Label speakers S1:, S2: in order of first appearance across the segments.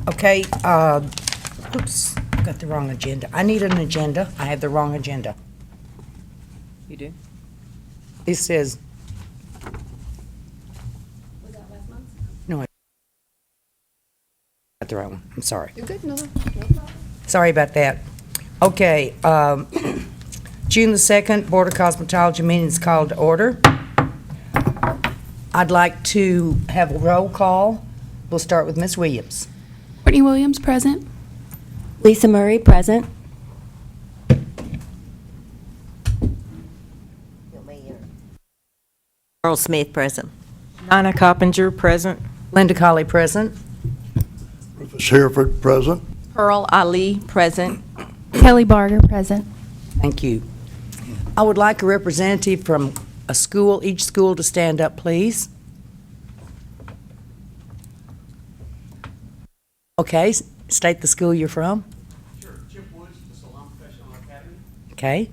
S1: Okay, oops, got the wrong agenda. I need an agenda. I have the wrong agenda.
S2: You do?
S1: It says,
S3: Was that last month?
S1: no, I got the right one. I'm sorry.
S3: You're good, no problem.
S1: Sorry about that. Okay, June the 2nd, Board of Cosmetology meeting is called to order. I'd like to have a roll call. We'll start with Ms. Williams.
S4: Courtney Williams, present.
S5: Lisa Murray, present.
S6: Earl Smith, present.
S2: Nina Coppinger, present.
S1: Linda Colley, present.
S7: Rufus Hereford, present.
S2: Pearl Ali, present.
S4: Kelly Barger, present.
S1: Thank you. I would like a representative from a school, each school to stand up, please. Okay, state the school you're from.
S8: Sure. Chip Woods, the Salon Professional Academy.
S1: Okay.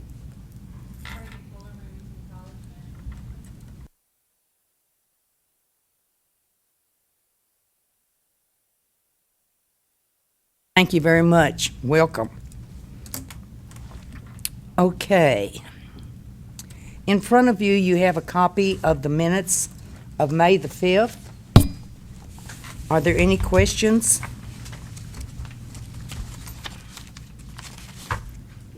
S1: Thank you very much. Welcome. Okay. In front of you, you have a copy of the minutes of May the 5th. Are there any questions?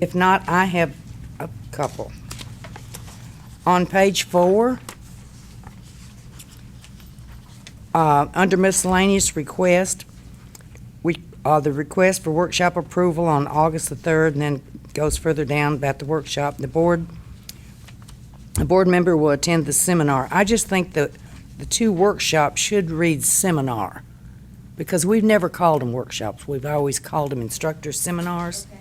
S1: If not, I have a couple. On page 4, under miscellaneous request, the request for workshop approval on August the 3rd, and then goes further down about the workshop. The board member will attend the seminar. I just think that the two workshops should read seminar, because we've never called them workshops. We've always called them instructor seminars.
S3: Okay.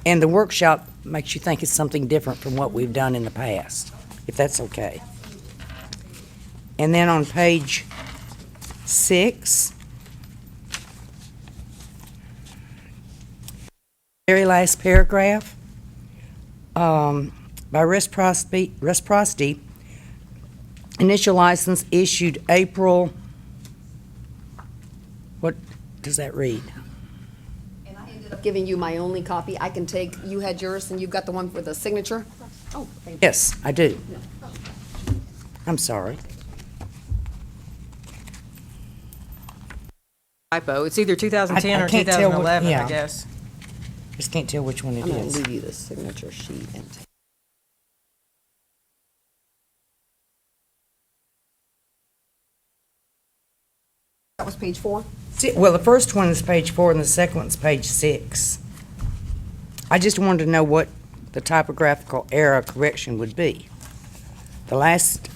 S1: And the workshop makes you think it's something different from what we've done in the past, if that's okay. And then on page 6, very last paragraph, by reciprocity, initial license issued April, what does that read?
S3: And I ended up giving you my only copy. I can take, you had yours and you've got the one for the signature? Oh, thank you.
S1: Yes, I do. I'm sorry.
S2: Typo. It's either 2010
S1: I
S2: or
S1: can't tell what-
S2: 2011,
S1: yeah.
S2: I guess.
S1: Just can't tell which one it
S3: I'm going to
S1: is.
S3: leave you the signature sheet. That was page 4?
S1: Well, the first one is page 4 and the second one's page 6. I just wanted to know what the typographical error correction would be. The last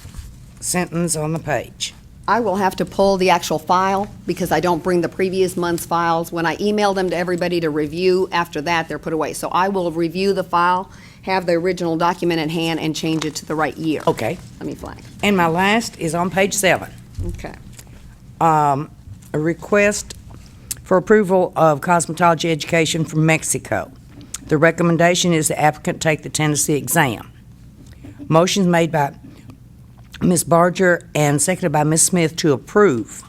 S1: sentence on the page.
S3: I will have to pull the actual file because I don't bring the previous month's files. When I email them to everybody to review, after that, they're put away. So I will review the file, have the original document in hand, and change it to the right year.
S1: Okay.
S3: Let me flag.
S1: And my last is on page 7.
S3: Okay.
S1: A request for approval of cosmetology education from Mexico. The recommendation is the applicant take the Tennessee exam. Motion's made by Ms. Barger and seconded by Ms. Smith to approve.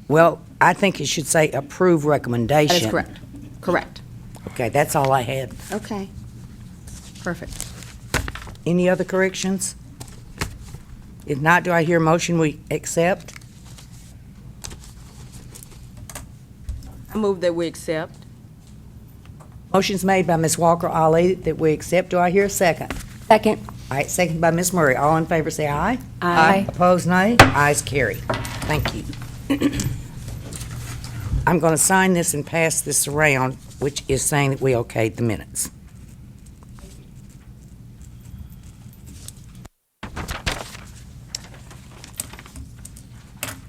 S1: Well, I think it should say approve recommendation.
S3: That is correct. Correct.
S1: Okay, that's all I had.
S3: Okay. Perfect.
S1: Any other corrections? If not, do I hear a motion we accept?
S2: I move that we accept.
S1: Motion's made by Ms. Walker Ali that we accept. Do I hear a second?
S5: Second.
S1: All right, second by Ms. Murray. All in favor say aye.
S5: Aye.
S1: Opposed, nay. Ayes carry. Thank you. I'm going to sign this and pass this around, which is saying that we okayed the minutes.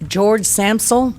S1: George Samsel.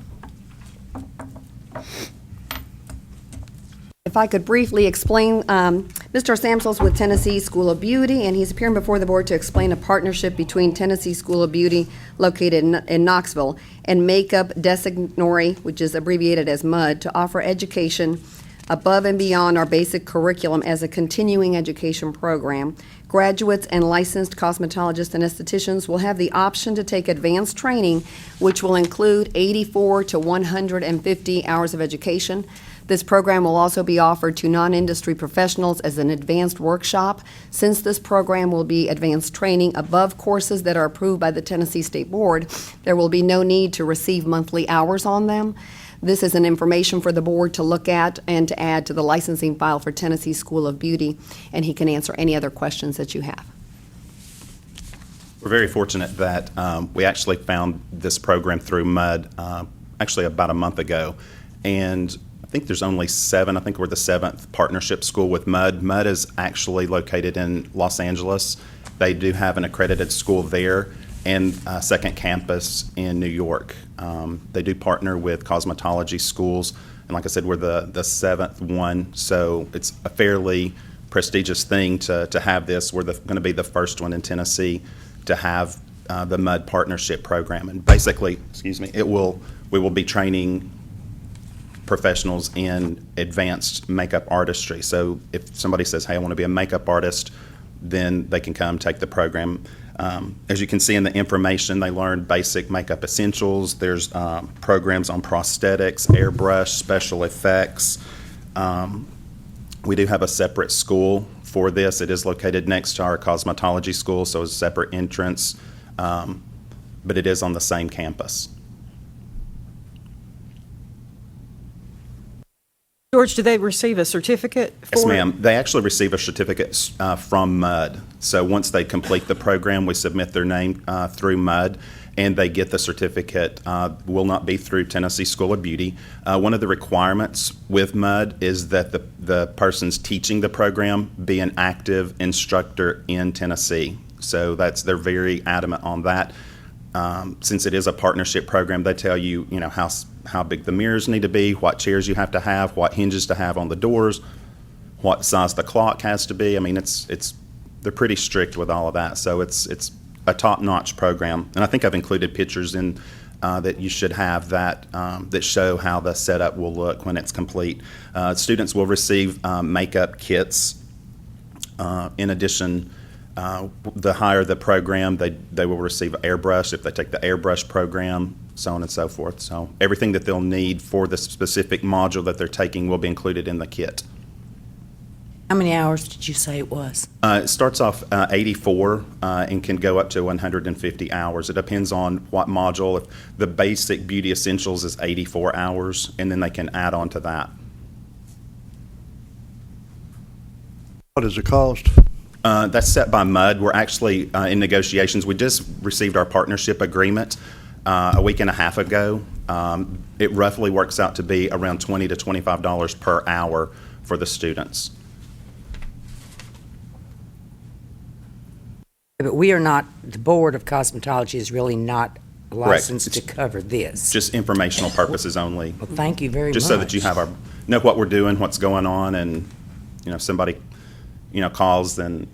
S3: If I could briefly explain, Mr. Samsel's with Tennessee School of Beauty, and he's appearing before the board to explain a partnership between Tennessee School of Beauty, located in Knoxville, and Makeup Designore, which is abbreviated as MUD, to offer education above and beyond our basic curriculum as a continuing education program Graduates and licensed cosmetologists and estheticians will have the option to take advanced training, which will include 84 to 150 hours of education. This program will also be offered to non-industry professionals as an advanced workshop. Since this program will be advanced training above courses that are approved by the Tennessee State Board, there will be no need to receive monthly hours on them. This is an information for the board to look at and to add to the licensing file for Tennessee School of Beauty, and he can answer any other questions that you have.
S6: We're very fortunate that we actually found this program through MUD actually about a month ago. And I think there's only 7. I think we're the 7th partnership school with MUD. MUD is actually located in Los Angeles. They do have an accredited school there and a second campus in New York. They do partner with cosmetology schools. And like I said, we're the 7th one. So it's a fairly prestigious thing to have this. We're going to be the first one in Tennessee to have the MUD partnership program. And basically, we will be training professionals in advanced makeup artistry. So if somebody says, hey, I want to be a makeup artist, then they can come take the program. As you can see in the information, they learn basic makeup essentials. There's programs on prosthetics, airbrush, special effects. We do have a separate school for this. It is located next to our cosmetology school, so it's a separate entrance, but it is on the same campus.
S2: George, do they receive a certificate for?
S6: Yes, ma'am. They actually receive a certificate from MUD. So once they complete the program, we submit their name through MUD, and they get the certificate. Will not be through Tennessee School of Beauty. One of the requirements with MUD is that the person's teaching the program be an active instructor in Tennessee. So they're very adamant on that. Since it is a partnership program, they tell you, how big the mirrors need to be, what chairs you have to have, what hinges to have on the doors, what size the clock has to be. I mean, they're pretty strict with all of that. So it's a top-notch program, and I think I've included pictures in that you should have that show how the setup will look when it's complete. Students will receive makeup kits. In addition, the higher the program, they will receive airbrush if they take the airbrush program, so on and so forth. So everything that they'll need for the specific module that they're taking will be included in the kit.
S1: How many hours did you say it was?
S6: It starts off 84 and can go up to 150 hours. It depends on what module. If the basic beauty essentials is 84 hours, and then they can add on to that.
S7: What is the cost?
S6: That's set by MUD. We're actually in negotiations. We just received our partnership agreement a week and a half ago. It roughly works out to be around $20 to $25 per hour for the students.
S1: But we are not, the Board of Cosmetology is really not licensed to
S6: It's
S1: cover this.
S6: just informational purposes only.
S1: Well, thank you very much.
S6: Just so that you know what we're doing, what's going on, and somebody calls, then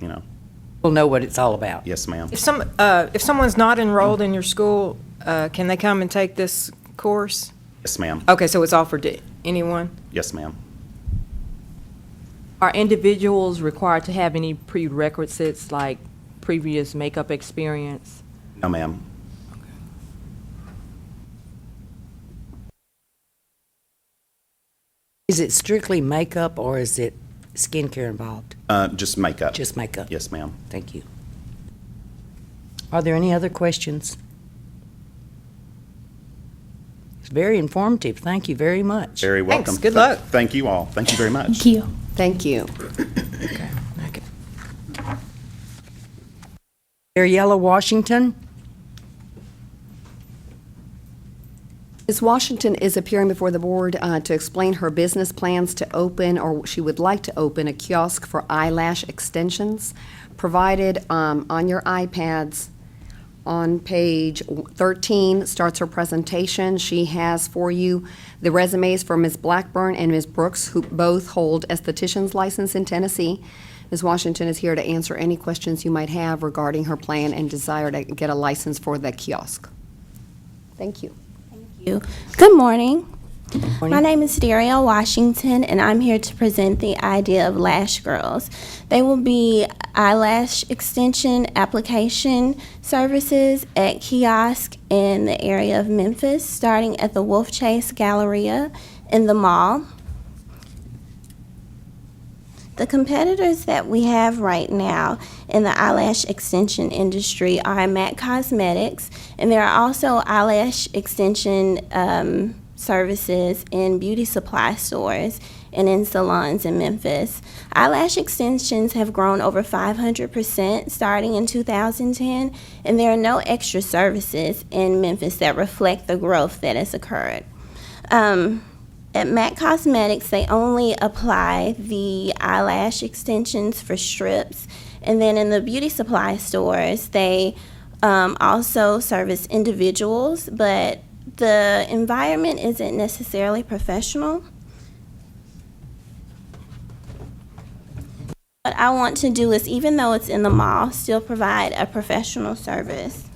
S1: We'll know what it's all about.
S6: yes, ma'am.
S2: If someone's not enrolled in your school, can they come and take this course?
S6: Yes, ma'am.
S2: Okay, so it's offered to anyone?
S6: Yes, ma'am.
S9: Are individuals required to have any prerequisites like previous makeup experience?
S6: No, ma'am.
S1: Is it strictly makeup or is it skincare involved?
S6: Just makeup.
S1: Just makeup?
S6: Yes, ma'am.
S1: Thank you. Are there any other questions? It's very informative. Thank you very much.
S6: Very welcome.
S2: Thanks. Good luck.
S6: Thank you all. Thank you very much.
S4: Thank you.
S3: Thank you.
S1: Ariella Washington?
S3: Ms. Washington is appearing before the board to explain her business plans to open, or she would like to open, a kiosk for eyelash extensions. Provided on your iPads on page 13 starts her presentation. She has for you the resumes for Ms. Blackburn and Ms. Brooks, who both hold esthetician's license in Tennessee. Ms. Washington is here to answer any questions you might have regarding her plan and desire to get a license for the kiosk. Thank you.
S10: you. Good morning. My name is Daria Washington, and I'm here to present the idea of Lash Girls. They will be eyelash extension application services at kiosk in the area of Memphis, starting at the Wolf Chase Galleria in the mall. The competitors that we have right now in the eyelash extension industry are MAC Cosmetics, and there are also eyelash extension services in beauty supply stores and in salons in Memphis. Eyelash extensions have grown over 500% starting in 2010, and there are no extra services in Memphis that reflect the growth that has occurred. At MAC Cosmetics, they only apply the eyelash extensions for strips, and then in the beauty supply stores, they also service individuals, but the environment isn't necessarily professional. What I want to do is, even though it's in the mall, still provide a professional service.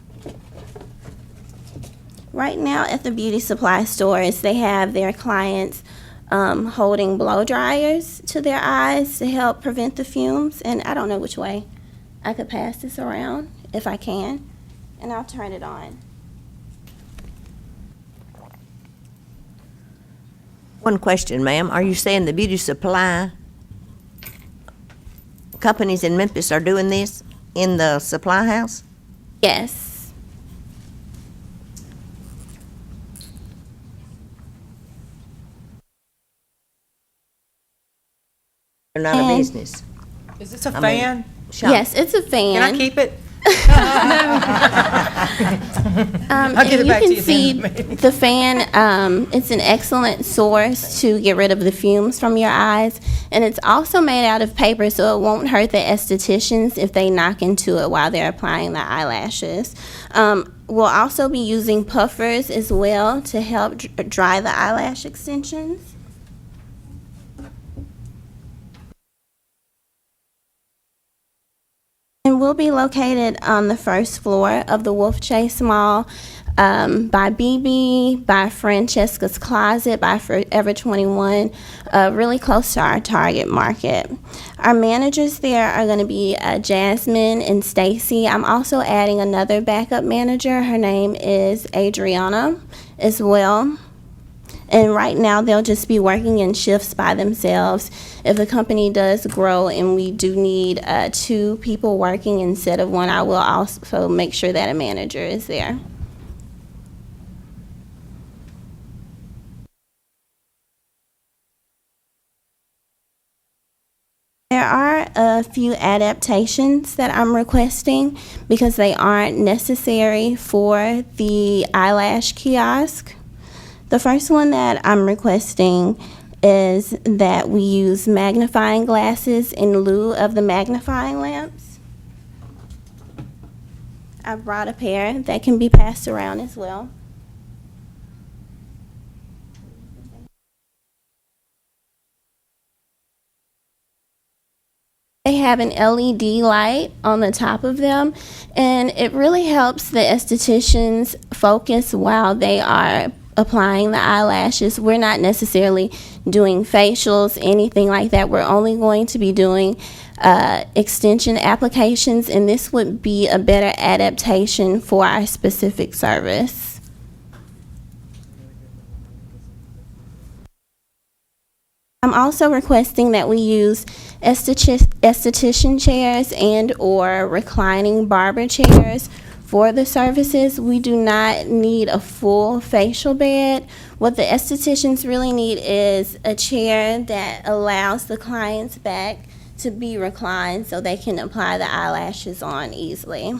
S10: Right now at the beauty supply stores, they have their clients holding blow dryers to their eyes to help prevent the fumes. And I don't know which way I could pass this around, if I can, and I'll turn it on.
S11: One question, ma'am. Are you saying the beauty supply companies in Memphis are doing this in the supply house?
S10: Yes.
S11: They're not a
S10: And-
S11: business.
S2: Is this a
S11: mean-
S2: fan?
S11: Shop.
S10: Yes, it's a fan.
S2: Can I keep it?
S10: I'll
S2: get it back to you at the end of the meeting.
S10: The fan, it's an excellent source to get rid of the fumes from your eyes, and it's also made out of paper, so it won't hurt the estheticians if they knock into it while they're applying the eyelashes. We'll also be using puffers as well to help dry the eyelash extensions. And we'll be located on the first floor of the Wolf Chase Mall, by BB, by Francesca's Closet, by Forever 21, really close to our target market. Our managers there are going to be Jasmine and Stacy. I'm also adding another backup manager. Her name is Adriana as well. And right now, they'll just be working in shifts by themselves. If the company does grow and we do need 2 people working instead of 1, I will also make sure that a manager is there. There are a few adaptations that I'm requesting because they aren't necessary for the eyelash kiosk. The first one that I'm requesting is that we use magnifying glasses in lieu of the magnifying lamps. I brought a pair that can be passed around as well. They have an LED light on the top of them, and it really helps the estheticians focus while they are applying the eyelashes. We're not necessarily doing facials, anything like that. We're only going to be doing extension applications, and this would be a better adaptation for our specific service. I'm also requesting that we use esthetician chairs and or reclining barber chairs for the services. We do not need a full facial bed. What the estheticians really need is a chair that allows the client's back to be reclined so they can apply the eyelashes on easily.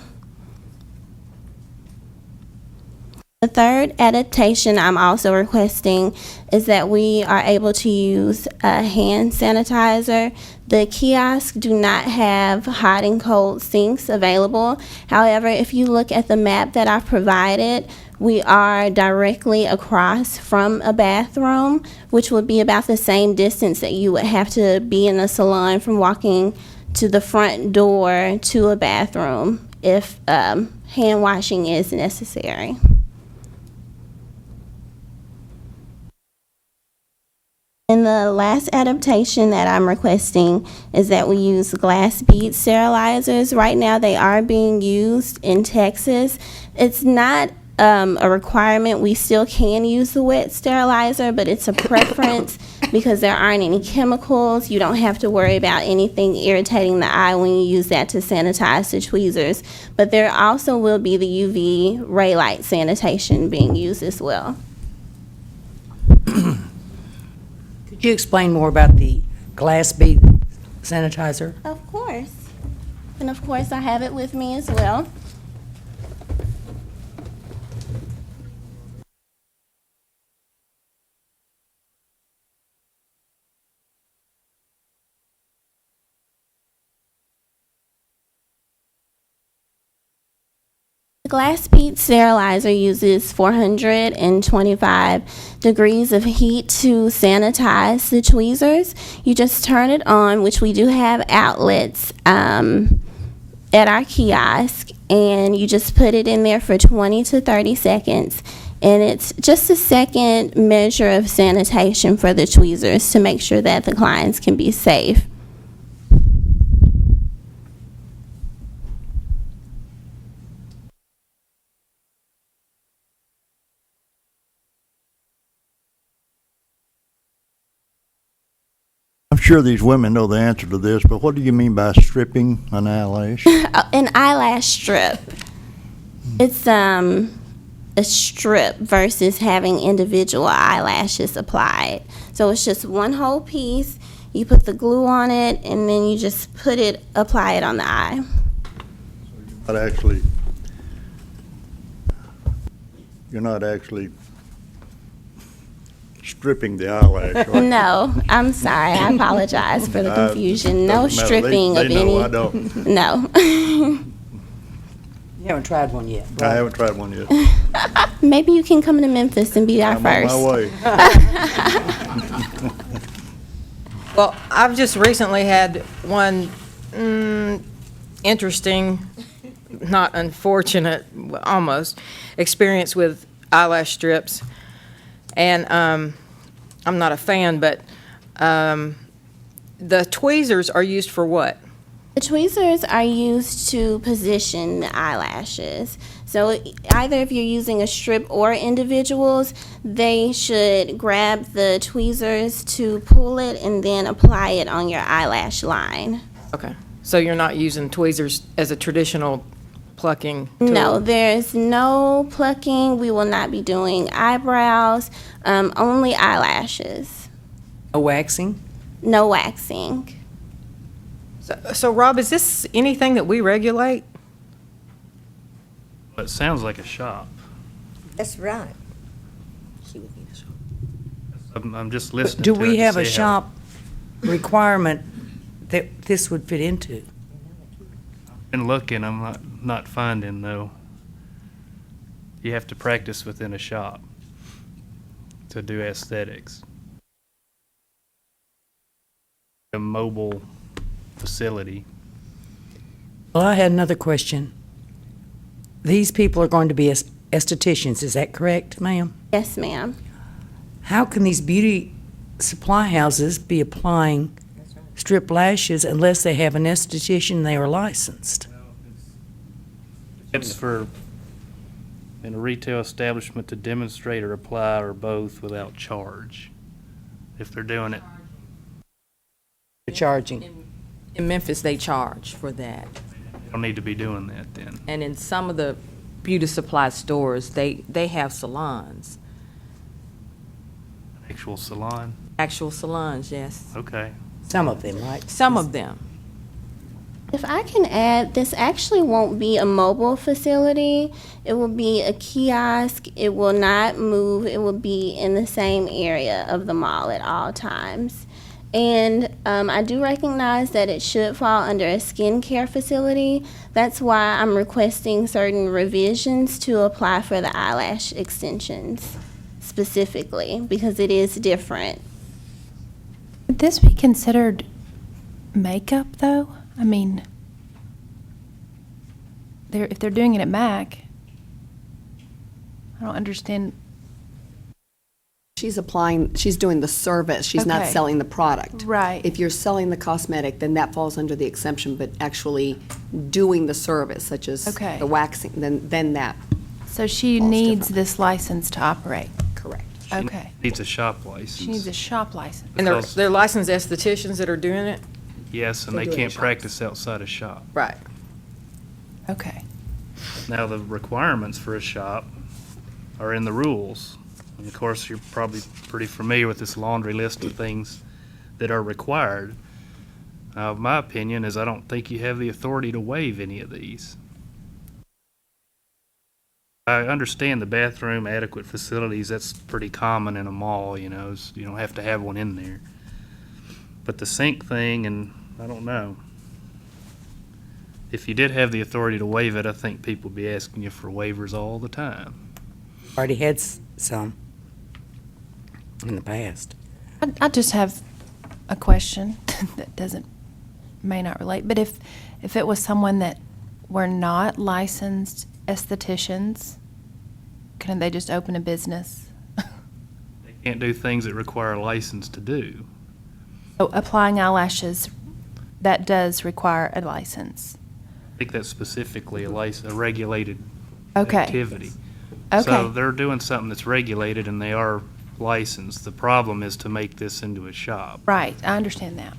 S10: The third adaptation I'm also requesting is that we are able to use a hand sanitizer. The kiosks do not have hot and cold sinks available. However, if you look at the map that I've provided, we are directly across from a bathroom, which would be about the same distance that you would have to be in a salon from walking to the front door to a bathroom if hand washing is necessary. And the last adaptation that I'm requesting is that we use glass bead sterilizers. Right now, they are being used in Texas. It's not a requirement. We still can use the wet sterilizer, but it's a preference because there aren't any chemicals. You don't have to worry about anything irritating the eye when you use that to sanitize the tweezers. But there also will be the UV ray light sanitation being used as well.
S1: Could you explain more about the glass bead sanitizer?
S10: Of course. And of course, I have it with me as well. The glass bead sterilizer uses 425 degrees of heat to sanitize the tweezers. You just turn it on, which we do have outlets at our kiosk, and you just put it in there for 20 to 30 seconds. And it's just a second measure of sanitation for the tweezers to make sure that the clients can be safe.
S7: I'm sure these women know the answer to this, but what do you mean by stripping an eyelash?
S10: An eyelash strip. It's a strip versus having individual eyelashes applied. So it's just one whole piece. You put the glue on it, and then you just apply it on the eye.
S7: You're not actually stripping the eyelash. Right?
S10: No, I'm sorry. I apologize for the confusion. No
S7: Doesn't matter.
S10: stripping
S7: They
S10: of
S7: know
S10: any.
S7: I don't.
S10: No.
S1: You haven't tried one yet,
S7: I
S1: right?
S7: haven't tried one yet.
S10: Maybe you can come to Memphis and be our
S7: I'm
S10: first.
S7: on my way.
S2: Well, I've just recently had one interesting, not unfortunate, almost, experience with eyelash strips. And I'm not a fan, but the tweezers are used for what?
S10: The tweezers are used to position the eyelashes. So either if you're using a strip or individuals, they should grab the tweezers to pull it and then apply it on your eyelash line.
S2: Okay. So you're not using tweezers as a traditional plucking tool?
S10: No, there's no plucking. We will not be doing eyebrows, only eyelashes.
S1: No waxing?
S10: No waxing.
S2: So Rob, is this anything that we regulate?
S12: It sounds like a shop.
S11: That's right.
S12: I'm just listening
S1: Do
S12: to
S1: we
S12: it to
S1: have a
S12: see how-
S1: shop requirement that this would fit into?
S12: Been looking, I'm not finding though. You have to practice within a shop to do aesthetics. A mobile facility.
S1: Well, I had another question. These people are going to be estheticians, is that correct, ma'am?
S10: Yes, ma'am.
S1: How can these beauty supply houses be applying strip lashes unless they have an esthetician and they are licensed?
S12: It's for in a retail establishment to demonstrate or apply or both without charge. If they're doing it,
S1: They're charging.
S9: In Memphis, they charge for that.
S12: they don't need to be doing that then.
S9: And in some of the beauty supply stores, they have salons,
S12: Actual salon,
S9: actual salons, yes.
S12: okay.
S1: Some of them, right?
S9: Some of them.
S10: If I can add, this actually won't be a mobile facility. It will be a kiosk. It will not move. It will be in the same area of the mall at all times. And I do recognize that it should fall under a skincare facility. That's why I'm requesting certain revisions to apply for the eyelash extensions specifically, because it is different.
S4: Would this be considered makeup, though? I mean, if they're doing it at MAC, I don't understand.
S3: She's doing the service, she's not
S4: Okay.
S3: selling the product.
S4: Right.
S3: If you're selling the cosmetic, then that falls under the exemption, but actually doing the service, such as
S4: Okay.
S3: the waxing, then that,
S4: So she
S3: Falls
S4: needs
S3: different.
S4: this license to operate?
S3: correct.
S4: Okay.
S12: Needs a shop license.
S4: She needs a shop license.
S2: And they're,
S12: Because-
S2: they're licensed estheticians that are doing it?
S12: Yes, and
S3: They
S12: they
S3: do it in
S12: can't
S3: shops.
S12: practice outside a shop.
S2: Right.
S4: Okay.
S12: Now, the requirements for a shop are in the rules. And of course, you're probably pretty familiar with this laundry list of things that are required. My opinion is I don't think you have the authority to waive any of these. I understand the bathroom adequate facilities, that's pretty common in a mall, you know, you don't have to have one in there. But the sink thing, and I don't know. If you did have the authority to waive it, I think people would be asking you for waivers all the time.
S1: Already had some in the past.
S4: I just have a question that may not relate, but if it was someone that were not licensed estheticians, couldn't they just open a business?
S12: They can't do things that require a license to do.
S4: Oh, applying eyelashes, that does require a license.
S12: I think that's specifically a regulated
S4: Okay.
S12: activity.
S4: Okay.
S12: So they're doing something that's regulated and they are licensed. The problem is to make this into a shop.
S4: Right, I understand that.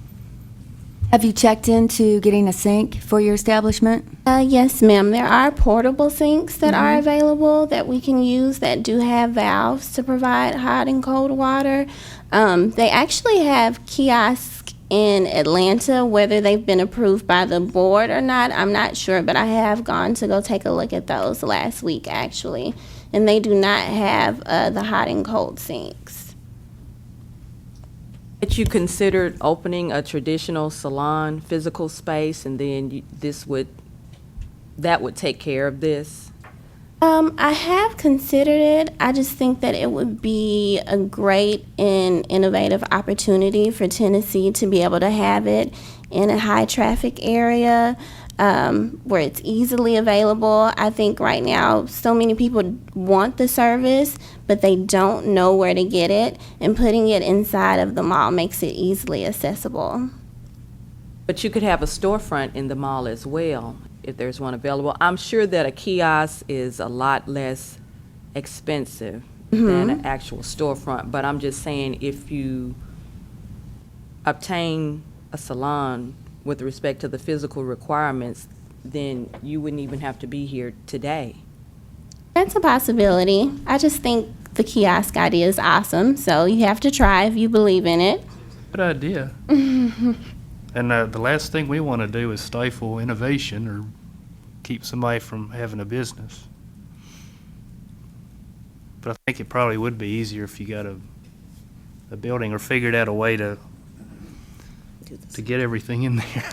S5: Have you checked into getting a sink for your establishment?
S10: Yes, ma'am. There are portable sinks that are available that we can use that do have valves to provide hot and cold water. They actually have kiosks in Atlanta. Whether they've been approved by the board or not, I'm not sure, but I have gone to go take a look at those last week, actually. And they do not have the hot and cold sinks.
S9: But you considered opening a traditional salon physical space, and then that would take care of this?
S10: I have considered it. I just think that it would be a great and innovative opportunity for Tennessee to be able to have it in a high traffic area where it's easily available. I think right now so many people want the service, but they don't know where to get it, and putting it inside of the mall makes it easily accessible.
S9: But you could have a storefront in the mall as well, if there's one available. I'm sure that a kiosk is a lot less expensive than an actual storefront, but I'm just saying, if you obtain a salon with respect to the physical requirements, then you wouldn't even have to be here today.
S10: That's a possibility. I just think the kiosk idea is awesome, so you have to try if you believe in it.
S12: Good idea. And the last thing we want to do is stifle innovation or keep somebody from having a business. But I think it probably would be easier if you got a building or figured out a way to get everything in there.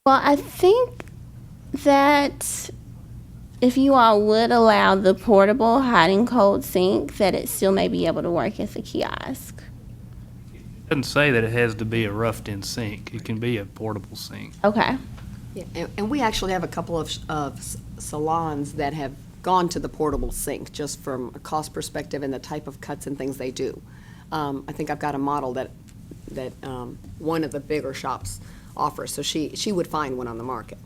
S10: Well, I think that if you all would allow the portable hot and cold sink, that it still may be able to work as a kiosk.
S12: It doesn't say that it has to be a roughed-in sink. It can be a portable sink.
S10: Okay.
S3: Yeah, and we actually have a couple of salons that have gone to the portable sink, just from a cost perspective and the type of cuts and things they do. I think I've got a model that one of the bigger shops offers, so she would find one on the market.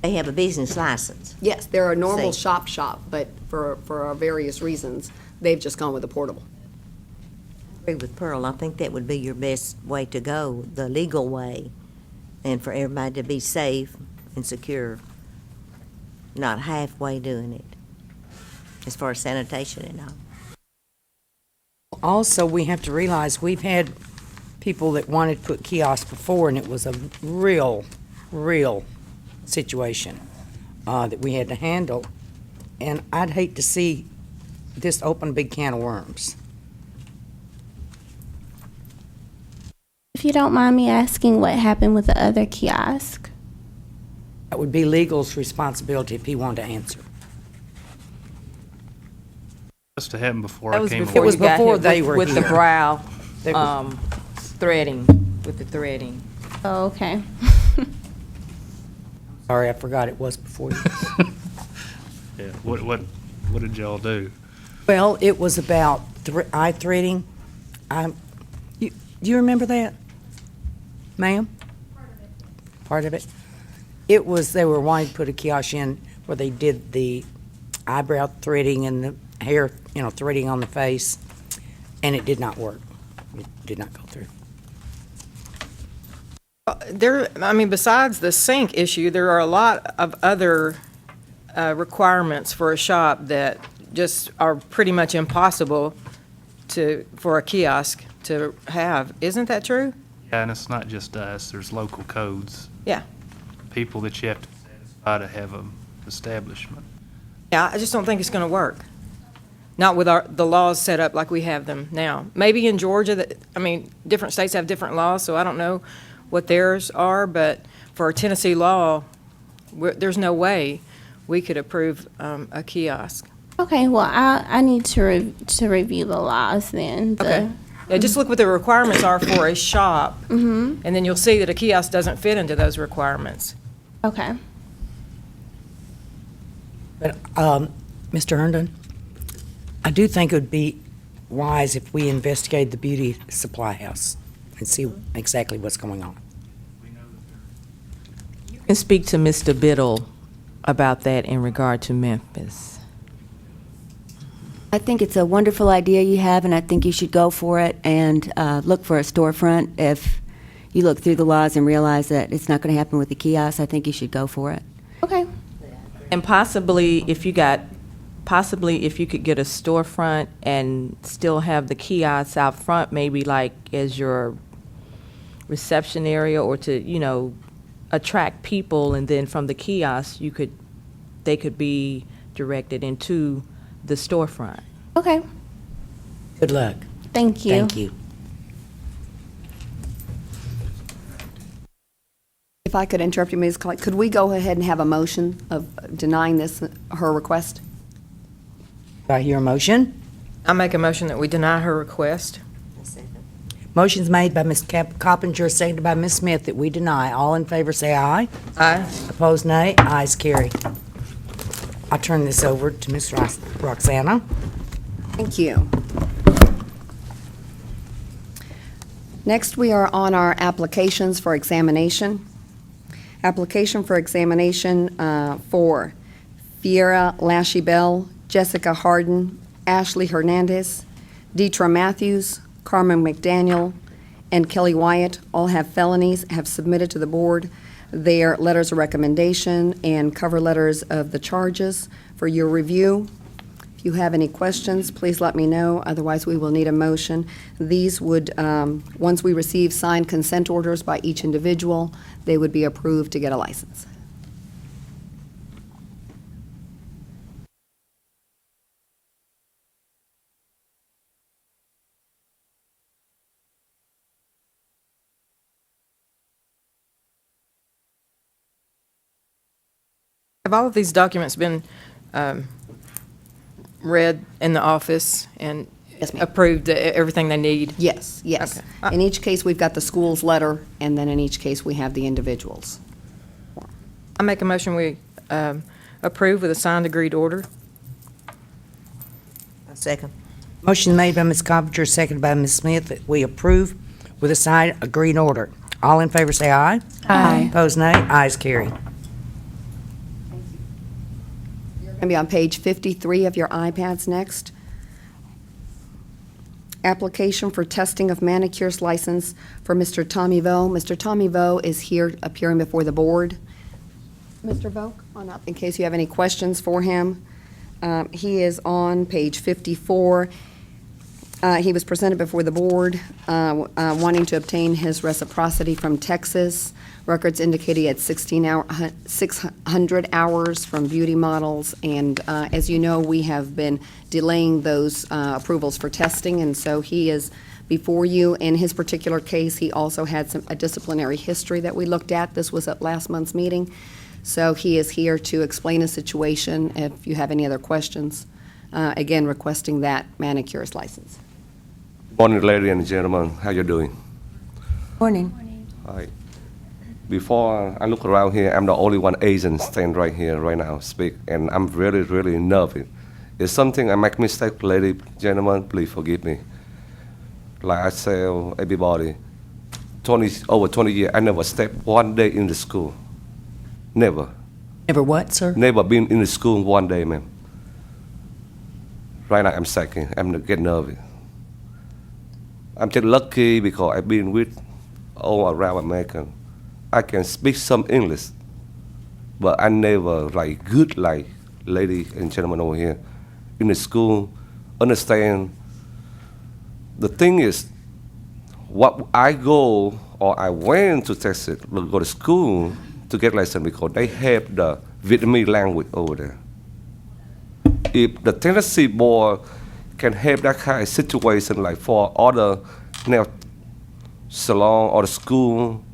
S11: They have a business license.
S3: Yes, they're a normal
S11: See.
S3: shop, but for various reasons, they've just gone with the portable.
S11: I agree with Pearl. I think that would be your best way to go, the legal way, and for everybody to be safe and secure, not halfway doing it, as far as sanitation and all.
S1: Also, we have to realize we've had people that wanted to put kiosks before, and it was a real situation that we had to handle. And I'd hate to see this open a big can of worms.
S10: If you don't mind me asking, what happened with the other kiosk?
S1: That would be legal's responsibility if he wanted to answer.
S12: Must have happened before
S9: That
S12: I
S9: was
S12: came
S9: before
S12: aboard.
S1: was
S9: you got
S1: before
S9: hit
S1: they
S9: with,
S1: were
S9: with the
S1: here.
S9: brow
S1: They were-
S9: threading, with the threading.
S10: Oh, okay.
S1: Sorry, I forgot it was before you.
S12: Yeah. What did y'all do?
S1: Well, it was about eye threading. Do you remember that, ma'am? Part of it. It was, they were wanting to put a kiosk in where they did the eyebrow threading and the hair, threading on the face, and it did not work. It did not go through.
S2: Besides the sink issue, there are a lot of other requirements for a shop that just are pretty much impossible for a kiosk to have. Isn't that true?
S12: Yeah, and it's not just us. There's local codes,
S2: Yeah.
S12: people that you have to satisfy to have an establishment.
S2: Yeah, I just don't think it's going to work. Not with the laws set up like we have them now. Maybe in Georgia, different states have different laws, so I don't know what theirs are, but for a Tennessee law, there's no way we could approve a kiosk.
S10: Okay, well, I need to review the laws then.
S2: Okay. Yeah, just look what the requirements are for a shop, and then you'll see that a kiosk doesn't fit into those requirements.
S10: Okay.
S1: But, Mr. Herndon, I do think it would be wise if we investigated the beauty supply house and see exactly what's going on.
S9: You can speak to Mr. Biddle about that in regard to Memphis.
S5: I think it's a wonderful idea you have, and I think you should go for it and look for a storefront. If you look through the laws and realize that it's not going to happen with the kiosk, I think you should go for it.
S10: Okay.
S9: And possibly if you could get a storefront and still have the kiosks out front, maybe like as your reception area, or to, attract people, and then from the kiosk, they could be directed into the storefront.
S10: Okay.
S1: Good luck.
S10: Thank you.
S1: Thank you.
S3: If I could interrupt you, Ms. Clark, could we go ahead and have a motion of denying her request?
S1: Do I hear a motion?
S2: I make a motion that we deny her request.
S1: Motion's made by Ms. Coppinger, seconded by Ms. Smith, that we deny. All in favor say aye.
S2: Aye.
S1: Opposed, nay. Ayes carry. I'll turn this over to Ms. Roxana.
S3: Thank you. Next, we are on our applications for examination. Application for examination for Fiera Lashy Bell, Jessica Harden, Ashley Hernandez, Deetra Matthews, Carmen McDaniel, and Kelly Wyatt all have felonies, have submitted to the board their letters of recommendation and cover letters of the charges for your review. If you have any questions, please let me know. Otherwise, we will need a motion. These would, once we receive signed consent orders by each individual, they would be approved to get a license.
S2: Have all of these documents been read in the office and
S3: Yes, ma'am.
S2: approved, everything they need?
S3: Yes, yes.
S2: Okay.
S3: In each case, we've got the school's letter, and then in each case, we have the individuals.
S2: I make a motion we approve with a signed agreed order.
S11: A second.
S1: Motion made by Ms. Coppinger, seconded by Ms. Smith, that we approve with a signed agreed order. All in favor say aye.
S5: Aye.
S1: Opposed, nay. Ayes carry.
S3: You're going to be on page 53 of your iPads next. Application for testing of manicures license for Mr. Tommy Vo. Mr. Tommy Vo is here appearing before the board. Mr. Vo, on up in case you have any questions for him. He is on page 54. He was presented before the board wanting to obtain his reciprocity from Texas. Records indicate he had 600 hours from beauty models, and as you know, we have been delaying those approvals for testing, and so he is before you. In his particular case, he also had a disciplinary history that we looked at. This was at last month's meeting. So he is here to explain his situation if you have any other questions. Again, requesting that manicurist license.
S13: Morning, ladies and gentlemen. How you doing?
S5: Morning.
S13: Hi. Before I look around here, I'm the only one Asian stand right here right now speak, and I'm really, really nervous. If something I make mistake, lady, gentlemen, please forgive me. Like I tell everybody, over 20 years, I never stepped one day in the school. Never.
S1: Never what, sir?
S13: Never been in the school one day, ma'am. Right now, I'm second. I'm getting nervous. I'm just lucky because I've been with all around America. I can speak some English, but I never like good like lady and gentlemen over here in the school understand. The thing is, what I go or I went to Texas to go to school to get license because they have the Vietnamese language over there. If the Tennessee board can have that kind of situation like for other nail salon or the school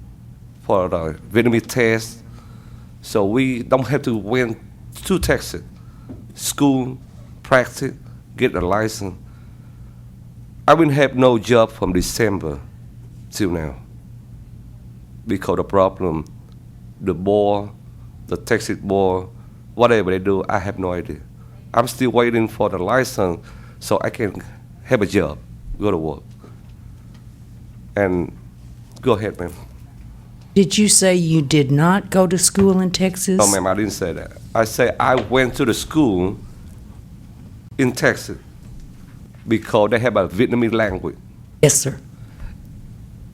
S13: for the Vietnamese test, so we don't have to went to Texas, school, practice, get a license. I will have no job from December till now because the problem, the board, the Texas board, whatever they do, I have no idea. I'm still waiting for the license so I can have a job, go to work. And go ahead, ma'am.
S1: Did you say you did not go to school in Texas?
S13: No, ma'am, I didn't say that. I say I went to the school in Texas because they have a Vietnamese language.
S1: Yes, sir.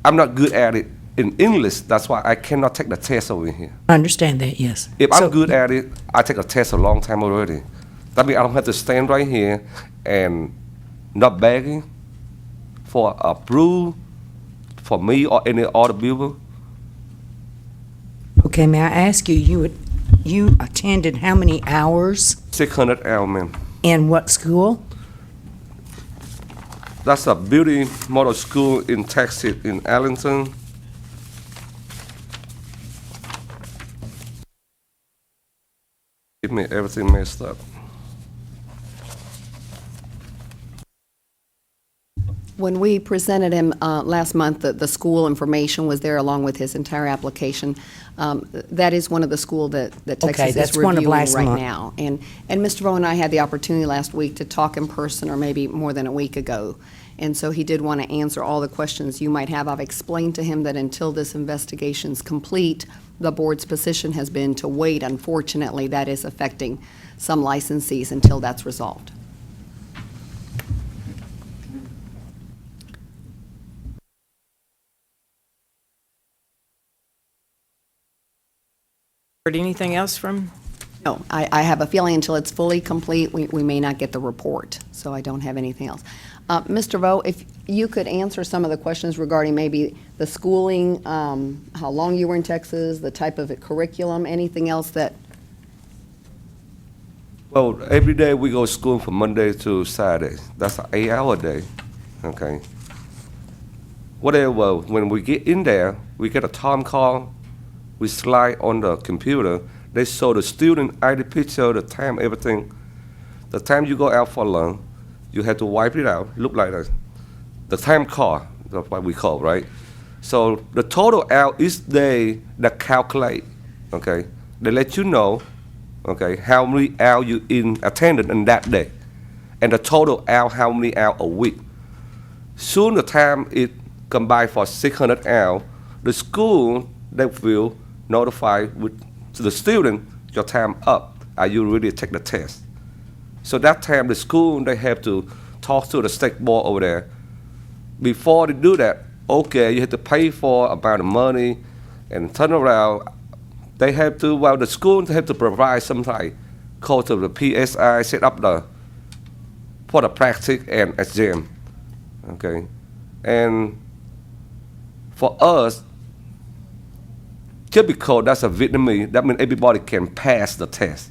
S13: I'm not good at it in English. That's why I cannot take the test over here.
S1: I understand that, yes.
S13: If
S1: So-
S13: I'm good at it, I take a test a long time already. That means I don't have to stand right here and not begging for approval for me or any other people.
S1: Okay, may I ask you, you attended how many hours
S13: 600 hours, ma'am.
S1: in what school?
S13: That's a beauty model school in Texas, in Arlington. Give me everything messed up.
S3: When we presented him last month, the school information was there along with his entire application. That is one of the school that
S1: Okay,
S3: Texas
S1: that's
S3: is
S1: one of
S3: reviewing
S1: last
S3: right
S1: month.
S3: now. And Mr. Vo and I had the opportunity last week to talk in person, or maybe more than a week ago. And so he did want to answer all the questions you might have. I've explained to him that until this investigation's complete, the board's position has been to wait. Unfortunately, that is affecting some licensees until that's resolved.
S2: Heard anything else from?
S3: No, I have a feeling until it's fully complete, we may not get the report, so I don't have anything else. Mr. Vo, if you could answer some of the questions regarding maybe the schooling, how long you were in Texas, the type of curriculum, anything else that,
S13: Well, every day we go to school from Monday to Saturday. That's an 8-hour day, okay? Whatever, when we get in there, we get a time card, we slide on the computer, they show the student ID picture, the time, everything. The time you go out for lunch, you have to wipe it out, look like that. The time card, that's what we call, right? So the total out each day that calculate, okay? They let you know, okay, how many hours you attended in that day. And the total out, how many hours a week. Soon the time it combined for 600 hours, the school, they will notify to the student, your time up. Are you ready to take the test? So that time, the school, they have to talk to the state board over there. Before they do that, okay, you have to pay for amount of money and turn around. They have to, well, the school have to provide some like code to the PSI, set up for the practice and exam, okay? And for us, just because that's a Vietnamese, that means everybody can pass the test.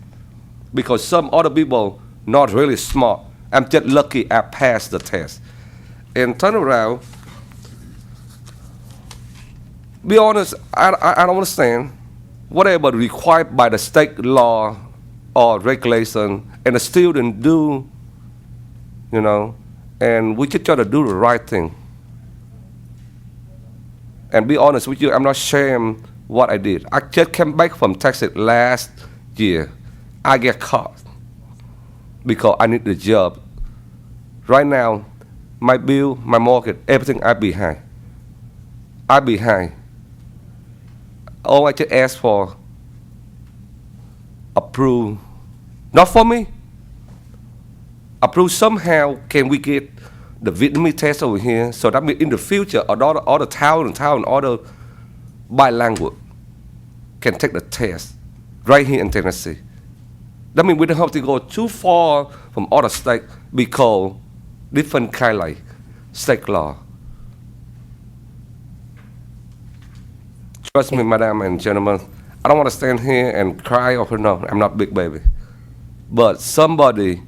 S13: Because some other people not really smart. I'm just lucky I passed the test. And turn around, be honest, I don't understand whatever required by the state law or regulation, and the student do, you know, and we just try to do the right thing. And be honest with you, I'm not ashamed what I did. I just came back from Texas last year. I get caught. because I need the job. Right now, my bill, my mortgage, everything I behind. I behind. All I just ask for, approve, not for me. Approve somehow. Can we get the Vietnamese test over here? So that means in the future, all the town, all the bilingual can take the test right here in Tennessee. That means we don't have to go too far from other states because different kind like state law. Trust me, madam and gentlemen, I don't want to stand here and cry over no, I'm not big baby. But somebody,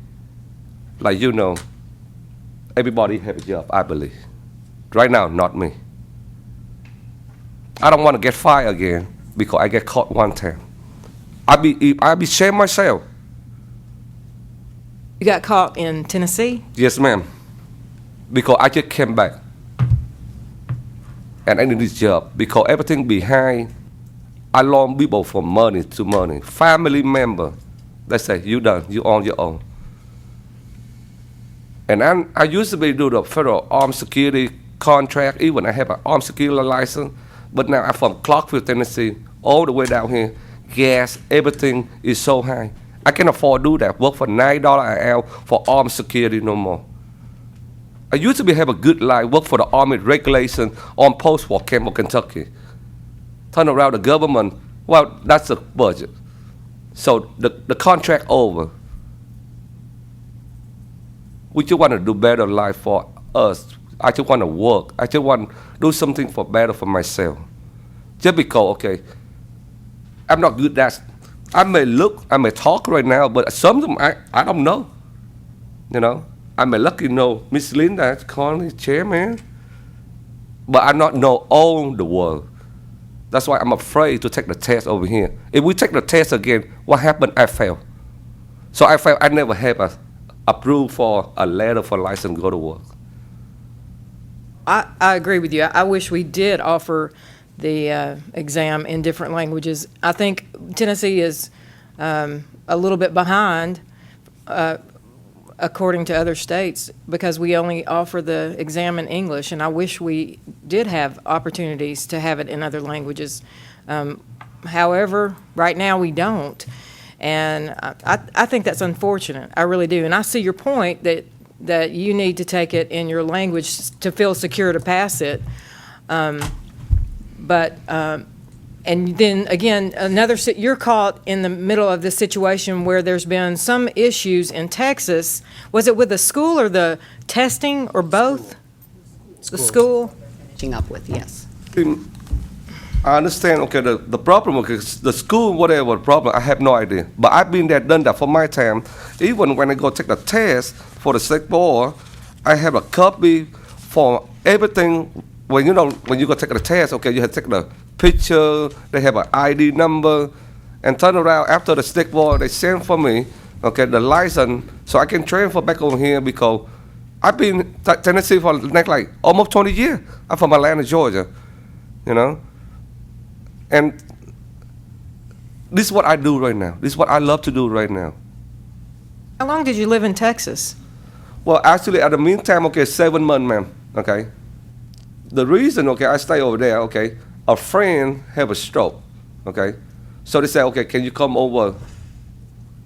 S13: like you know, everybody have a job, I believe. Right now, not me. I don't want to get fired again because I get caught one time. I be shame myself.
S2: You got caught in Tennessee?
S13: Yes, ma'am. Because I just came back. And I need this job because everything behind, I loan people from money to money. Family member, they say, you done, you on your own. And I used to do the federal armed security contract, even I have an armed security license, but now I'm from Clarksville, Tennessee, all the way down here. Gas, everything is so high. I can't afford to do that, work for $9 an hour for armed security no more. I used to have a good life, work for the Army regulation on post-war Campbell, Kentucky. Turn around the government, well, that's the budget. So the contract over. We just want to do better life for us. I just want to work. I just want to do something for better for myself. Just because, okay, I'm not good at, I may talk right now, but something I don't know, you know. I may lucky know Miss Linda, currently chairman, but I not know all the world. That's why I'm afraid to take the test over here. If we take the test again, what happened? I fail. So I fail. I never have approved for a letter for license to go to work.
S2: I agree with you. I wish we did offer the exam in different languages. I think Tennessee is a little bit behind according to other states because we only offer the exam in English, and I wish we did have opportunities to have it in other languages. However, right now we don't, and I think that's unfortunate. I really do, and I see your point that you need to take it in your language to feel secure to pass it. And then again, you're caught in the middle of this situation where there's been some issues in Texas. Was it with the school or the testing or both? The school?
S3: Finishing up with, yes.
S13: I understand, okay, the problem, okay, the school, whatever problem, I have no idea. But I've been there, done that for my time. Even when I go take the test for the state board, I have a copy for everything. When you go take the test, okay, you have to take the picture, they have an ID number, and turn around after the state board, they send for me, okay, the license, so I can transfer back over here because I've been in Tennessee for like almost 20 years. I'm from Atlanta, Georgia, you know. And this is what I do right now. This is what I love to do right now.
S2: How long did you live in Texas?
S13: Well, actually, at the meantime, okay, 7 months, ma'am, okay. The reason, okay, I stay over there, okay, a friend have a stroke, okay. So they say, okay, can you come over?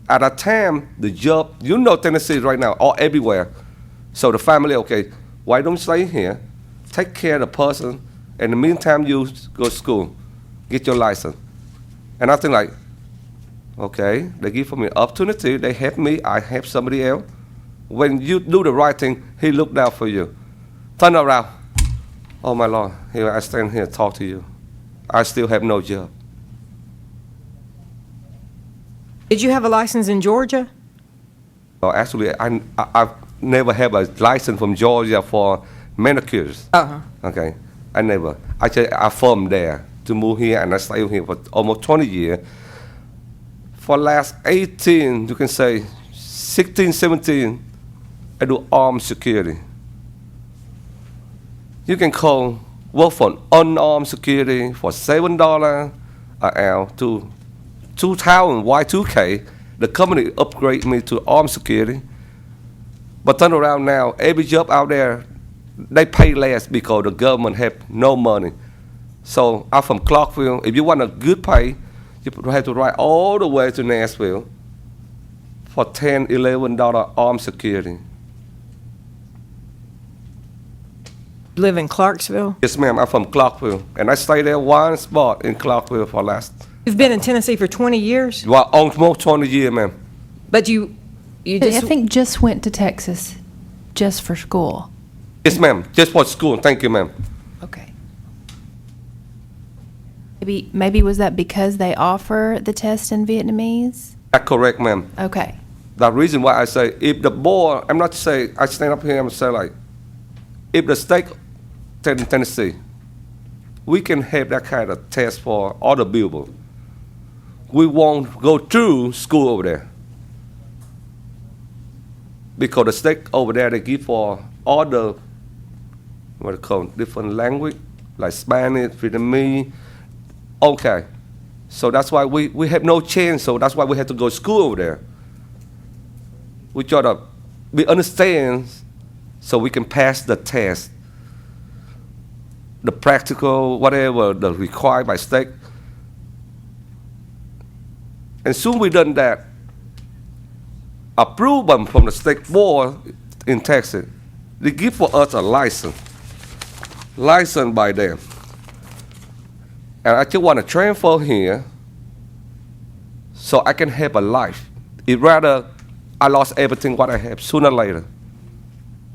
S13: At that time, the job, you know Tennessee right now, all everywhere. So the family, okay, why don't you stay here, take care of the person, in the meantime, you go to school, get your license. And I think like, okay, they give me an opportunity, they help me, I help somebody else. When you do the right thing, he look down for you. Turn around. Oh my Lord, here I stand here and talk to you. I still have no job.
S2: Did you have a license in Georgia?
S13: Oh, actually, I've never had a license from Georgia for manicures.
S2: Uh-huh.
S13: Okay, I never. I from there to move here, and I stay here for almost 20 years. For last 18, you can say 16, 17, I do armed security. You can call work for unarmed security for $7 an hour to 2000 Y2K, The company upgrade me to armed security. But turn around now, every job out there, they pay less because the government have no money. So I'm from Clarksville. If you want a good pay, you have to ride all the way to Nashville for $10, $11 armed security.
S2: Live in Clarksville?
S13: Yes, ma'am. I'm from Clarksville, and I stay there one spot in Clarksville for last.
S2: You've been in Tennessee for 20 years?
S13: Well, almost 20 years, ma'am.
S2: But you
S4: I
S2: just,
S4: think just went to Texas just for school.
S13: Yes, ma'am. Just for school. Thank you, ma'am.
S4: Okay. Maybe was that because they offer the test in Vietnamese?
S13: That's correct, ma'am.
S4: Okay.
S13: The reason why I say if the board, I'm not saying I stand up here and say like, if the state in Tennessee, we can have that kind of test for all the people. We won't go through school over there. Because the state over there, they give for all the, what they call different language, like Spanish, Vietnamese. Okay. So that's why we have no chance, so that's why we have to go to school over there. We try to we understand so we can pass the test. The practical, whatever, the required by state. And soon we done that, approval from the state board in Texas, they give for us a license by them. And I just want to transfer here so I can have a life. It rather I lost everything what I have sooner or later.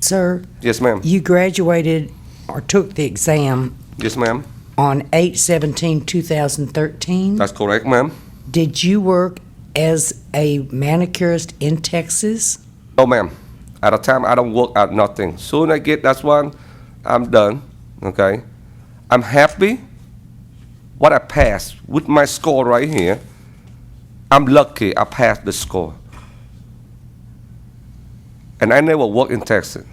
S1: Sir,
S13: Yes, ma'am.
S1: you graduated or took the exam
S13: Yes, ma'am.
S1: on 8/17/2013.
S13: That's correct, ma'am.
S1: Did you work as a manicurist in Texas?
S13: No, ma'am. At the time, I don't work at nothing. Soon I get that one, I'm done. Okay. I'm happy what I passed with my score right here. I'm lucky I passed the score. And I never worked in Texas.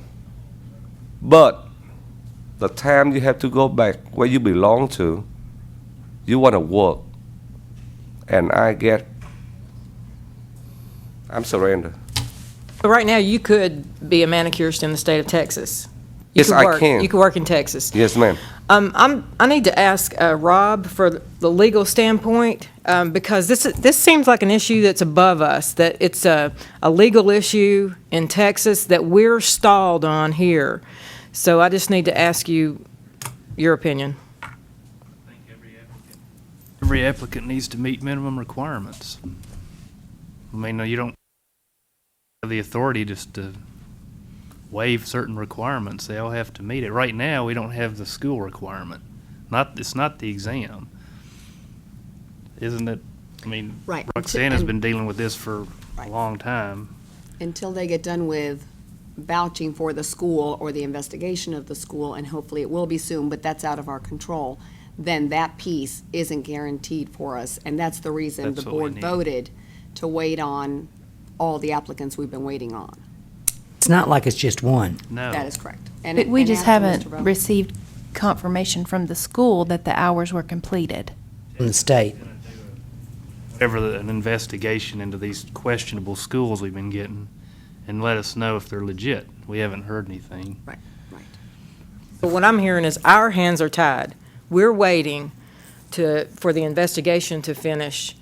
S13: But the time you have to go back where you belong to, you want to work. And I'm surrendered.
S2: but right now you could be a manicurist in the state of Texas. You
S13: Yes,
S2: could
S13: I
S2: work-
S13: can.
S2: You could work in Texas.
S13: Yes, ma'am.
S2: I need to ask Rob for the legal standpoint, because this seems like an issue that's above us, that it's a legal issue in Texas that we're stalled on here. So I just need to ask you your opinion.
S12: Every applicant needs to meet minimum requirements. I mean, you don't have the authority just to waive certain requirements. They all have to meet it. Right now, we don't have the school requirement. It's not the exam. Isn't it? I mean,
S3: Right.
S12: Roxanne has
S3: And-
S12: been dealing with this for a long time.
S3: Until they get done with vouching for the school or the investigation of the school, and hopefully it will be soon, but that's out of our control, then that piece isn't guaranteed for us. And that's the reason the
S12: That's what we
S3: board
S12: need.
S3: voted to wait on all the applicants we've been waiting on.
S1: It's not like it's just one.
S12: No.
S3: That is correct. And
S4: But we
S3: and
S4: just
S3: after
S4: haven't
S3: Mr. Rowe-
S4: received confirmation from the school that the hours were completed.
S1: From the state.
S12: Whatever an investigation into these questionable schools we've been getting, and let us know if they're legit. We haven't heard anything.
S3: Right, right.
S2: But what I'm hearing is our hands are tied. We're waiting for the investigation to finish,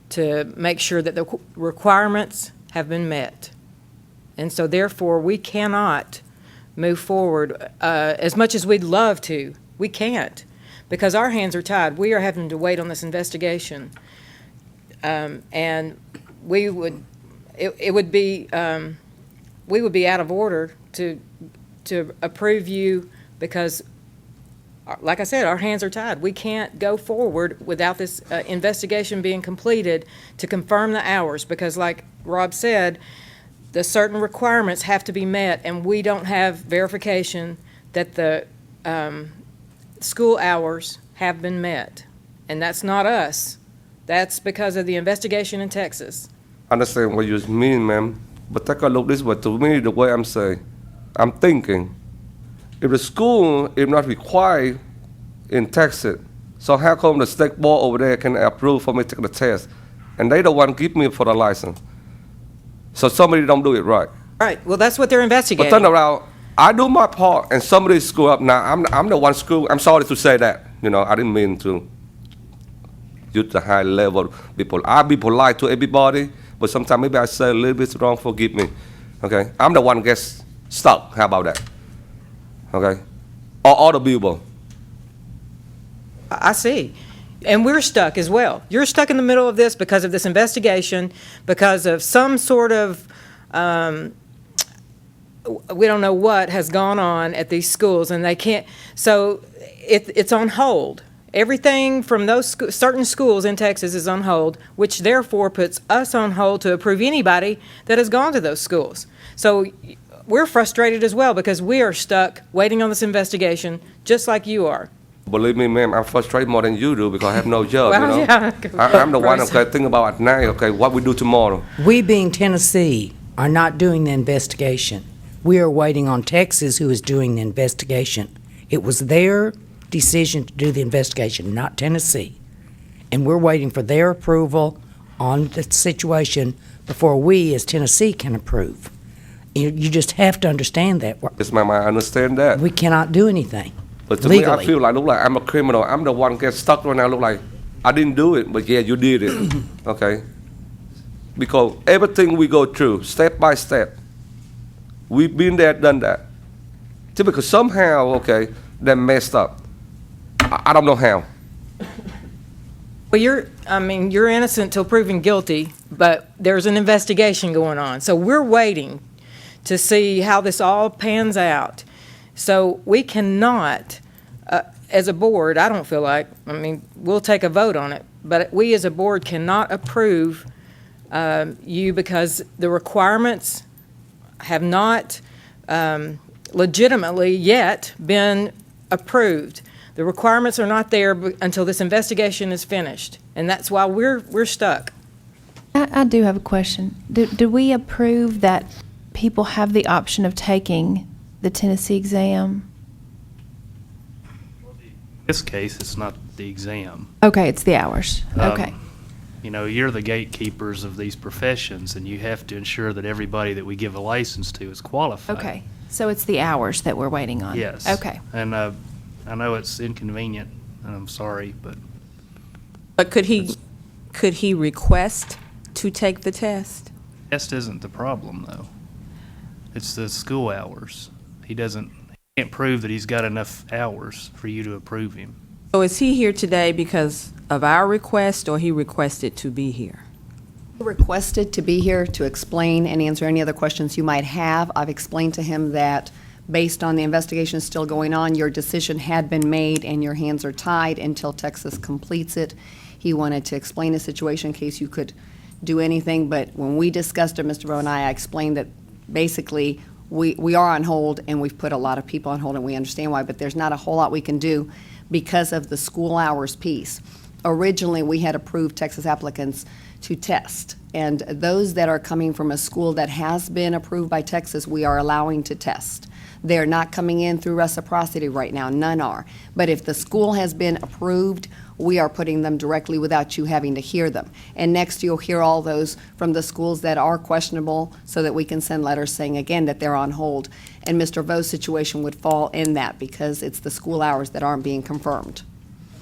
S2: to make sure that the requirements have been met. And so therefore, we cannot move forward, as much as we'd love to. We can't, because our hands are tied. We are having to wait on this investigation. And we would be out of order to approve you, because, like I said, our hands are tied. We can't go forward without this investigation being completed to confirm the hours, because like Rob said, the certain requirements have to be met, and we don't have verification that the school hours have been met. And that's not us. That's because of the investigation in Texas.
S13: I understand what you mean, ma'am. But take a look this way. To me, the way I'm thinking, if the school is not required in Texas, so how come the state board over there can approve for me to take the test? And they don't want to give me for the license. So somebody don't do it right.
S2: Right, well, that's what they're
S13: But
S2: investigating.
S13: turn around, I do my part, and somebody screw up. Now I'm the one screw. I'm sorry to say that. You know, I didn't mean to use the high level people. I be polite to everybody, but sometimes maybe I say a little bit wrong. Forgive me. Okay, I'm the one gets stuck. How about that? Okay, or other people.
S2: I see. And we're stuck as well. You're stuck in the middle of this because of this investigation, because of some sort of, we don't know what has gone on at these schools, and they can't, so it's on hold. Everything from those certain schools in Texas is on hold, which therefore puts us on hold to approve anybody that has gone to those schools. So we're frustrated as well because we are stuck waiting on this investigation, just like you are.
S13: Believe me, ma'am, I'm frustrated more than you do because I have no job,
S2: Well,
S13: you know.
S2: yeah.
S13: I'm the one,
S2: Bryce.
S13: okay, think about at night, okay, what we do tomorrow.
S1: We, being Tennessee, are not doing the investigation. We are waiting on Texas, who is doing the investigation. It was their decision to do the investigation, not Tennessee. And we're waiting for their approval on the situation before we, as Tennessee, can approve. You just have to understand that.
S13: Yes, ma'am, I understand that.
S1: We cannot do anything
S13: But to me, I
S1: legally.
S13: feel like, look like I'm a criminal. I'm the one get stuck right now. Look like I didn't do it, but yeah, you did it. Okay? Because everything we go through, step by step, we've been there, done that. Typically, somehow, okay, they messed up. I don't know how.
S2: Well, you're innocent till proven guilty, but there's an investigation going on. So we're waiting to see how this all pans out. So we cannot, as a board, I don't feel like, we'll take a vote on it, but we as a board cannot approve you because the requirements have not legitimately yet been approved. The requirements are not there until this investigation is finished, and that's why we're stuck.
S4: I do have a question. Do we approve that people have the option of taking the Tennessee exam?
S12: In this case, it's not the exam.
S4: Okay, it's the hours. Okay.
S12: You know, you're the gatekeepers of these professions, and you have to ensure that everybody that we give a license to is qualified.
S4: Okay, so it's the hours that we're waiting on?
S12: Yes.
S4: Okay.
S12: And I know it's inconvenient, and I'm sorry, but
S9: But could he request to take the test?
S12: test isn't the problem, though. It's the school hours. He can't prove that he's got enough hours for you to approve him.
S9: So is he here today because of our request, or he requested to be here?
S3: Requested to be here to explain and answer any other questions you might have. I've explained to him that based on the investigation still going on, your decision had been made and your hands are tied until Texas completes it. He wanted to explain the situation in case you could do anything, but when we discussed it, Mr. Rowe and I explained that basically we are on hold and we've put a lot of people on hold and we understand why, but there's not a whole lot we can do because of the school hours piece. Originally, we had approved Texas applicants to test, and those that are coming from a school that has been approved by Texas, we are allowing to test. They're not coming in through reciprocity right now, none are. But if the school has been approved, we are putting them directly without you having to hear them. And next, you'll hear all those from the schools that are questionable so that we can send letters saying again that they're on hold. And Mr. Vo's situation would fall in that because it's the school hours that aren't being confirmed.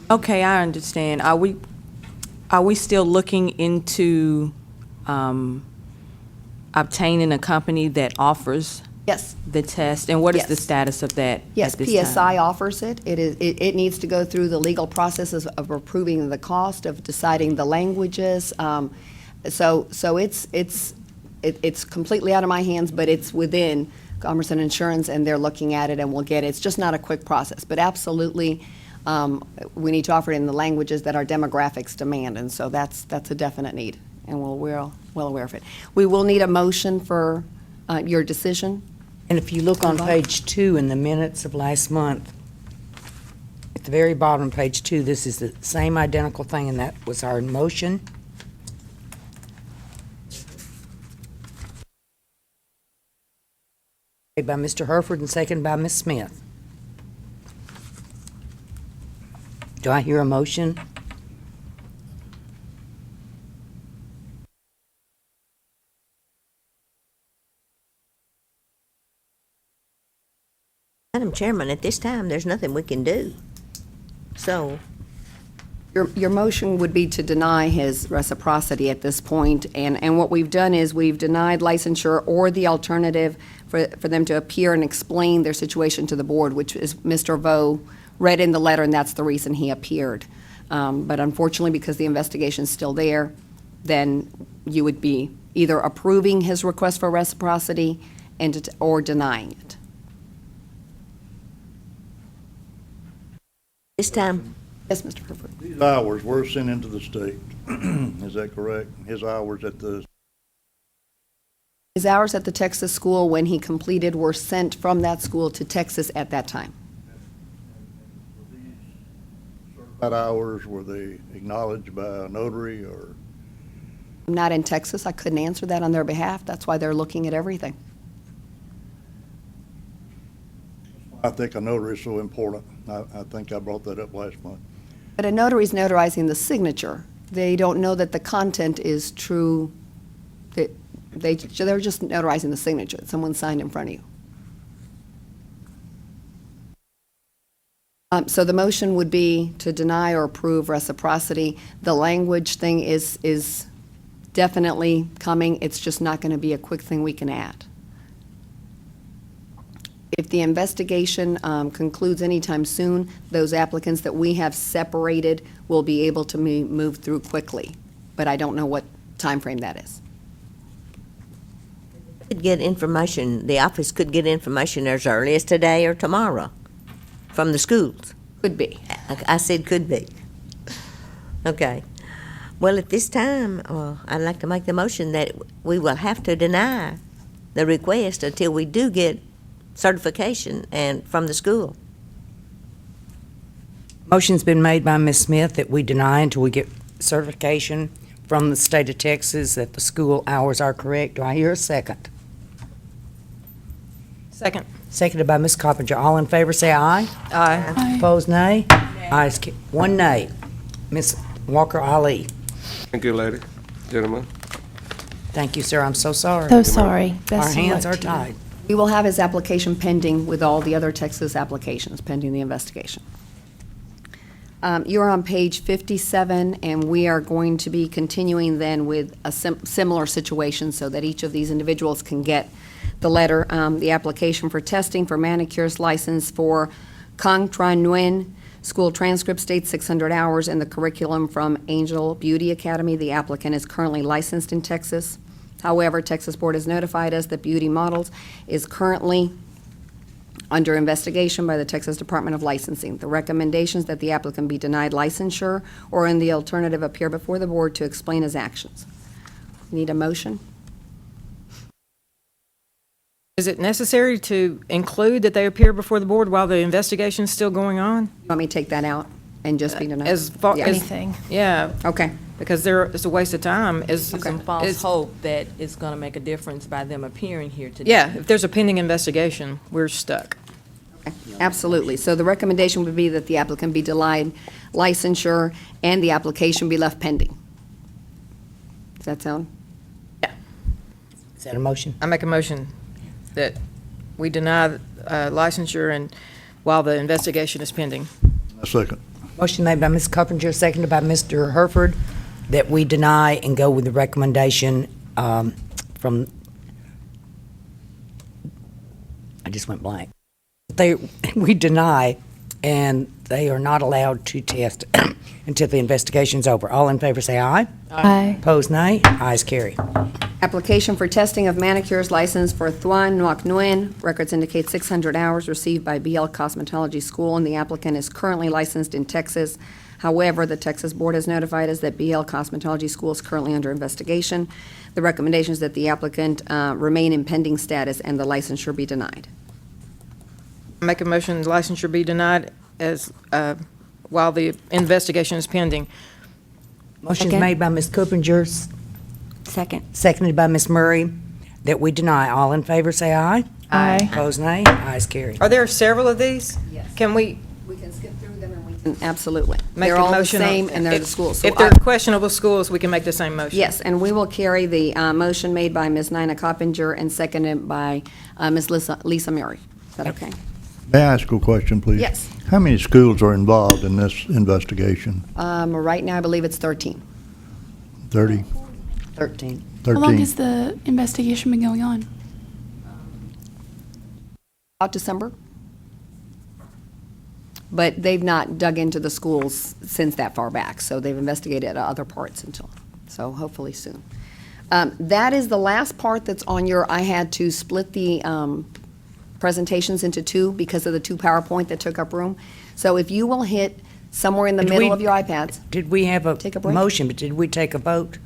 S9: Okay, I understand. Are we still looking into obtaining a company that offers
S3: Yes.
S9: the test? And what is the
S3: Yes.
S9: status of that
S3: Yes,
S9: at this
S3: PSI
S9: time?
S3: offers it. It needs to go through the legal processes of approving the cost, of deciding the languages. So it's completely out of my hands, but it's within Commerce and Insurance, and they're looking at it, and we'll get it. It's just not a quick process, but absolutely, we need to offer it in the languages that our demographics demand, and so that's a definite need, and we're well aware of it. We will need a motion for your decision.
S1: And if you look on page 2 in the minutes of last month, at the very bottom of page 2, this is the same identical thing, and that was our motion. Made by Mr. Herford and seconded by Ms. Smith. Do I hear a motion?
S11: Madam Chairman, at this time, there's nothing we can do. So,
S3: Your motion would be to deny his reciprocity at this point, and what we've done is we've denied licensure or the alternative for them to appear and explain their situation to the board, which is Mr. Vo read in the letter, and that's the reason he appeared. But unfortunately, because the investigation's still there, then you would be either approving his request for reciprocity or denying it.
S11: this time,
S3: Yes, Mr. Herford.
S7: These hours were sent into the state. Is that correct? His hours at the,
S3: His hours at the Texas school when he completed were sent from that school to Texas at that time.
S7: certified hours, were they acknowledged by a notary or?
S3: I'm not in Texas. I couldn't answer that on their behalf. That's why they're looking at everything.
S7: I think a notary is so important. I think I brought that up last month.
S3: But a notary is notarizing the signature. They don't know that the content is true. They're just notarizing the signature that someone signed in front of you. So the motion would be to deny or approve reciprocity. The language thing is definitely coming. It's just not going to be a quick thing we can add. If the investigation concludes anytime soon, those applicants that we have separated will be able to move through quickly. But I don't know what time frame that is.
S11: could get information, the office could get information as early as today or tomorrow from the schools.
S3: Could be.
S11: I said could be. Okay. Well, at this time, I'd like to make the motion that we will have to deny the request until we do get certification and from the school.
S1: Motion's been made by Ms. Smith that we deny until we get certification from the state of Texas that the school hours are correct. Do I hear a second?
S2: Second.
S1: Seconded by Ms. Coppinger. All in favor, say aye.
S2: Aye.
S1: Opposed, nay. Ayes, one nay. Ms. Walker Ali.
S13: Thank you, lady, gentlemen.
S1: Thank you, sir. I'm so sorry.
S4: So sorry.
S1: Our
S4: Best of
S1: hands
S4: luck
S1: are
S4: to you.
S1: tied.
S3: We will have his application pending with all the other Texas applications pending the investigation. You're on page 57, and we are going to be continuing then with a similar situation so that each of these individuals can get the letter, the application for testing for manicurist license for Kang Tran Nguyen. School transcript states 600 hours in the curriculum from Angel Beauty Academy. The applicant is currently licensed in Texas. However, Texas Board has notified us that Beauty Models is currently under investigation by the Texas Department of Licensing. The recommendations that the applicant be denied licensure or in the alternative appear before the board to explain his actions. Need a motion?
S2: Is it necessary to include that they appear before the board while the investigation is still going on?
S3: You want me to take that out and just be denied?
S2: As far
S3: Yeah.
S2: as
S4: Anything.
S2: Yeah,
S3: Okay.
S2: because it's a waste of time.
S9: Some false hope that it's going to make a difference by them appearing here today.
S2: Yeah, if there's a pending investigation, we're stuck.
S3: Okay. Absolutely. So the recommendation would be that the applicant be denied licensure and the application be left pending. Does that sound?
S1: Is that a motion?
S2: I make a motion that we deny licensure and while the investigation is pending.
S7: A second.
S1: Motion made by Ms. Coppinger, seconded by Mr. Herford, that we deny and go with the recommendation from, I just went blank. We deny, and they are not allowed to test until the investigation's over. All in favor say aye.
S4: Aye.
S1: Opposed, nay. Ayes carry.
S3: Application for testing of manicures license for Thuan Ngoc Nguyen. Records indicate 600 hours received by BL Cosmetology School, and the applicant is currently licensed in Texas. However, the Texas Board has notified us that BL Cosmetology School is currently under investigation. The recommendation is that the applicant remain in pending status and the licensure be denied.
S2: I make a motion licensure be denied as, while the investigation is pending.
S1: Motion's
S5: Second.
S1: made by Ms. Coppinger,
S5: Second.
S1: seconded by Ms. Murray, that we deny. All in favor say aye.
S4: Aye.
S1: Opposed, nay. Ayes carry.
S2: Are there several of these?
S3: Yes.
S2: Can we
S3: We can skip through them and we can. Absolutely.
S2: make
S3: They're
S2: a
S3: all the
S2: motion?
S3: same and they're the schools. So
S2: If they're
S3: I-
S2: questionable schools, we can make the same motion.
S3: Yes, and we will carry the motion made by Ms. Nina Coppinger and seconded by Ms. Lisa Murray. Is that okay?
S7: May I ask a question, please?
S3: Yes.
S7: How many schools are involved in this investigation?
S3: Right now, I believe it's 13.
S7: 30?
S1: 13.
S7: 13?
S14: How long has the investigation been going on?
S3: About December. But they've not dug into the schools since that far back, so they've investigated other parts so hopefully soon. That is the last part that's on your, I had to split the presentations into two because of the two PowerPoint that took up room. So if you will hit somewhere in the
S1: Did
S3: middle
S1: we-
S3: of your iPads.
S1: Did we have
S3: Take a
S1: a
S3: break?
S1: motion, but did we take a vote?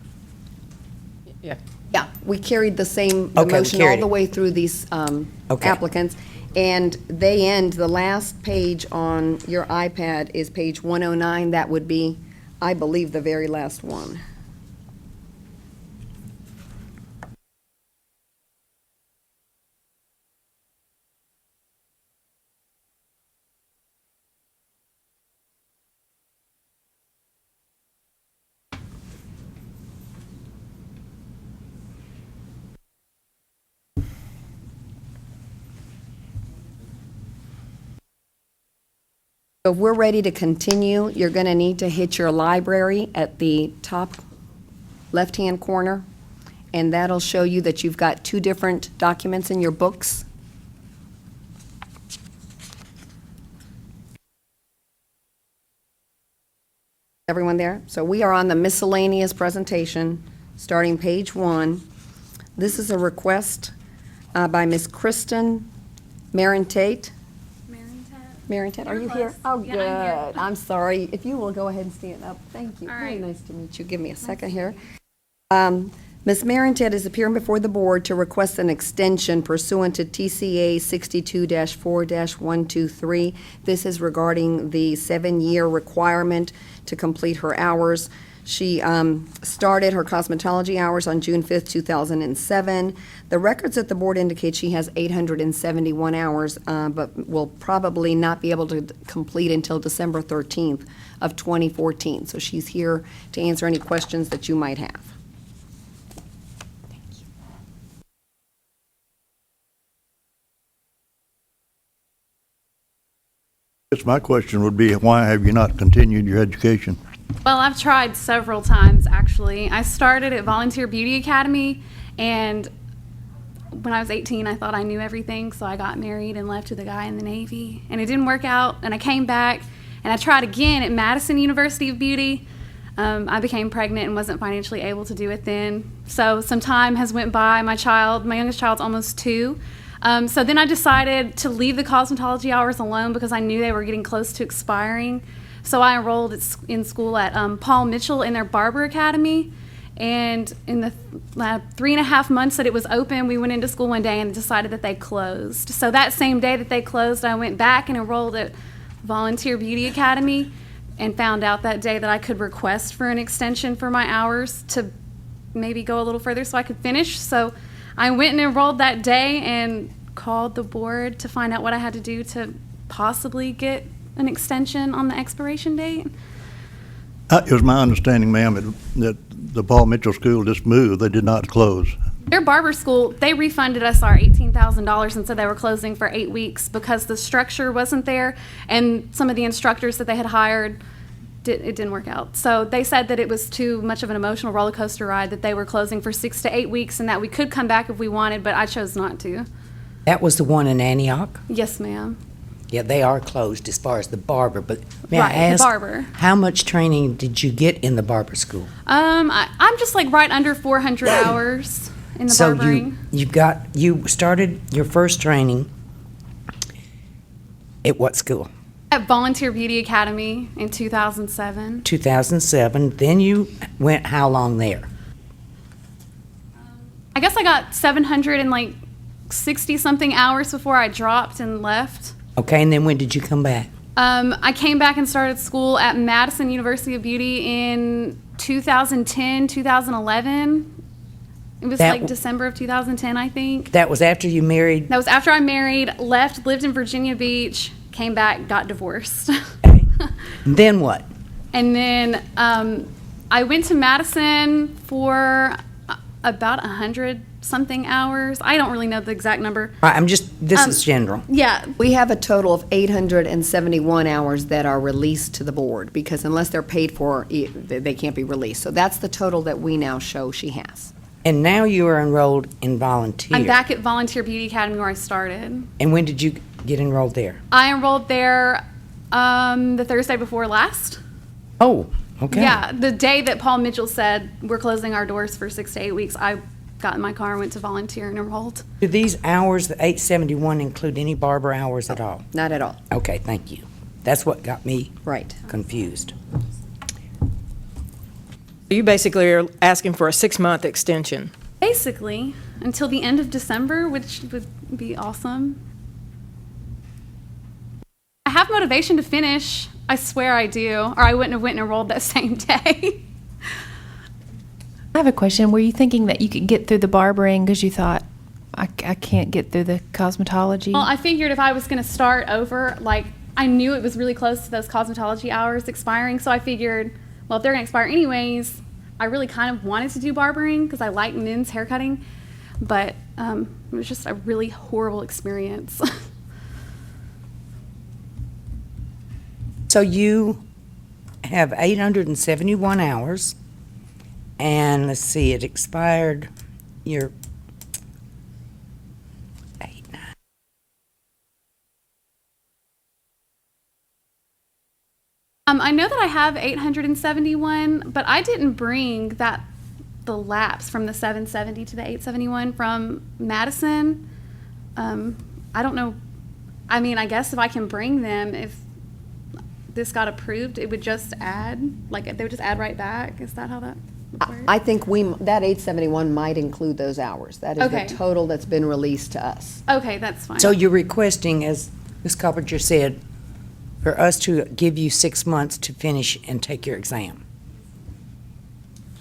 S2: Yeah.
S3: Yeah, we carried the same
S1: Okay, we
S3: motion all
S1: carried
S3: the
S1: it.
S3: way through these
S1: Okay.
S3: applicants. And they end, the last page on your iPad is page 109. That would be, I believe, the very last one. So if we're ready to continue, you're going to need to hit your library at the top left-hand corner, and that'll show you that you've got two different documents in your books. Everyone there? So we are on the miscellaneous presentation, starting page 1. This is a request by Ms. Kristen Marentate. Marentate, are you here? Oh, good. I'm sorry. If you will go ahead and stand up. Thank you. Very nice to meet you. Give me a second here. Ms. Marentate is appearing before the board to request an extension pursuant to TCA 62-4-123. This is regarding the 7-year requirement to complete her hours. She started her cosmetology hours on June 5th, 2007. The records at the board indicate she has 871 hours, but will probably not be able to complete until December 13th of 2014. So she's here to answer any questions that you might have.
S7: Yes, my question would be, why have you not continued your education?
S14: Well, I've tried several times, actually. I started at Volunteer Beauty Academy, and when I was 18, I thought I knew everything, so I got married and left with a guy in the Navy. And it didn't work out, and I came back, and I tried again at Madison University of Beauty. I became pregnant and wasn't financially able to do it then. So some time has went by. My youngest child's almost 2. So then I decided to leave the cosmetology hours alone because I knew they were getting close to expiring. So I enrolled in school at Paul Mitchell in their barber academy. And in the 3.5 months that it was open, we went into school one day and decided that they closed. So that same day that they closed, I went back and enrolled at Volunteer Beauty Academy and found out that day that I could request for an extension for my hours to maybe go a little further so I could finish. So I went and enrolled that day and called the board to find out what I had to do to possibly get an extension on the expiration date.
S7: It was my understanding, ma'am, that the Paul Mitchell School just moved. They did not close.
S14: Their barber school, they refunded us our $18,000 and said they were closing for 8 weeks because the structure wasn't there and some of the instructors that they had hired, it didn't work out. So they said that it was too much of an emotional roller coaster ride, that they were closing for 6 to 8 weeks and that we could come back if we wanted, but I chose not to.
S1: That was the one in Antioch?
S14: Yes, ma'am.
S1: Yeah, they are closed as far as the barber, but may
S14: Right,
S1: I ask,
S14: the barber.
S1: how much training did you get in the barber school?
S14: I'm just like right under 400 hours in the
S1: So
S14: barbering.
S1: you started your first training at what school?
S14: At Volunteer Beauty Academy in 2007.
S1: 2007. Then you went how long there?
S14: I guess I got 760 something hours before I dropped and left.
S1: Okay, and then when did you come back?
S14: I came back and started school at Madison University of Beauty in 2010, 2011. It was
S1: That
S14: like December of 2010, I think.
S1: That was after you married?
S14: That was after I married, left, lived in Virginia Beach, came back, got divorced.
S1: Okay. And then what?
S14: And then I went to Madison for about 100 something hours. I don't really know the exact number.
S1: All right, this is general.
S14: Yeah,
S3: We have a total of 871 hours that are released to the board, because unless they're paid for, they can't be released. So that's the total that we now show she has.
S1: And now you are enrolled in volunteer.
S14: I'm back at Volunteer Beauty Academy where I started.
S1: And when did you get enrolled there?
S14: I enrolled there the Thursday before last.
S1: Oh, okay.
S14: Yeah, the day that Paul Mitchell said we're closing our doors for 6 to 8 weeks, I got in my car and went to volunteer and enrolled.
S1: Do these hours, the 871, include any barber hours at all?
S3: Not at all.
S1: Okay, thank you. That's what got me
S3: Right.
S1: confused.
S2: You basically are asking for a 6-month extension.
S14: Basically, until the end of December, which would be awesome. I have motivation to finish. I swear I do, or I wouldn't have went and enrolled that same day.
S4: I have a question. Were you thinking that you could get through the barbering because you thought, I can't get through the cosmetology?
S14: Well, I figured if I was going to start over, like, I knew it was really close to those cosmetology hours expiring, so I figured, well, if they're going to expire anyways, I really kind of wanted to do barbering because I like men's haircutting, but it was just a really horrible experience.
S1: So you have 871 hours, and let's see, it expired your 8, 9.
S14: I know that I have 871, but I didn't bring the lapse from the 770 to the 871 from Madison. I don't know. I mean, I guess if I can bring them, if this got approved, it would just add, like, they would just add right back. Is that how that would work?
S3: I think that 871 might include those hours. That is
S14: Okay.
S3: the total that's been released to us.
S14: Okay, that's fine.
S1: So you're requesting, as Ms. Carpenter said, for us to give you 6 months to finish and take your exam.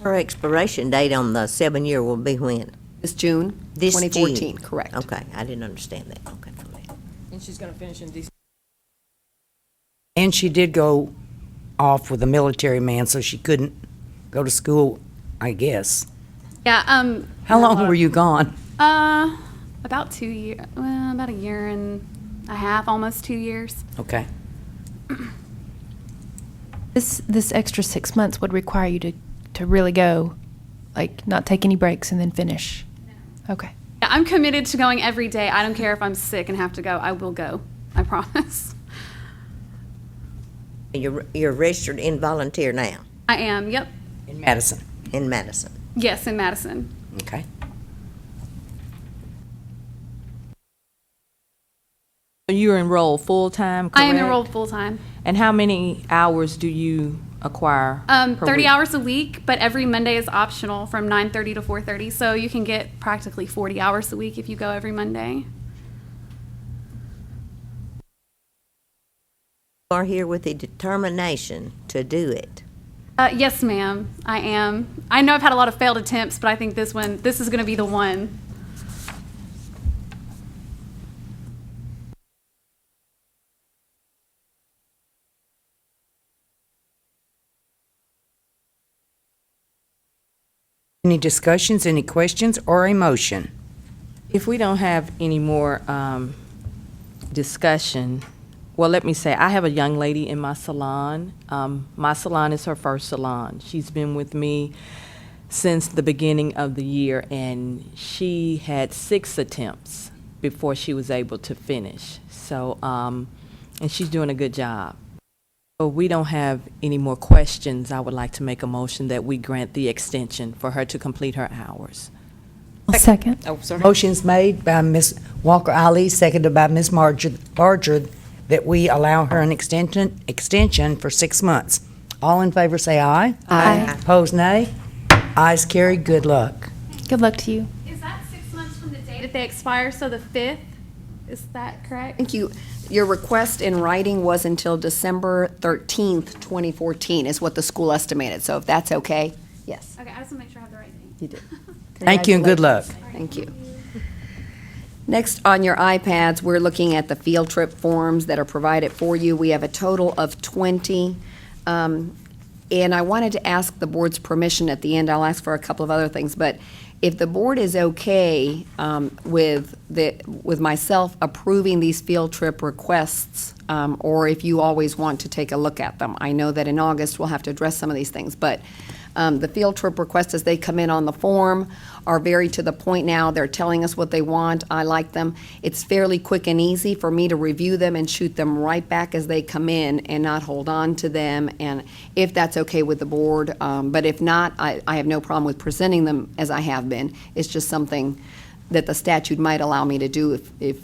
S11: Her expiration date on the 7-year will be when?
S3: This June,
S11: This
S3: 2014,
S11: June.
S3: correct.
S11: Okay, I didn't understand that. Okay, for me.
S2: And she's going to finish in December.
S1: And she did go off with a military man, so she couldn't go to school, I guess.
S14: Yeah.
S1: How long were you gone?
S14: About 2 years. Well, about a year and a half, almost 2 years.
S1: Okay.
S4: This extra 6 months would require you to really go, like, not take any breaks and then finish. Okay.
S14: Yeah, I'm committed to going every day. I don't care if I'm sick and have to go. I will go. I promise.
S11: You're registered in volunteer now,
S14: I am. Yep.
S1: In Madison.
S11: in Madison.
S14: Yes, in Madison.
S1: Okay.
S9: You're enrolled full-time, correct?
S14: I am enrolled full time.
S9: And how many hours do you acquire per
S14: 30
S9: week?
S14: hours a week, but every Monday is optional from 9:30 to 4:30. So you can get practically 40 hours a week if you go every Monday.
S11: You are here with a determination to do it.
S14: Yes, ma'am. I am. I know I've had a lot of failed attempts, but I think this is going to be the one.
S1: Any discussions, any questions, or a motion?
S9: If we don't have any more discussion, well, let me say, I have a young lady in my salon. My salon is her first salon. She's been with me since the beginning of the year, and she had 6 attempts before she was able to finish. So, and she's doing a good job. So we don't have any more questions. I would like to make a motion that we grant the extension for her to complete her hours.
S4: I'll second.
S2: Oh, sorry.
S1: Motion's made by Ms. Walker Ali, seconded by Ms. Barger, that we allow her an extension for 6 months. All in favor say aye.
S4: Aye.
S1: Opposed, nay. Ayes carried. Good luck.
S4: Good luck to you.
S14: Is that 6 months from the date that they expire, so the 5th? Is that correct?
S3: Thank you. Your request in writing was until December 13th, 2014, is what the school estimated. So if that's okay, yes.
S14: Okay, I just want to make sure I have the right thing.
S3: You did.
S1: Thank you and good luck.
S3: Thank you. Next, on your iPads, we're looking at the field trip forms that are provided for you. We have a total of 20. And I wanted to ask the board's permission at the end. I'll ask for a couple of other things, but if the board is okay with myself approving these field trip requests, or if you always want to take a look at them. I know that in August, we'll have to address some of these things, but the field trip requests as they come in on the form are very to the point now. They're telling us what they want. I like them. It's fairly quick and easy for me to review them and shoot them right back as they come in and not hold on to them, and if that's okay with the board. But if not, I have no problem with presenting them as I have been. It's just something that the statute might allow me to do if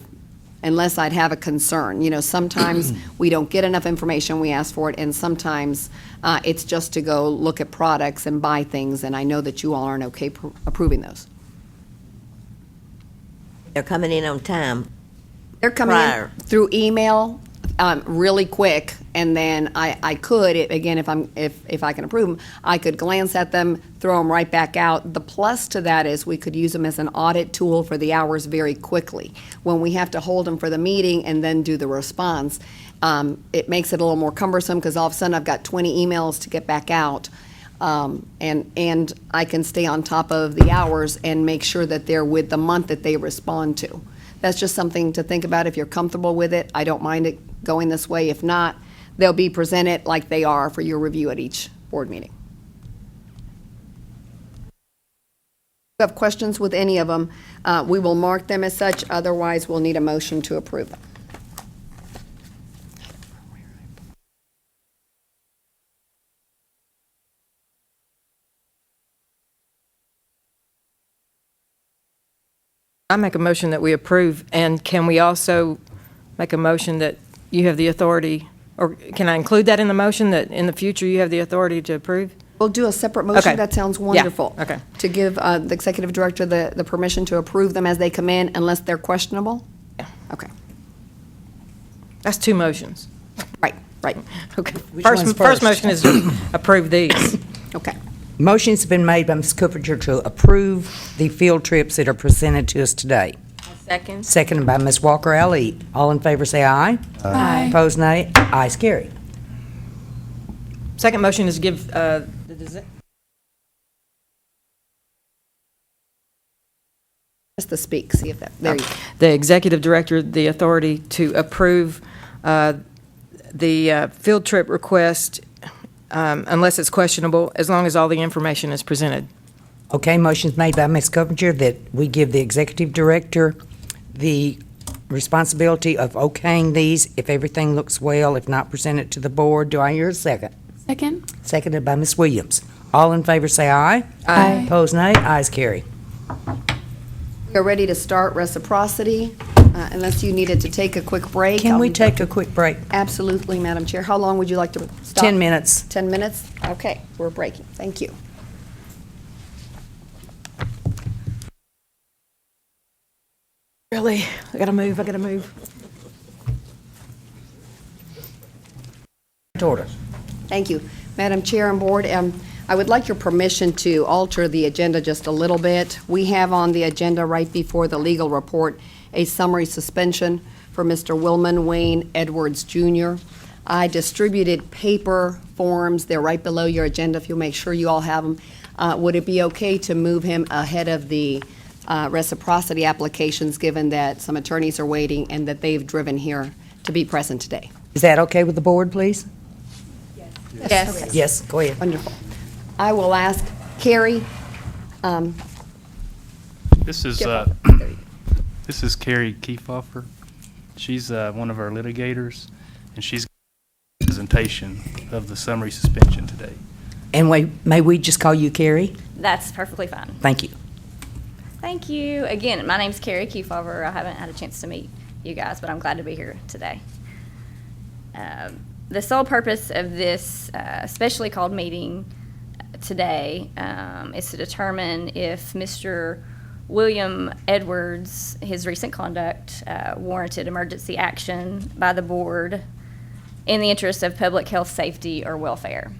S3: unless I'd have a concern. You know, sometimes we don't get enough information, we ask for it, and sometimes it's just to go look at products and buy things, and I know that you all aren't okay approving those.
S11: They're coming in on time.
S3: They're coming
S11: Prior.
S3: in through email really quick, and then I could, again, if I can approve them, I could glance at them, throw them right back out. The plus to that is we could use them as an audit tool for the hours very quickly. When we have to hold them for the meeting and then do the response, it makes it a little more cumbersome because all of a sudden I've got 20 emails to get back out. And I can stay on top of the hours and make sure that they're with the month that they respond to. That's just something to think about. If you're comfortable with it, I don't mind it going this way. If not, they'll be presented like they are for your review at each board meeting. If you have questions with any of them, we will mark them as such. Otherwise, we'll need a motion to approve them.
S2: I make a motion that we approve, and can we also make a motion that you have the authority, or can I include that in the motion, that in the future you have the authority to approve?
S3: We'll do a separate motion.
S2: Okay.
S3: That sounds
S2: Yeah,
S3: wonderful.
S2: okay.
S3: To give the executive director the permission to approve them as they come in unless they're questionable?
S2: Yeah.
S3: Okay,
S2: That's two motions.
S3: right.
S2: Okay.
S1: Which one's
S2: First
S1: first?
S2: motion is to approve these.
S3: Okay.
S1: Motion's been made by Ms. Cooper to approve the field trips that are presented to us today.
S9: Second.
S1: Seconded by Ms. Walker Ali. All in favor say aye.
S14: Aye.
S1: Opposed, nay. Ayes carried.
S2: Second motion is give
S3: Just to speak, see if that, there you go.
S2: the executive director the authority to approve the field trip request unless it's questionable, as long as all the information is presented.
S1: Okay, motion's made by Ms. Coppinger that we give the executive director the responsibility of okaying these if everything looks well, if not, present it to the board. Do I hear a second?
S14: Second?
S1: Seconded by Ms. Williams. All in favor say aye.
S14: Aye.
S1: Opposed, nay. Ayes carry.
S3: We are ready to start reciprocity, unless you needed to take a quick break.
S1: Can we take a quick break?
S3: Absolutely, Madam Chair. How long would you like to stop?
S1: 10 minutes.
S3: 10 minutes? Okay, we're breaking. Thank you.
S2: Really? I gotta move.
S1: To order.
S3: Thank you. Madam Chair and Board, I would like your permission to alter the agenda just a little bit. We have on the agenda right before the legal report a summary suspension for Mr. Wilman Wayne Edwards Jr. I distributed paper forms. They're right below your agenda if you'll make sure you all have them. Would it be okay to move him ahead of the reciprocity applications, given that some attorneys are waiting and that they've driven here to be present today?
S1: Is that okay with the board, please?
S3: Yes.
S1: Yes, go ahead.
S3: Wonderful. I will ask Carrie.
S12: This is this is Carrie Kiefhofer. She's one of our litigators, and she's giving a presentation of the summary suspension today.
S1: And may we just call you Carrie?
S15: That's perfectly fine.
S1: Thank you.
S15: Thank you. Again, my name's Carrie Kiefhofer. I haven't had a chance to meet you guys, but I'm glad to be here today. The sole purpose of this specially called meeting today is to determine if Mr. William Edwards, his recent conduct, warranted emergency action by the board in the interest of public health, safety, or welfare.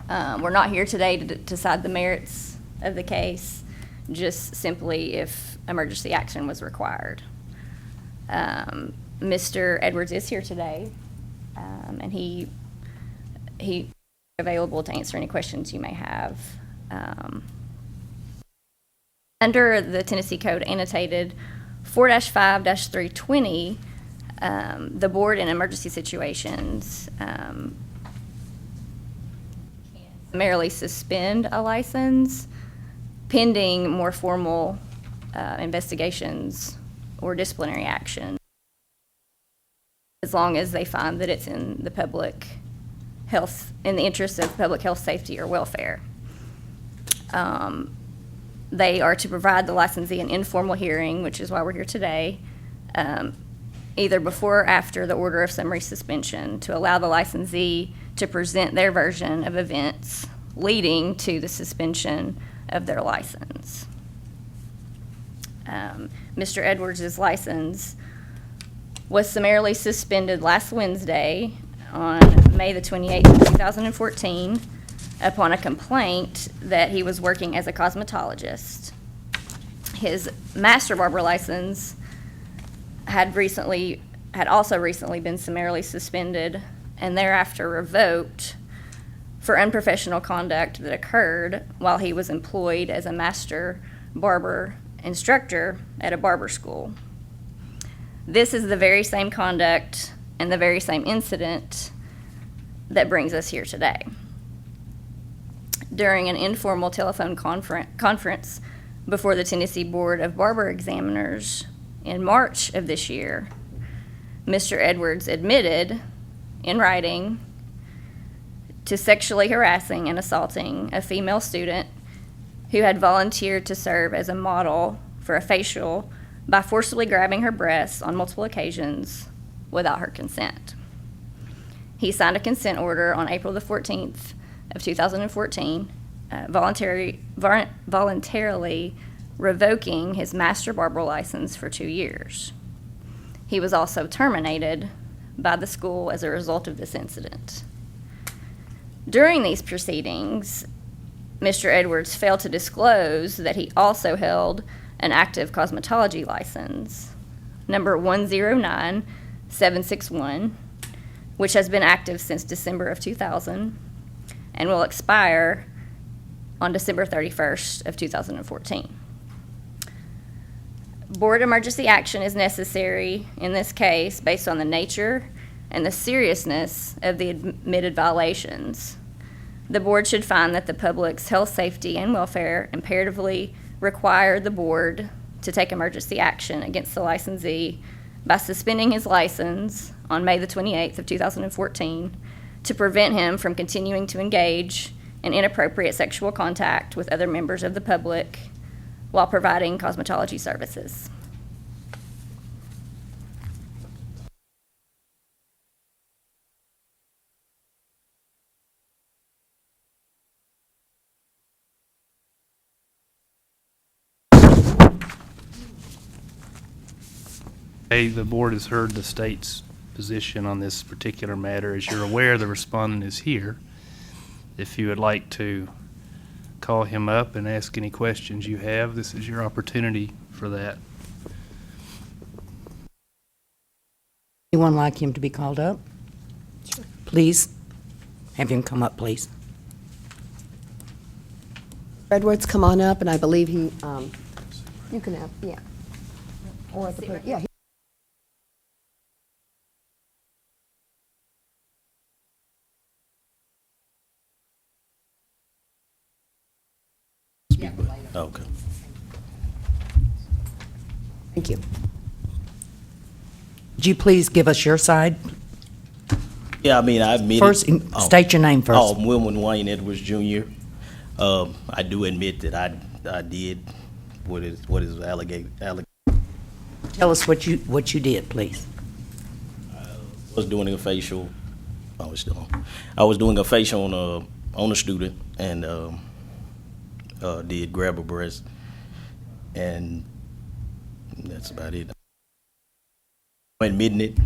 S15: We're not here today to decide the merits of the case, just simply if emergency action was required. Mr. Edwards is here today, and he available to answer any questions you may have. Under the Tennessee Code annotated 4-5-320, the board in emergency situations can summarily suspend a license pending more formal investigations or disciplinary action, as long as they find that it's in the public health, in the interest of public health, safety, or welfare. They are to provide the licensee an informal hearing, which is why we're here today, either before or after the order of summary suspension, to allow the licensee to present their version of events leading to the suspension of their license. Mr. Edwards' license was summarily suspended last Wednesday on May the 28th of 2014 upon a complaint that he was working as a cosmetologist. His master barber license had also recently been summarily suspended and thereafter revoked for unprofessional conduct that occurred while he was employed as a master barber instructor at a barber school. This is the very same conduct and the very same incident that brings us here today. During an informal telephone conference before the Tennessee Board of Barber Examiners in March of this year, Mr. Edwards admitted in writing to sexually harassing and assaulting a female student who had volunteered to serve as a model for a facial by forcibly grabbing her breasts on multiple occasions without her consent. He signed a consent order on April the 14th of 2014, voluntarily revoking his master barber license for 2 years. He was also terminated by the school as a result of this incident. During these proceedings, Mr. Edwards failed to disclose that he also held an active cosmetology license, number 109761, which has been active since December of 2000 and will expire on December 31st of 2014. Board emergency action is necessary in this case based on the nature and the seriousness of the admitted violations. The board should find that the public's health, safety, and welfare imperatively require the board to take emergency action against the licensee by suspending his license on May the 28th of 2014 to prevent him from continuing to engage in inappropriate sexual contact with other members of the public while providing cosmetology services.
S12: Hey, the board has heard the state's position on this particular matter. As you're aware, the respondent is here. If you would like to call him up and ask any questions you have, this is your opportunity for that.
S1: Anyone like him to be called up? Sure. Please, have him come up, please.
S3: Edwards, come on up, and I believe he, you can have, yeah. Or at the, yeah.
S16: Okay.
S3: Thank you.
S1: Would you please give us your side?
S16: Yeah, I mean, I admit
S1: First, state your name first.
S16: Oh, Wilman Wayne Edwards Jr. I do admit that I did what is alleged.
S1: Tell us what you did, please.
S16: I was doing a facial. I was doing a facial on a student and did grab her breast, and that's about it. I'm admitting it.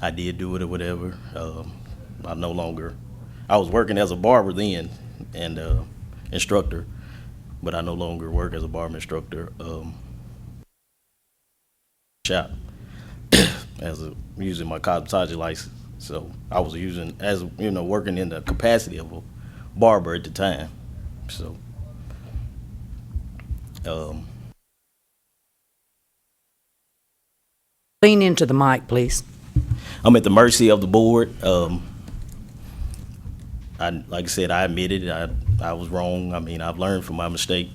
S16: I did do it or whatever. I no longer. I was working as a barber then and instructor, but I no longer work as a barber instructor. Shop using my cosmetology license. So I was using as working in the capacity of a barber at the time. So
S1: Lean into the mic, please.
S16: I'm at the mercy of the board. Like I said, I admitted I was wrong. I mean, I've learned from my mistake,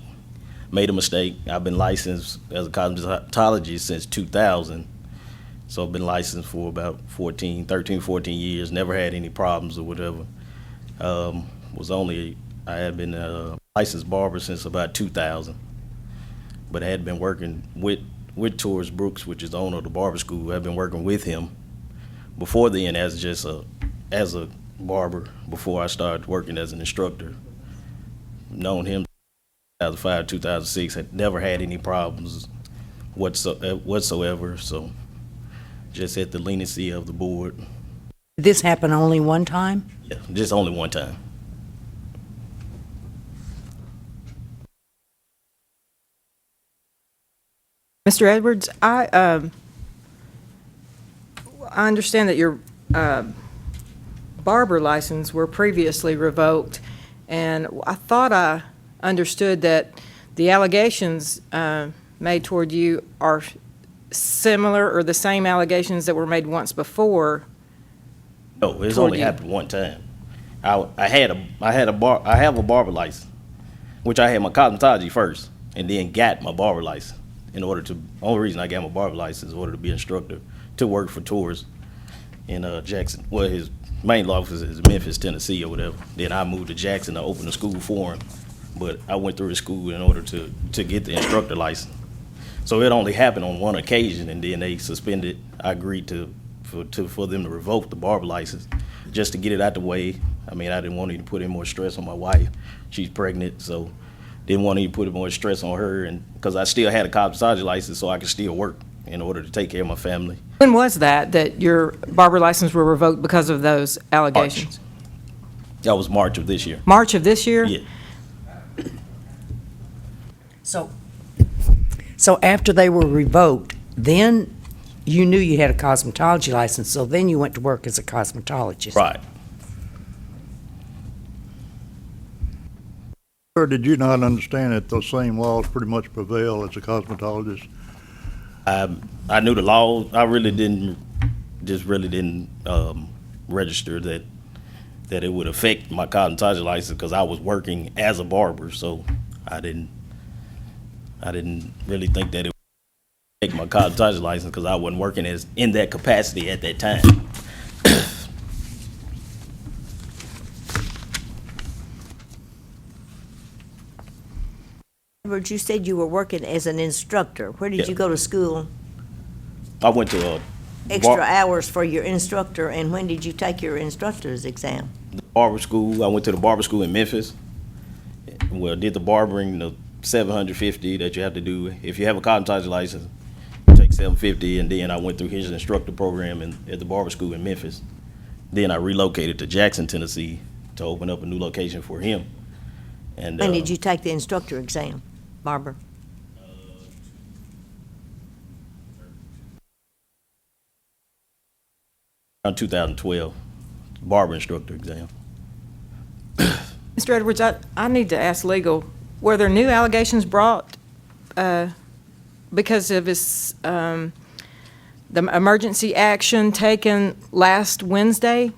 S16: made a mistake. I've been licensed as a cosmetologist since 2000. So I've been licensed for about 14 years, never had any problems or whatever. I had been a licensed barber since about 2000, but I had been working with Torres Brooks, which is the owner of the barber school. I've been working with him before then as a barber before I started working as an instructor. Known him 2005, 2006, had never had any problems whatsoever, so just at the leniency of the board.
S1: Did this happen only one time?
S16: Yeah, just only one time.
S2: Mr. Edwards, I understand that your barber license were previously revoked, and I thought I understood that the allegations made toward you are similar or the same allegations that were made once before.
S16: No, it's only happened one time. I have a barber license, which I had my cosmetology first, and then got my barber license. Only reason I got my barber license is in order to be an instructor to work for Torres in Jackson. Well, his main office is Memphis, Tennessee, or whatever. Then I moved to Jackson to open a school for him, but I went through his school in order to get the instructor license. So it only happened on one occasion, and then they suspended. I agreed for them to revoke the barber license just to get it out the way. I mean, I didn't want to put any more stress on my wife. She's pregnant, so didn't want to put more stress on her, and because I still had a cosmetology license, so I could still work in order to take care of my family.
S2: When was that your barber license were revoked because of those allegations?
S16: March. That was March of this year.
S2: March of this year?
S16: Yeah.
S1: So after they were revoked, then you knew you had a cosmetology license, so then you went to work as a cosmetologist.
S16: Right.
S7: Or did you not understand that those same laws pretty much prevail as a cosmetologist?
S16: I knew the law. I really didn't register that it would affect my cosmetology license because I was working as a barber, so I didn't really think that it would affect my cosmetology license because I wasn't working in that capacity at that time.
S11: Edward, you said you were working as an instructor. Where did you go to school?
S16: I went to
S11: Extra hours for your instructor, and when did you take your instructor's exam?
S16: the barber school. I went to the barber school in Memphis. Well, did the barbering, the $750 that you have to do. If you have a cosmetology license, you take $750, and then I went through his instructor program at the barber school in Memphis. Then I relocated to Jackson, Tennessee to open up a new location for him. And
S11: When did you take the instructor exam, barber?
S16: Around 2012, barber instructor exam.
S2: Mr. Edwards, I need to ask legal, were there new allegations brought because of the emergency action taken last Wednesday?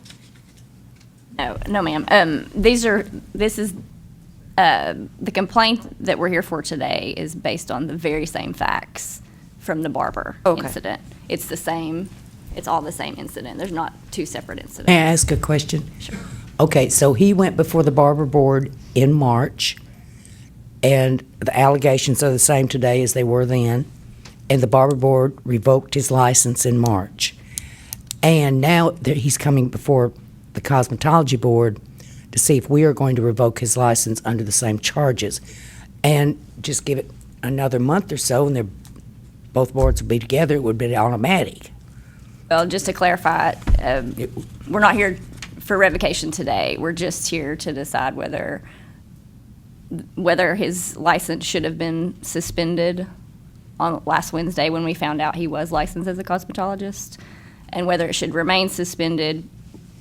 S15: No, ma'am. This is the complaint that we're here for today is based on the very same facts from the barber incident. It's the same. It's all the same incident. There's not two separate incidents.
S1: May I ask a question?
S15: Sure.
S1: Okay, so he went before the barber board in March, and the allegations are the same today as they were then, and the barber board revoked his license in March. And now that he's coming before the cosmetology board to see if we are going to revoke his license under the same charges. And just give it another month or so, and both boards will be together, it would be automatic.
S15: Well, just to clarify, we're not here for revocation today. We're just here to decide whether his license should have been suspended on last Wednesday when we found out he was licensed as a cosmetologist, and whether it should remain suspended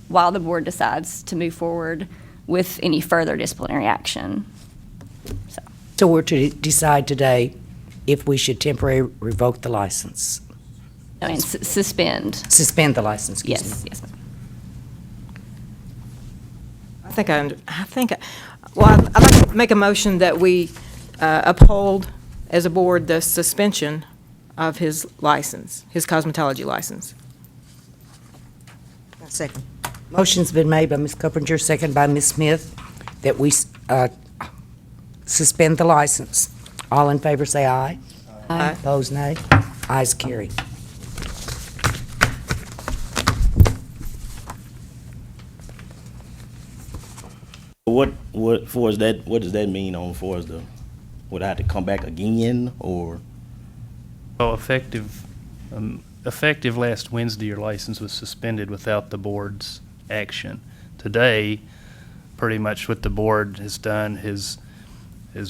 S15: while the board decides to move forward with any further disciplinary action.
S1: So we're to decide today if we should temporarily revoke the license.
S15: I mean, suspend.
S1: Suspend the license, excuse me.
S15: Yes, yes, ma'am.
S2: I'd like to make a motion that we uphold as a board the suspension of his license, his cosmetology license.
S11: Second.
S1: Motion's been made by Ms. Coppinger, second by Ms. Smith, that we suspend the license. All in favor say aye.
S2: Aye.
S1: Opposed, nay. Ayes carried.
S16: What for is that? What does that mean on for as the? Would I have to come back again or?
S12: Well, effective last Wednesday, your license was suspended without the board's action. Today, pretty much what the board has done is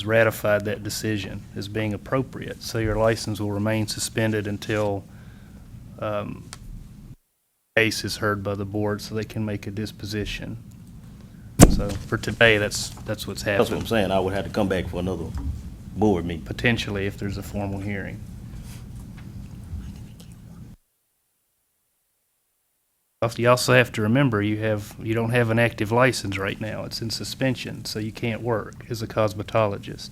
S12: ratified that decision as being appropriate. So your license will remain suspended until case is heard by the board so they can make a disposition. So for today, that's what's
S16: That's
S12: happening.
S16: what I'm saying. I would have to come back for another board meeting.
S12: Potentially, if there's a formal hearing. You also have to remember you don't have an active license right now. It's in suspension, so you can't work as a cosmetologist.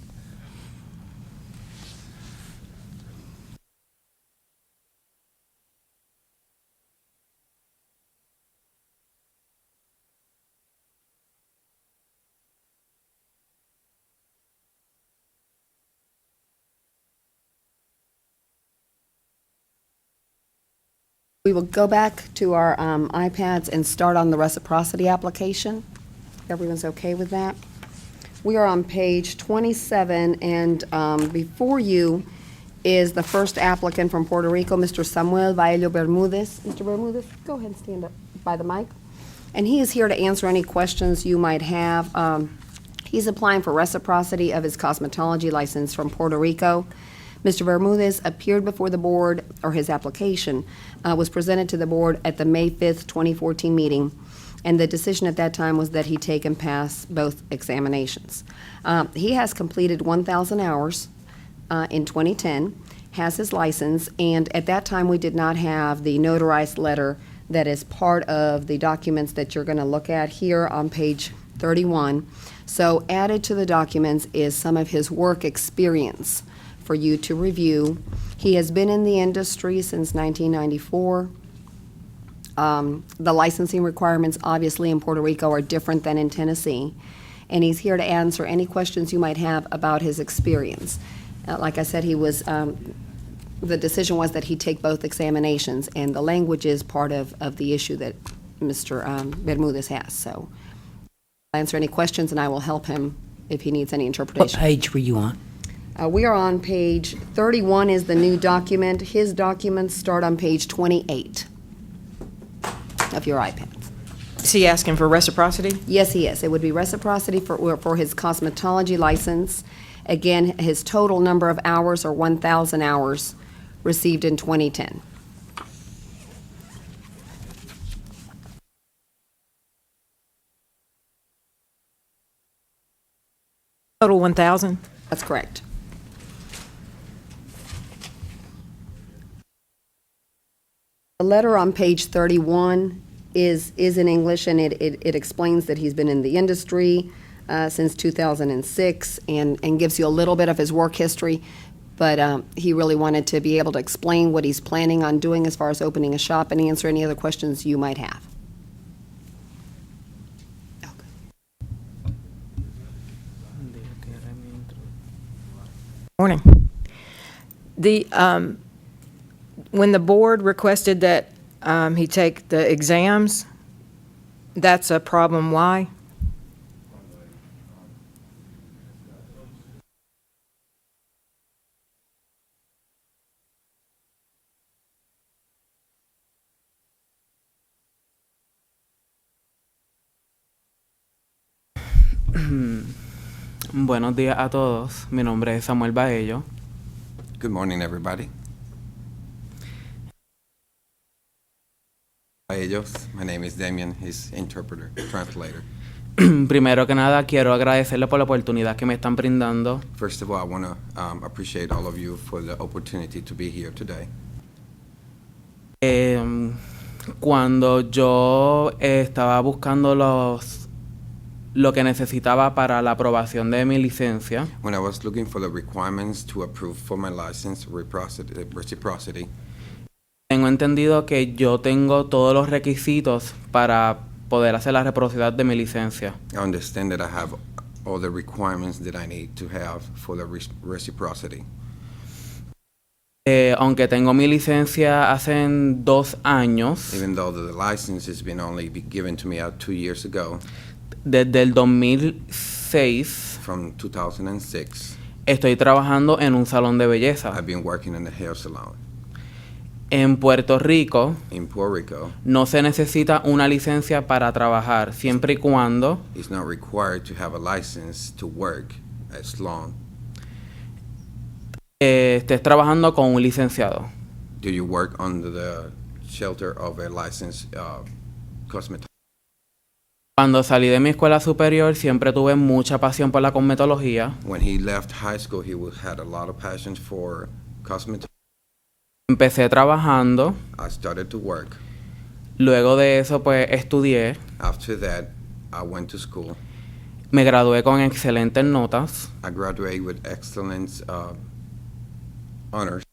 S3: We will go back to our iPads and start on the reciprocity application. Everyone's okay with that? We are on page 27, and before you is the first applicant from Puerto Rico, Mr. Samuel Baello Bermudez. Mr. Bermudez, go ahead and stand up by the mic. And he is here to answer any questions you might have. He's applying for reciprocity of his cosmetology license from Puerto Rico. Mr. Bermudez appeared before the board, or his application was presented to the board at the May 5th, 2014 meeting, and the decision at that time was that he take and pass both examinations. He has completed 1,000 hours in 2010, has his license, and at that time we did not have the notarized letter that is part of the documents that you're going to look at here on page 31. So added to the documents is some of his work experience for you to review. He has been in the industry since 1994. The licensing requirements, obviously, in Puerto Rico are different than in Tennessee. And he's here to answer any questions you might have about his experience. Like I said, he was, the decision was that he take both examinations, and the language is part of the issue that Mr. Bermudez has. So I'll answer any questions, and I will help him if he needs any
S1: What
S3: interpretation.
S1: page were you on?
S3: We are on page 31 is the new document. His documents start on page 28 of your iPad.
S2: Is he asking for reciprocity?
S3: Yes, he is. It would be reciprocity for his cosmetology license. Again, his total number of hours are 1,000 hours received in 2010.
S2: Total 1,000?
S3: That's correct. The letter on page 31 is in English, and it explains that he's been in the industry since 2006 and gives you a little bit of his work history, but he really wanted to be able to explain what he's planning on doing as far as opening a shop and answer any other questions you might have.
S2: Morning. When the board requested that he take the exams, that's a problem. Why?
S17: Buenos días a todos. Mi nombre es Samuel Baello.
S18: Good morning, everybody. Baellos. My name is Damien, his interpreter, translator.
S17: Primero que nada, quiero agradecerle por la oportunidad que me están brindando.
S18: First of all, I want to appreciate all of you for the opportunity to be here today.
S17: Cuando yo estaba buscando lo que necesitaba para la aprobación de mi licencia,
S18: When I was looking for the requirements to approve for my license, reciprocity,
S17: tengo entendido que yo tengo todos los requisitos para poder hacer la reciprocidad de mi licencia.
S18: I understand that I have all the requirements that I need to have for the reciprocity.
S17: Aunque tengo mi licencia hace 2 años,
S18: Even though the license has been only given to me 2 years ago,
S17: desde el 2006,
S18: from 2006,
S17: estoy trabajando en un salón de belleza.
S18: I've been working in the hair salon.
S17: En Puerto Rico,
S18: In Puerto Rico,
S17: no se necesita una licencia para trabajar, siempre y cuando
S18: it's not required to have a license to work as long.
S17: estés trabajando con un licenciado.
S18: Do you work under the shelter of a licensed cosmetologist?
S17: Cuando salí de mi escuela superior, siempre tuve mucha pasión por la cosmetología.
S18: When he left high school, he had a lot of passion for cosmetology.
S17: Empecé trabajando.
S18: I started to work.
S17: Luego de eso, pues, estudié.
S18: After that, I went to school.
S17: Me gradué con excelentes notas.
S18: I graduated with excellence honors,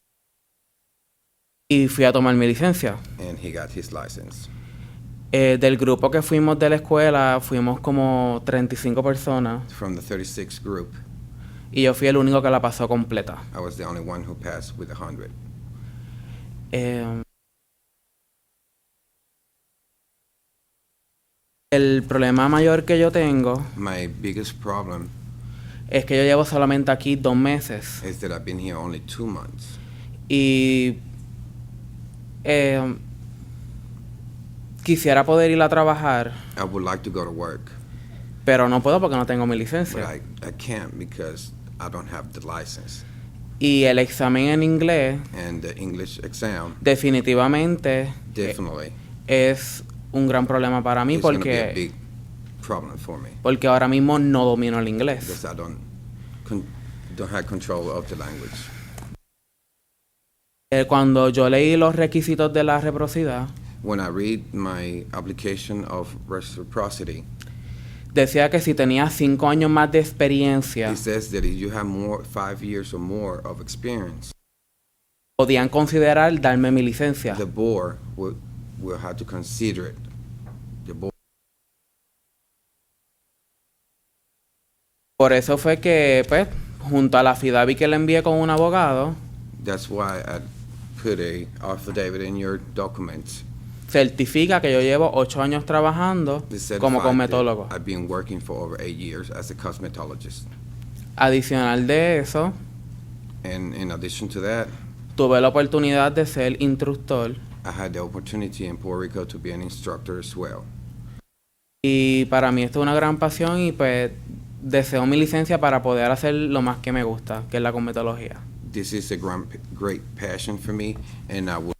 S17: Y fui a tomar mi licencia.
S18: and he got his license.
S17: Del grupo que fuimos de la escuela, fuimos como 35 personas.
S18: From the 36 group,
S17: Y yo fui el único que la pasó completa.
S18: I was the only one who passed with 100.
S17: El problema mayor que yo tengo
S18: My biggest problem
S17: es que yo llevo solamente aquí 2 meses.
S18: is that I've been here only 2 months.
S17: Y quisiera poder ir a trabajar,
S18: I would like to go to work,
S17: pero no puedo porque no tengo mi
S18: but
S17: licencia.
S18: I can't because I don't have the license.
S17: Y el examen en inglés
S18: And the English exam
S17: definitivamente
S18: definitely
S17: es un gran problema para mí
S18: is going to be a
S17: porque,
S18: big problem for me
S17: porque ahora mismo no domino el inglés.
S18: because I don't have control of the language.
S17: Cuando yo leí los requisitos de la reciprocidad,
S18: When I read my application of reciprocity,
S17: decía que si tenía 5 años más de experiencia,
S18: it says that if you have 5 years or more of experience,
S17: podían considerar darme mi licencia.
S18: the board will have to consider it. The board.
S17: Por eso fue que, pues, junto a la affidavit que le envié con un abogado,
S18: That's why I put a affidavit in your documents.
S17: certifica que yo llevo 8 años trabajando
S18: That certified
S17: como
S18: that
S17: cosmetólogo.
S18: I've been working for over 8 years as a cosmetologist.
S17: Adicional de eso,
S18: And in addition to that,
S17: tuve la oportunidad de ser instructor
S18: I had the opportunity in Puerto Rico to be an instructor as well.
S17: y para mí esto es una gran pasión y pues deseo mi licencia para poder hacer lo más que me gusta, que es la cosmetología.
S18: This is a great passion for me, and I will.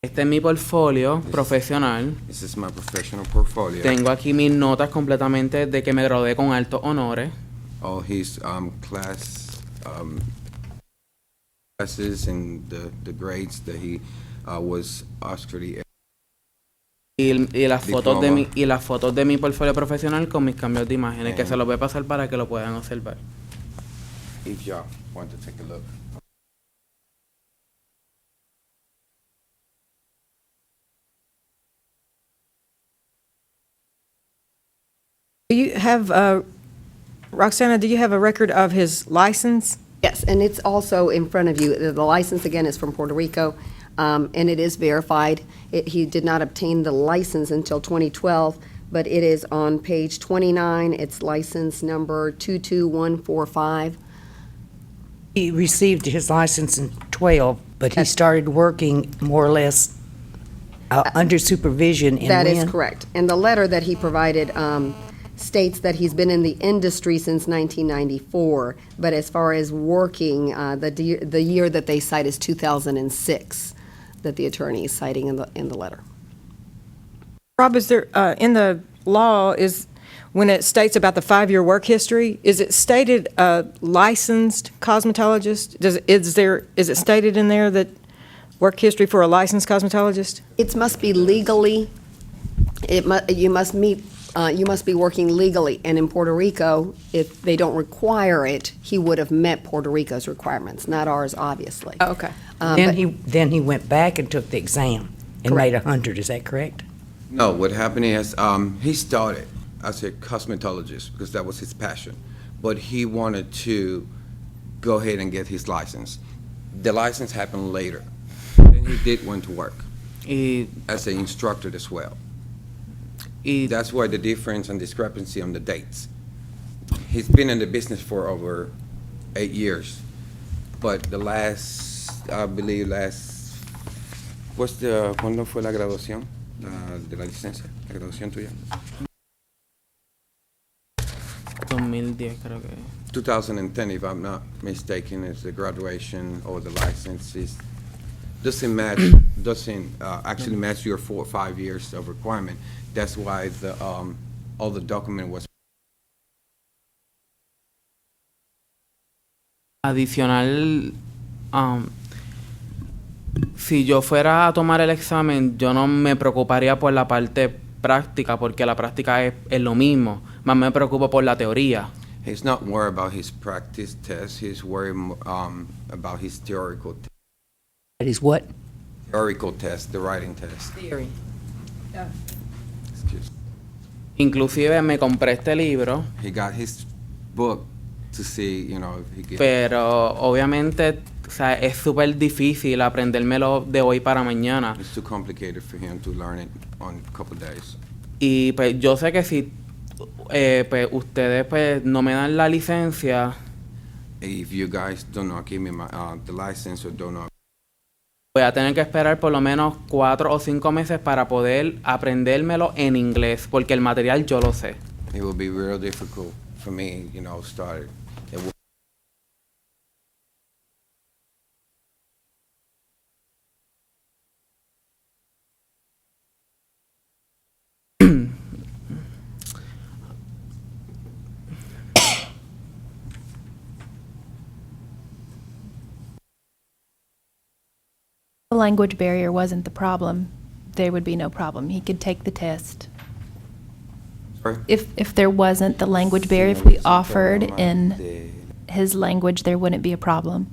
S17: Este es mi portfolio profesional.
S18: This is my professional portfolio.
S17: Tengo aquí mis notas completamente de que me gradué con altos honores.
S18: All his classes and the grades that he was actually.
S17: Y las fotos de
S18: Diploma.
S17: y las fotos de mi portfolio profesional con mis cambios de imágenes, que se los voy a pasar para que lo puedan observar.
S18: If y'all want to take a look.
S2: Do you have, Roxana, do you have a record of his license?
S3: Yes, and it's also in front of you. The license, again, is from Puerto Rico, and it is verified. He did not obtain the license until 2012, but it is on page 29. It's license number 22145.
S1: He received his license in 12, but he started working more or less under supervision in
S3: That is
S1: when?
S3: correct. And the letter that he provided states that he's been in the industry since 1994, but as far as working, the year that they cite is 2006, that the attorney is citing in the letter.
S2: Rob, is there, in the law, is, when it states about the 5-year work history, is it stated licensed cosmetologist? Is it stated in there that work history for a licensed cosmetologist?
S3: It must be legally, you must be working legally. And in Puerto Rico, if they don't require it, he would have met Puerto Rico's requirements, not ours, obviously.
S2: Oh, okay.
S1: Then he went back and took the exam and made 100, is that correct?
S18: No, what happened is, he started as a cosmetologist because that was his passion. But he wanted to go ahead and get his license. The license happened later. Then he did went to work as an instructor as well. That's why the difference and discrepancy on the dates. He's been in the business for over 8 years, but the last, I believe ¿cuándo fue la graduación de la licencia? La graduación tuya?
S17: 2010 creo que.
S18: 2010, if I'm not mistaken, is the graduation or the license doesn't actually match your 4 or 5 years of requirement. That's why all the document was.
S17: Adicional, si yo fuera a tomar el examen, yo no me preocuparía por la parte práctica, porque la práctica es lo mismo. Más me preocupo por la teoría.
S18: He's not worried about his practice test. He's worried about his theoretical test.
S1: That is what?
S18: Theoretical test, the writing test.
S2: Theory.
S18: Excuse.
S17: Inclusive me compré este libro,
S18: He got his book to see, if he gets.
S17: pero obviamente, o sea, es súper difícil aprendérmelo de hoy para mañana.
S18: It's too complicated for him to learn it on a couple days.
S17: Y pues yo sé que si pues ustedes pues no me dan la licencia,
S18: If you guys do not give me the license or do not,
S17: voy a tener que esperar por lo menos 4 o 5 meses para poder aprendérmelo en inglés, porque el material yo lo sé.
S18: it will be real difficult for me, start. It will
S4: The language barrier wasn't the problem. There would be no problem. He could take the test.
S18: Sorry?
S4: If there wasn't the language barrier, if we offered in his language, there wouldn't be a problem.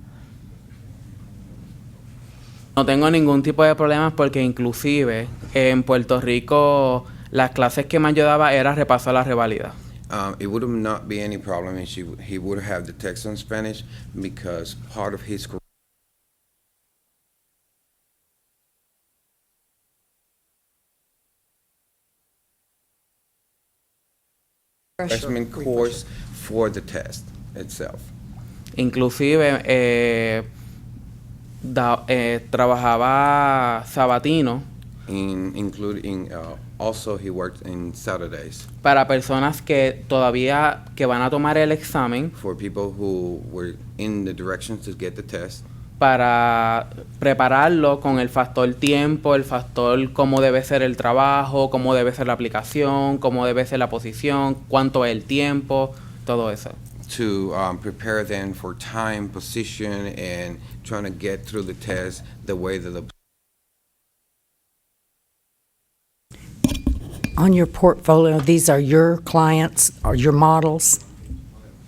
S17: No tengo ningún tipo de problemas porque inclusive en Puerto Rico las clases que más yo daba era repaso a la revalida.
S18: It would not be any problem if he would have the text in Spanish because part of his freshman course for the test itself.
S17: Inclusive trabajaba sabatino
S18: Also he worked in Saturdays
S17: para personas que todavía que van a tomar el examen
S18: for people who were in the directions to get the test.
S17: Para prepararlo con el factor tiempo, el factor cómo debe ser el trabajo, cómo debe ser la aplicación, cómo debe ser la posición, cuánto es el tiempo, todo eso.
S18: To prepare them for time, position, and trying to get through the test the way that the.
S1: On your portfolio, these are your clients or your models?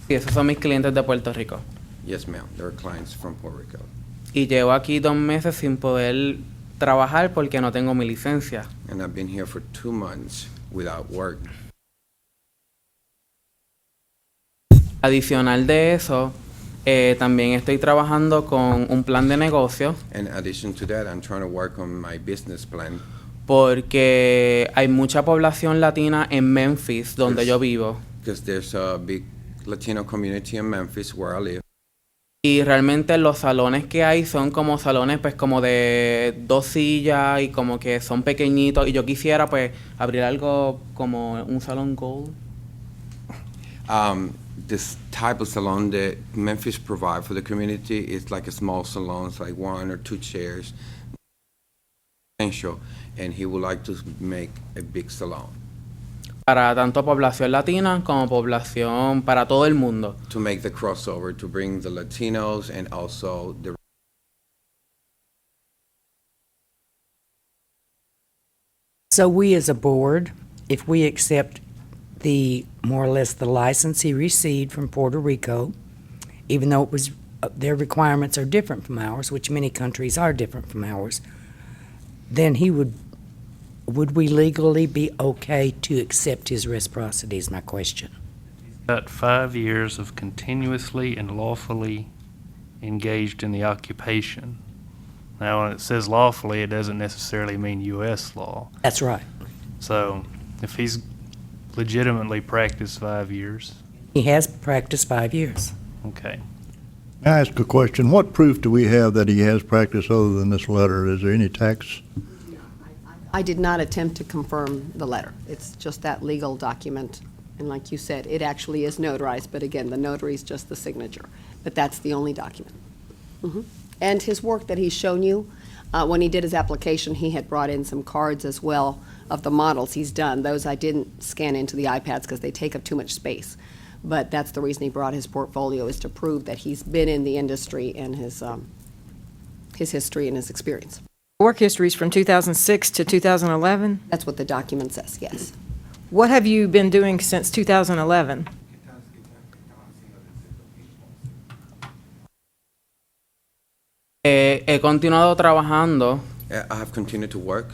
S17: Y esos son mis clientes de Puerto Rico.
S18: Yes, ma'am. There are clients from Puerto Rico.
S17: Y llevo aquí 2 meses sin poder trabajar porque no tengo mi licencia.
S18: And I've been here for 2 months without work.
S17: Adicional de eso, también estoy trabajando con un plan de negocio.
S18: In addition to that, I'm trying to work on my business plan.
S17: Porque hay mucha población latina en Memphis, donde yo vivo.
S18: Because there's a big Latino community in Memphis where I live.
S17: Y realmente los salones que hay son como salones pues como de 2 sillas y como que son pequeñitos y yo quisiera pues abrir algo como un salón gold.
S18: This type of salon that Memphis provide for the community is like a small salon, it's like 1 or 2 chairs. and he would like to make a big salon
S17: para tanto población latina como población para todo el mundo.
S18: to make the crossover, to bring the Latinos and also the
S1: So we as a board, if we accept the, more or less the license he received from Puerto Rico, even though it was, their requirements are different from ours, which many countries are different from ours, then he would we legally be okay to accept his reciprocity is my question.
S12: Got 5 years of continuously and lawfully engaged in the occupation. Now, when it says lawfully, it doesn't necessarily mean U.S. law.
S1: That's right.
S12: So if he's legitimately practiced 5 years,
S1: He has practiced 5 years.
S12: okay.
S7: May I ask a question? What proof do we have that he has practice other than this letter? Is there any tax?
S3: I did not attempt to confirm the letter. It's just that legal document. And like you said, it actually is notarized, but again, the notary is just the signature. But that's the only document. Mhm. And his work that he's shown you, when he did his application, he had brought in some cards as well of the models he's done. Those I didn't scan into the iPads because they take up too much space. But that's the reason he brought his portfolio, is to prove that he's been in the industry and his history and his experience.
S2: Work histories from 2006 to 2011?
S3: That's what the document says, yes.
S2: What have you been doing since 2011?
S17: He continuado trabajando
S18: I have continued to work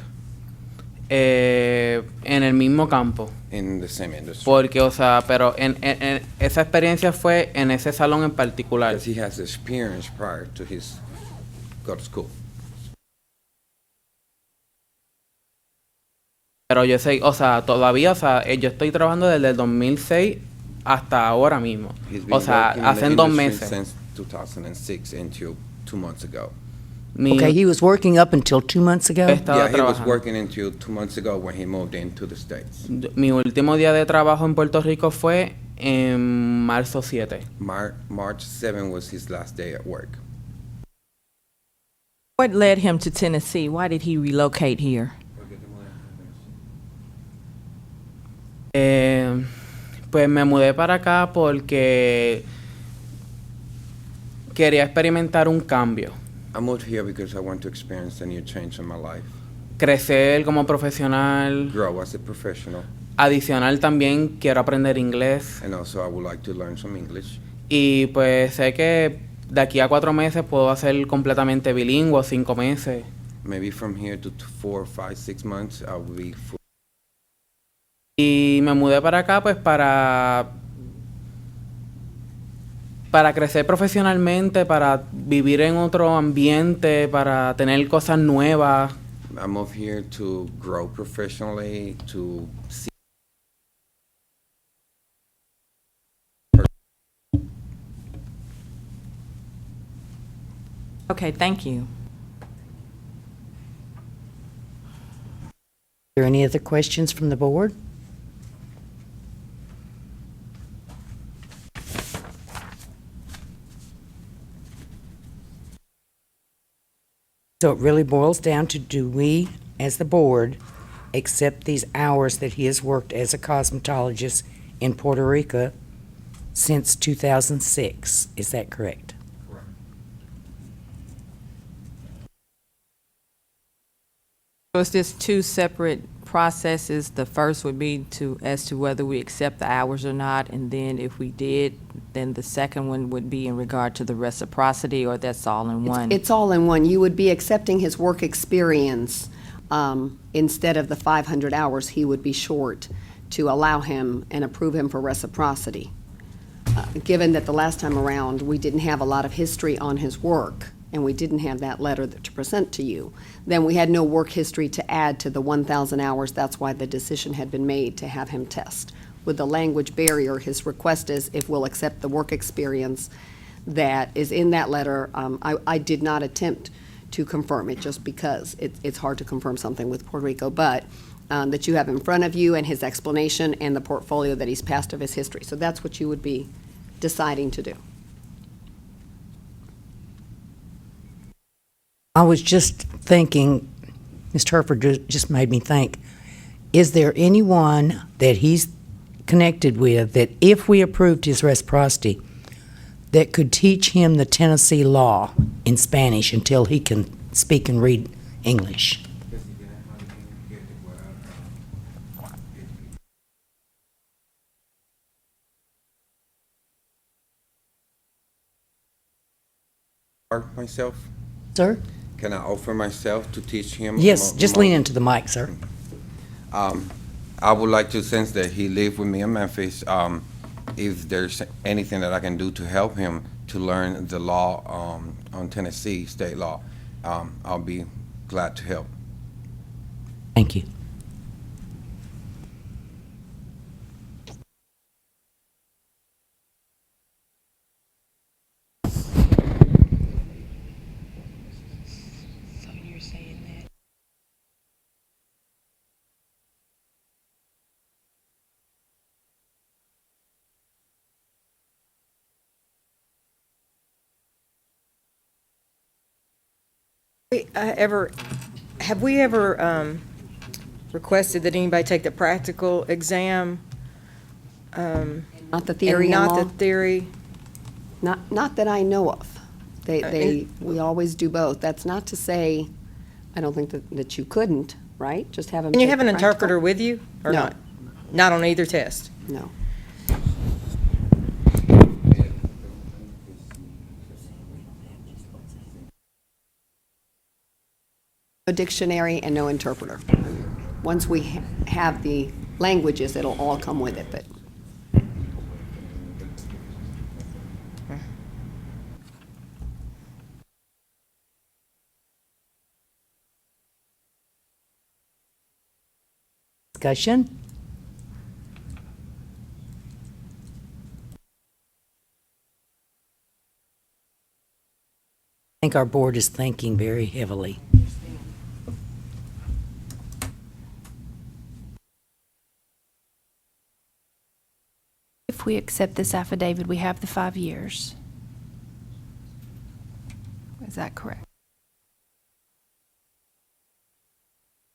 S17: en el mismo campo.
S18: in the same industry.
S17: Porque, o sea, pero en esa experiencia fue en ese salón en particular.
S18: Because he has experience prior to his go to school.
S17: Pero yo sé, o sea, todavía, o sea, yo estoy trabajando desde el 2006 hasta ahora mismo.
S18: He's been
S17: O sea,
S18: working in the
S17: hacen 2
S18: industry
S17: meses.
S18: since 2006 until 2 months ago.
S1: Okay, he was working up until 2 months ago?
S17: Estaba
S18: Yeah, he was
S17: trabajando.
S18: working until 2 months ago when he moved into the States.
S17: Mi último día de trabajo en Puerto Rico fue en marzo 7.
S18: March 7 was his last day at work.
S9: What led him to Tennessee? Why did he relocate here?
S17: Pues me mudé para acá porque quería experimentar un cambio.
S18: I moved here because I want to experience a new change in my life.
S17: Crecer como profesional.
S18: Grow as a professional.
S17: Adicional también quiero aprender inglés.
S18: And also I would like to learn some English.
S17: Y pues sé que de aquí a 4 meses puedo ser completamente bilingüe, 5 meses.
S18: Maybe from here to 4, 5, 6 months I will be full.
S17: Y me mudé para acá pues para crecer profesionalmente, para vivir en otro ambiente, para tener cosas nuevas.
S18: I moved here to grow professionally, to see.
S9: Okay, thank you.
S1: Are there any other questions from the board? So it really boils down to, do we, as the board, accept these hours that he has worked as a cosmetologist in Puerto Rico since 2006? Is that correct?
S8: Correct.
S9: So it's just 2 separate processes. The first would be as to whether we accept the hours or not, and then if we did, then the second one would be in regard to the reciprocity, or that's all in one?
S3: It's all in one. You would be accepting his work experience instead of the 500 hours he would be short, to allow him and approve him for reciprocity. Given that the last time around, we didn't have a lot of history on his work, and we didn't have that letter to present to you, then we had no work history to add to the 1,000 hours. That's why the decision had been made to have him test. With the language barrier, his request is if we'll accept the work experience that is in that letter. I did not attempt to confirm it, just because it's hard to confirm something with Puerto Rico, but that you have in front of you, and his explanation and the portfolio that he's passed of his history. So that's what you would be deciding to do.
S1: I was just thinking, Mr. Herford just made me think, is there anyone that he's connected with that if we approved his reciprocity, that could teach him the Tennessee law in Spanish until he can speak and read English?
S18: Myself?
S1: Sir?
S18: Can I offer myself to teach him?
S1: Yes, just lean into the mic, sir.
S18: I would like to, since that he lived with me in Memphis, if there's anything that I can do to help him to learn the law on Tennessee state law, I'll be glad to help.
S1: Thank you.
S2: Have we ever requested that anybody take the practical exam?
S3: Not the theory
S2: and
S3: and
S2: not
S3: law?
S2: the theory?
S3: Not that I know of. We always do both. That's not to say, I don't think that you couldn't, right? Just have them.
S2: Can you
S3: take
S2: have
S3: the
S2: an interpreter
S3: practical?
S2: with you or
S3: No.
S2: not? Not on either test?
S3: No. No dictionary and no interpreter. Once we have the languages, it'll all come with it, but.
S1: Discussion? I think our board is thinking very heavily.
S4: If we accept this affidavit, we have the 5 years. Is that correct?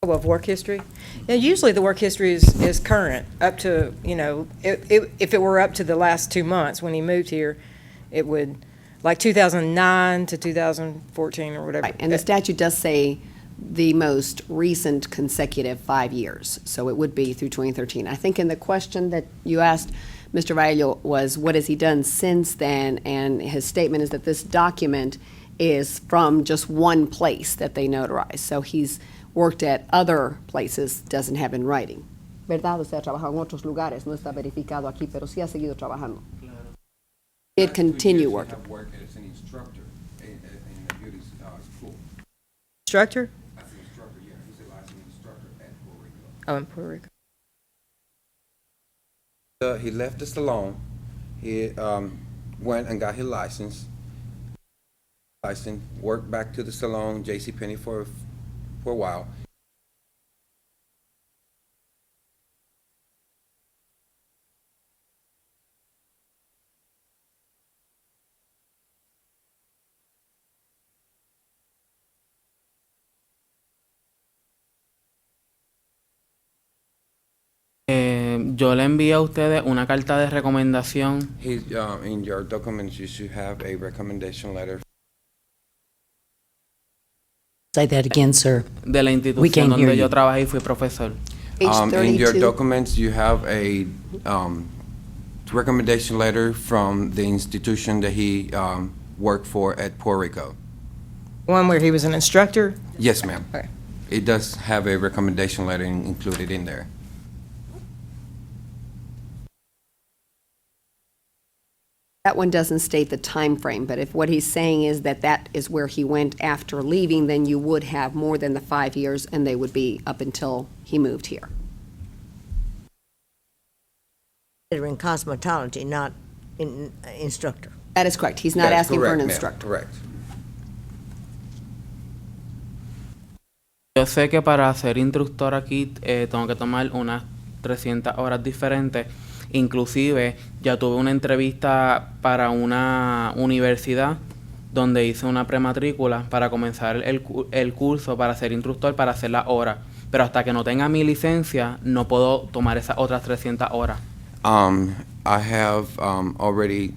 S2: Of work history? Now, usually the work history is current, up to, if it were up to the last 2 months when he moved here, it would, like 2009 to 2014 or whatever.
S3: Right, and the statute does say the most recent consecutive 5 years, so it would be through 2013. I think in the question that you asked Mr. Valle was, what has he done since then? And his statement is that this document is from just one place that they notarized. So he's worked at other places, doesn't have in writing. ¿Verdad? O sea, ha trabajado en otros lugares, no está verificado aquí, pero sí ha seguido trabajando. Did continue working.
S18: Work as an instructor in a beauty school.
S2: Instructor?
S18: As an instructor, yeah. He's a licensed instructor at Puerto Rico.
S2: Oh, in Puerto Rico.
S18: He left the salon. He went and got his license. Worked back to the salon, JCPenney for a while.
S17: Yo le envié a ustedes una carta de recomendación
S18: In your documents, you should have a recommendation letter.
S1: Say that again, sir.
S17: de la
S1: We
S17: institución
S1: can't hear
S17: donde yo
S1: you.
S17: trabajé y fui profesor.
S18: In your
S3: 32.
S18: documents, you have a recommendation letter from the institution that he worked for at Puerto Rico.
S2: One where he was an instructor?
S18: Yes, ma'am.
S2: Okay.
S18: It does have a recommendation letter included in there.
S3: That one doesn't state the time frame, but if what he's saying is that that is where he went after leaving, then you would have more than the 5 years, and they would be up until he moved here.
S11: They're in cosmetology, not in instructor.
S3: That is correct. He's not
S18: That's
S3: asking for an
S18: correct, ma'am.
S3: instructor.
S18: Correct.
S17: Yo sé que para ser instructor aquí tengo que tomar unas 300 horas diferentes. Inclusive ya tuve una entrevista para una universidad donde hice una prematrícula para comenzar el curso para ser instructor, para hacer las horas. Pero hasta que no tenga mi licencia, no puedo tomar esas otras 300 horas.
S18: I have already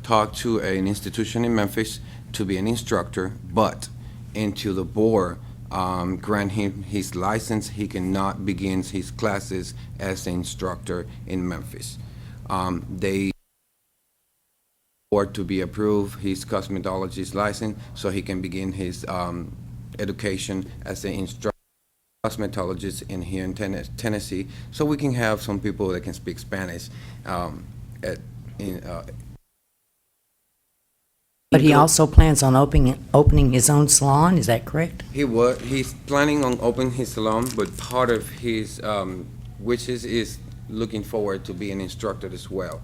S18: talked to an institution in Memphis to be an instructor, but until the board grant him his license, he cannot begin his classes as an instructor in Memphis. They board to be approved his cosmetologist license so he can begin his education as an instructor cosmetologist in here in Tennessee, so we can have some people that can speak Spanish.
S1: But he also plans on opening his own salon, is that correct?
S18: He's planning on opening his salon, but part of his wishes is looking forward to be an instructor as well.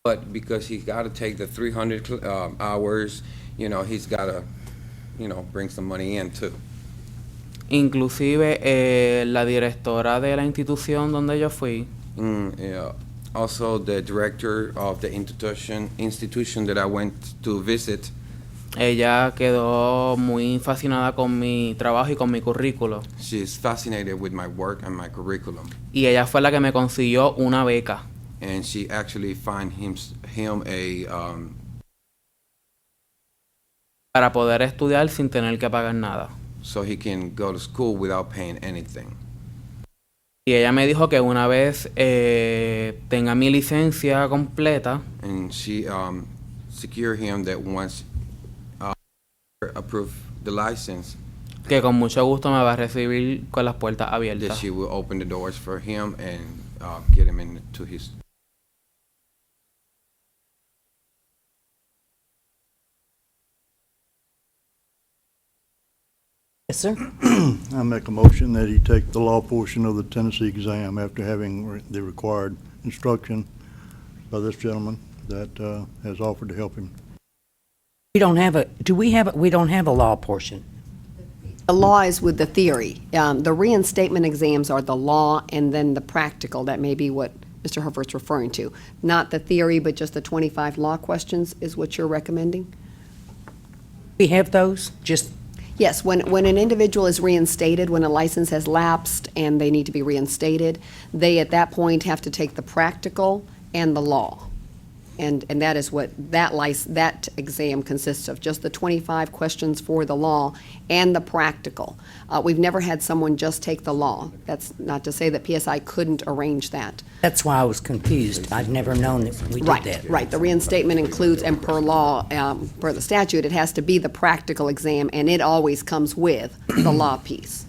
S18: But because he's got to take the 300 hours, he's got to, bring some money in too.
S17: Inclusive la directora de la institución donde yo fui,
S18: Yeah. Also, the director of the institution that I went to visit,
S17: ella quedó muy fascinada con mi trabajo y con mi currículo.
S18: she's fascinated with my work and my curriculum.
S17: Y ella fue la que me consiguió una beca.
S18: And she actually find him a
S17: Para poder estudiar sin tener que pagar nada.
S18: so he can go to school without paying anything.
S17: Y ella me dijo que una vez tenga mi licencia completa,
S18: And she secured him that once approved the license,
S17: que con mucho gusto me va a recibir con las puertas
S18: that
S17: abiertas.
S18: she will open the doors for him and get him into his.
S1: Yes, sir.
S7: I make a motion that he take the law portion of the Tennessee exam after having the required instruction by this gentleman that has offered to help him.
S1: We don't have a law portion.
S3: The law is with the theory. The reinstatement exams are the law and then the practical. That may be what Mr. Herfert's referring to. Not the theory, but just the 25 law questions is what you're recommending?
S1: We have those, just,
S3: Yes, when an individual is reinstated, when a license has lapsed and they need to be reinstated, they at that point have to take the practical and the law. And that is what that exam consists of, just the 25 questions for the law and the practical. We've never had someone just take the law. That's not to say that PSI couldn't arrange that.
S1: that's why I was confused. I'd never known that we did that.
S3: Right. The reinstatement includes, and per law, per the statute, it has to be the practical exam, and it always comes with the law piece.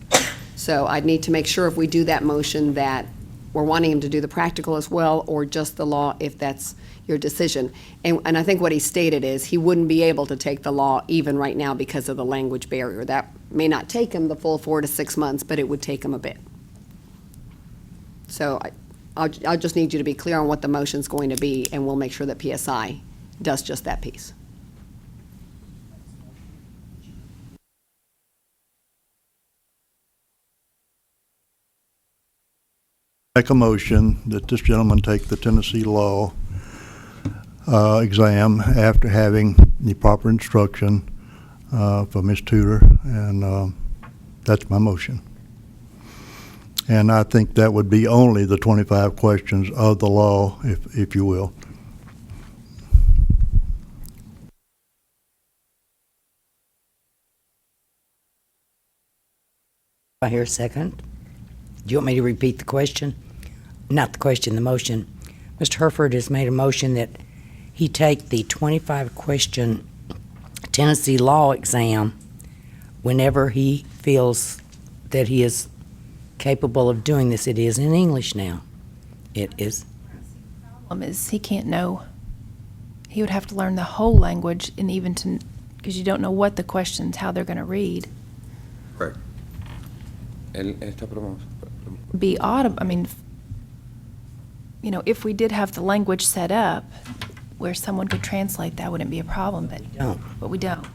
S3: So I'd need to make sure if we do that motion that we're wanting him to do the practical as well, or just the law, if that's your decision. And I think what he stated is he wouldn't be able to take the law even right now because of the language barrier. That may not take him the full 4 to 6 months, but it would take him a bit. So I'll just need you to be clear on what the motion's going to be, and we'll make sure that PSI does just that piece.
S7: Make a motion that this gentleman take the Tennessee law exam after having the proper instruction from his tutor, and that's my motion. And I think that would be only the 25 questions of the law, if you will.
S1: I hear a second. Do you want me to repeat the question? Not the question, the motion. Mr. Herford has made a motion that he take the 25-question Tennessee law exam whenever he feels that he is capable of doing this. It is in English now. It is.
S4: Problem is he can't know. He would have to learn the whole language, and even to, because you don't know what the questions, how they're going to read.
S18: Right.
S4: Be audible. I mean, if we did have the language set up where someone could translate, that wouldn't be a problem, but we don't.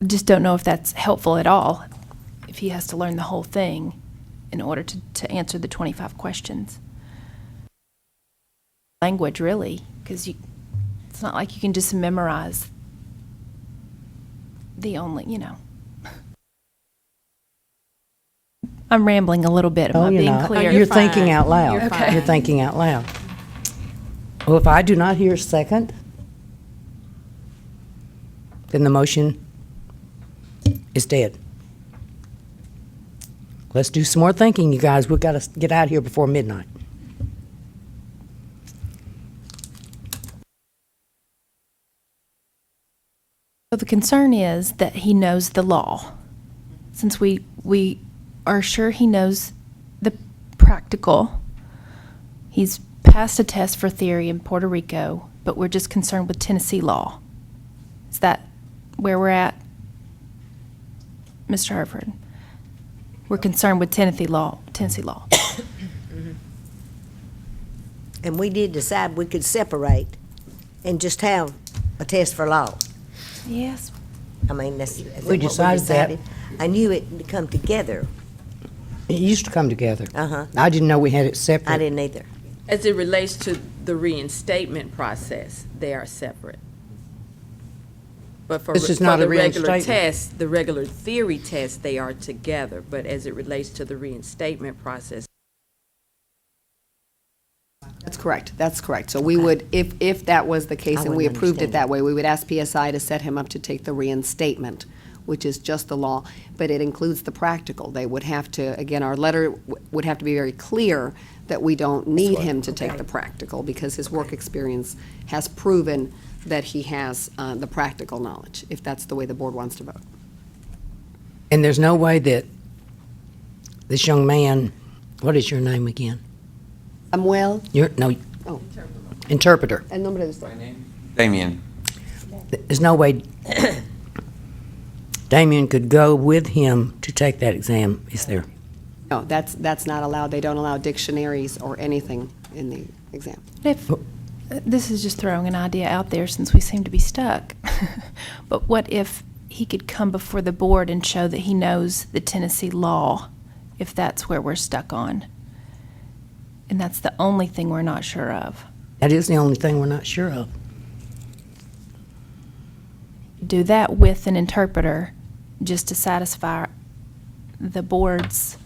S4: Just don't know if that's helpful at all. if he has to learn the whole thing in order to answer the 25 questions. Language, really, because it's not like you can just memorize the only, I'm rambling a little bit. Am I
S1: you're
S4: being
S1: not.
S4: clear?
S1: You're thinking out loud.
S9: You're
S4: Okay.
S1: You're thinking out loud. Well, if I do not hear a second, then the motion is dead. Let's do some more thinking, you guys. We've got to get out of here before midnight.
S4: So the concern is that he knows the law. Since we are sure he knows the practical, he's passed a test for theory in Puerto Rico, but we're just concerned with Tennessee law. Is that where we're at, Mr. Hartford? We're concerned with Tennessee law.
S11: And we did decide we could separate and just have a test for law.
S4: Yes.
S11: I mean, that's
S1: We
S11: what
S1: decided that.
S11: I knew it would come together.
S1: It used to come together.
S11: Uh-huh.
S1: I didn't know we had it separate.
S11: I didn't either.
S9: As it relates to the reinstatement process, they are separate. But for
S1: This is
S9: for
S1: not a
S9: the regular
S1: reinstatement.
S9: test, the regular theory test, they are together. But as it relates to the reinstatement process,
S3: That's correct, that's correct. So we would, if that was the case
S11: I
S3: and we
S11: wouldn't
S3: approved it
S11: understand
S3: that way, we would ask PSI to set him up to take the reinstatement, which is just the law, but it includes the practical. They would have to, again, our letter would have to be very clear that we don't need him to take the practical because his work experience has proven that he has the practical knowledge, if that's the way the board wants to vote.
S1: And there's no way that this young man, what is your name again?
S3: Samuel, Oh.
S1: Interpreter.
S3: el nombre de usted.
S18: Damien.
S1: There's no way Damien could go with him to take that exam, is there?
S3: No, that's not allowed. They don't allow dictionaries or anything in the exam.
S4: If, this is just throwing an idea out there since we seem to be stuck. But what if he could come before the board and show that he knows the Tennessee law, if that's where we're stuck on? And that's the only thing we're not sure of.
S1: That is the only thing we're not sure of.
S4: Do that with an interpreter just to satisfy the board's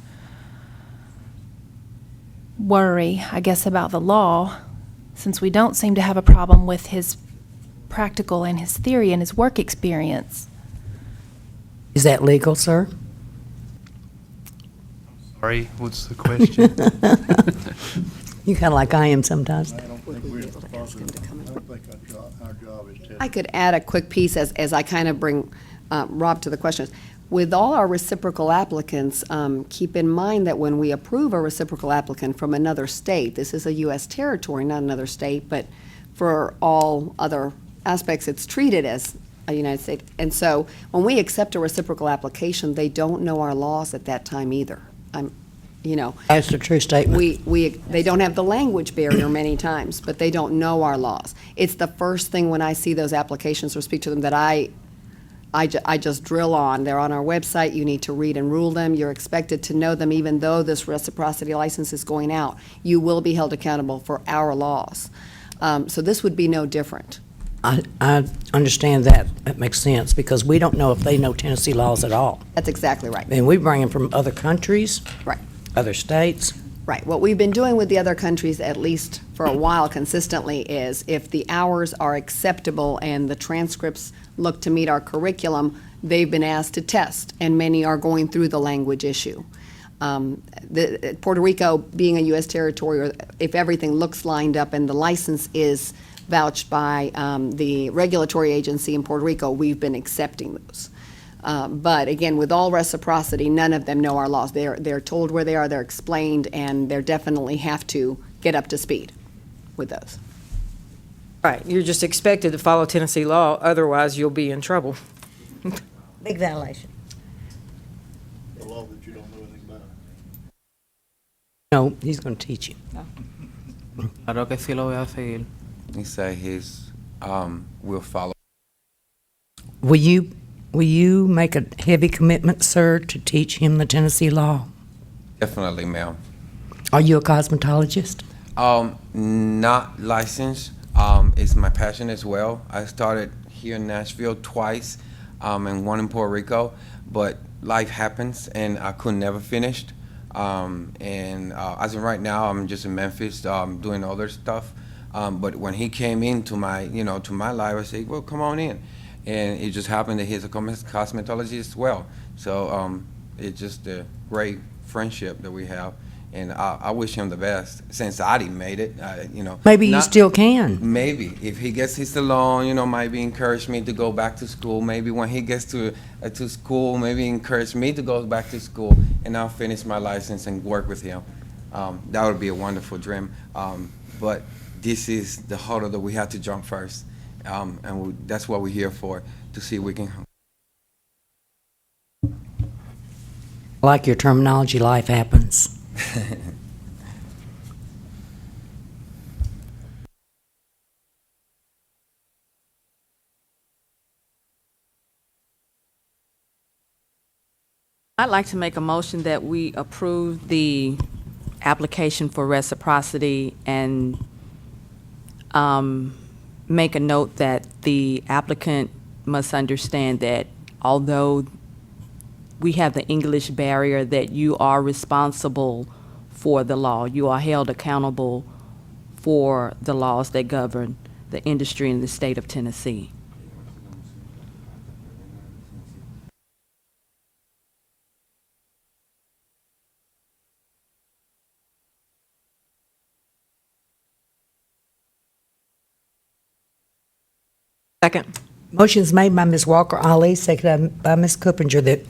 S4: worry, I guess, about the law, since we don't seem to have a problem with his practical and his theory and his work experience.
S1: Is that legal, sir?
S12: Sorry, what's the question?
S1: You kind of like I am sometimes.
S7: I don't think our job is to.
S3: I could add a quick piece as I kind of bring Rob to the questions. With all our reciprocal applicants, keep in mind that when we approve a reciprocal applicant from another state, this is a U.S. territory, not another state, but for all other aspects, it's treated as a United States. And so when we accept a reciprocal application, they don't know our laws at that time either.
S1: That's a true statement.
S3: They don't have the language barrier many times, but they don't know our laws. It's the first thing when I see those applications or speak to them that I just drill on. They're on our website. You need to read and rule them. You're expected to know them even though this reciprocity license is going out. You will be held accountable for our laws. So this would be no different.
S1: I understand that. That makes sense, because we don't know if they know Tennessee laws at all.
S3: That's exactly right.
S1: And we bring them from other countries.
S3: Right.
S1: Other states.
S3: Right. What we've been doing with the other countries, at least for a while consistently, is if the hours are acceptable and the transcripts look to meet our curriculum, they've been asked to test, and many are going through the language issue. Puerto Rico being a U.S. territory, or if everything looks lined up and the license is vouched by the regulatory agency in Puerto Rico, we've been accepting those. But again, with all reciprocity, none of them know our laws. They're told where they are, they're explained, and they definitely have to get up to speed with those.
S2: Right, you're just expected to follow Tennessee law, otherwise you'll be in trouble.
S11: Big violation.
S7: The law that you don't know anything about.
S1: No, he's going to teach you.
S17: Claro que sí lo voy a seguir.
S18: He said will follow.
S1: Will you will you make a heavy commitment, sir, to teach him the Tennessee law?
S18: Definitely, ma'am.
S1: Are you a cosmetologist?
S18: Not licensed. It's my passion as well. I started here in Nashville twice, and one in Puerto Rico, but life happens, and I could never finish. As of right now, I'm just in Memphis doing other stuff. But when he came into my, to my life, I said, well, come on in. And it just happened that he's a cosmetologist as well. So it's just a great friendship that we have. And I wish him the best. Since I didn't made it,
S1: Maybe you still can.
S18: Maybe if he gets his salon, maybe encourage me to go back to school. Maybe when he gets to school, maybe encourage me to go back to school, and I'll finish my license and work with him. That would be a wonderful dream. But this is the hurdle that we have to jump first, and that's what we're here for, to see if we can.
S1: I like your terminology, life happens.
S9: I'd like to make a motion that we approve the application for reciprocity and make a note that the applicant must understand that although we have the English barrier, that you are responsible for the law. You are held accountable for the laws that govern the industry in the state of Tennessee.
S2: Second.
S1: Motion's made by Ms. Walker Ali, seconded by Ms. Coopinger, that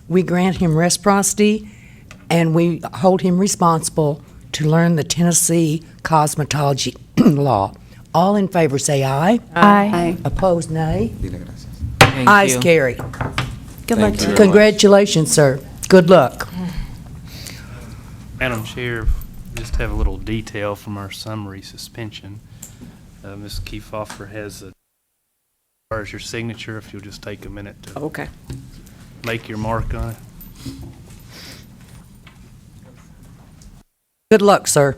S1: we grant him reciprocity and we hold him responsible to learn the Tennessee cosmetology law. All in favor say aye.
S4: Aye.
S1: Opposed, nay.
S17: Thank
S1: Ayes
S17: you.
S1: carry.
S4: Good luck to you.
S1: Congratulations, sir. Good luck.
S12: Madam Chair, just have a little detail from our summary suspension. Ms. Kiefhofer has as far as your signature, if you'll just take a minute to
S2: Okay.
S12: make your mark on it.
S1: Good luck, sir.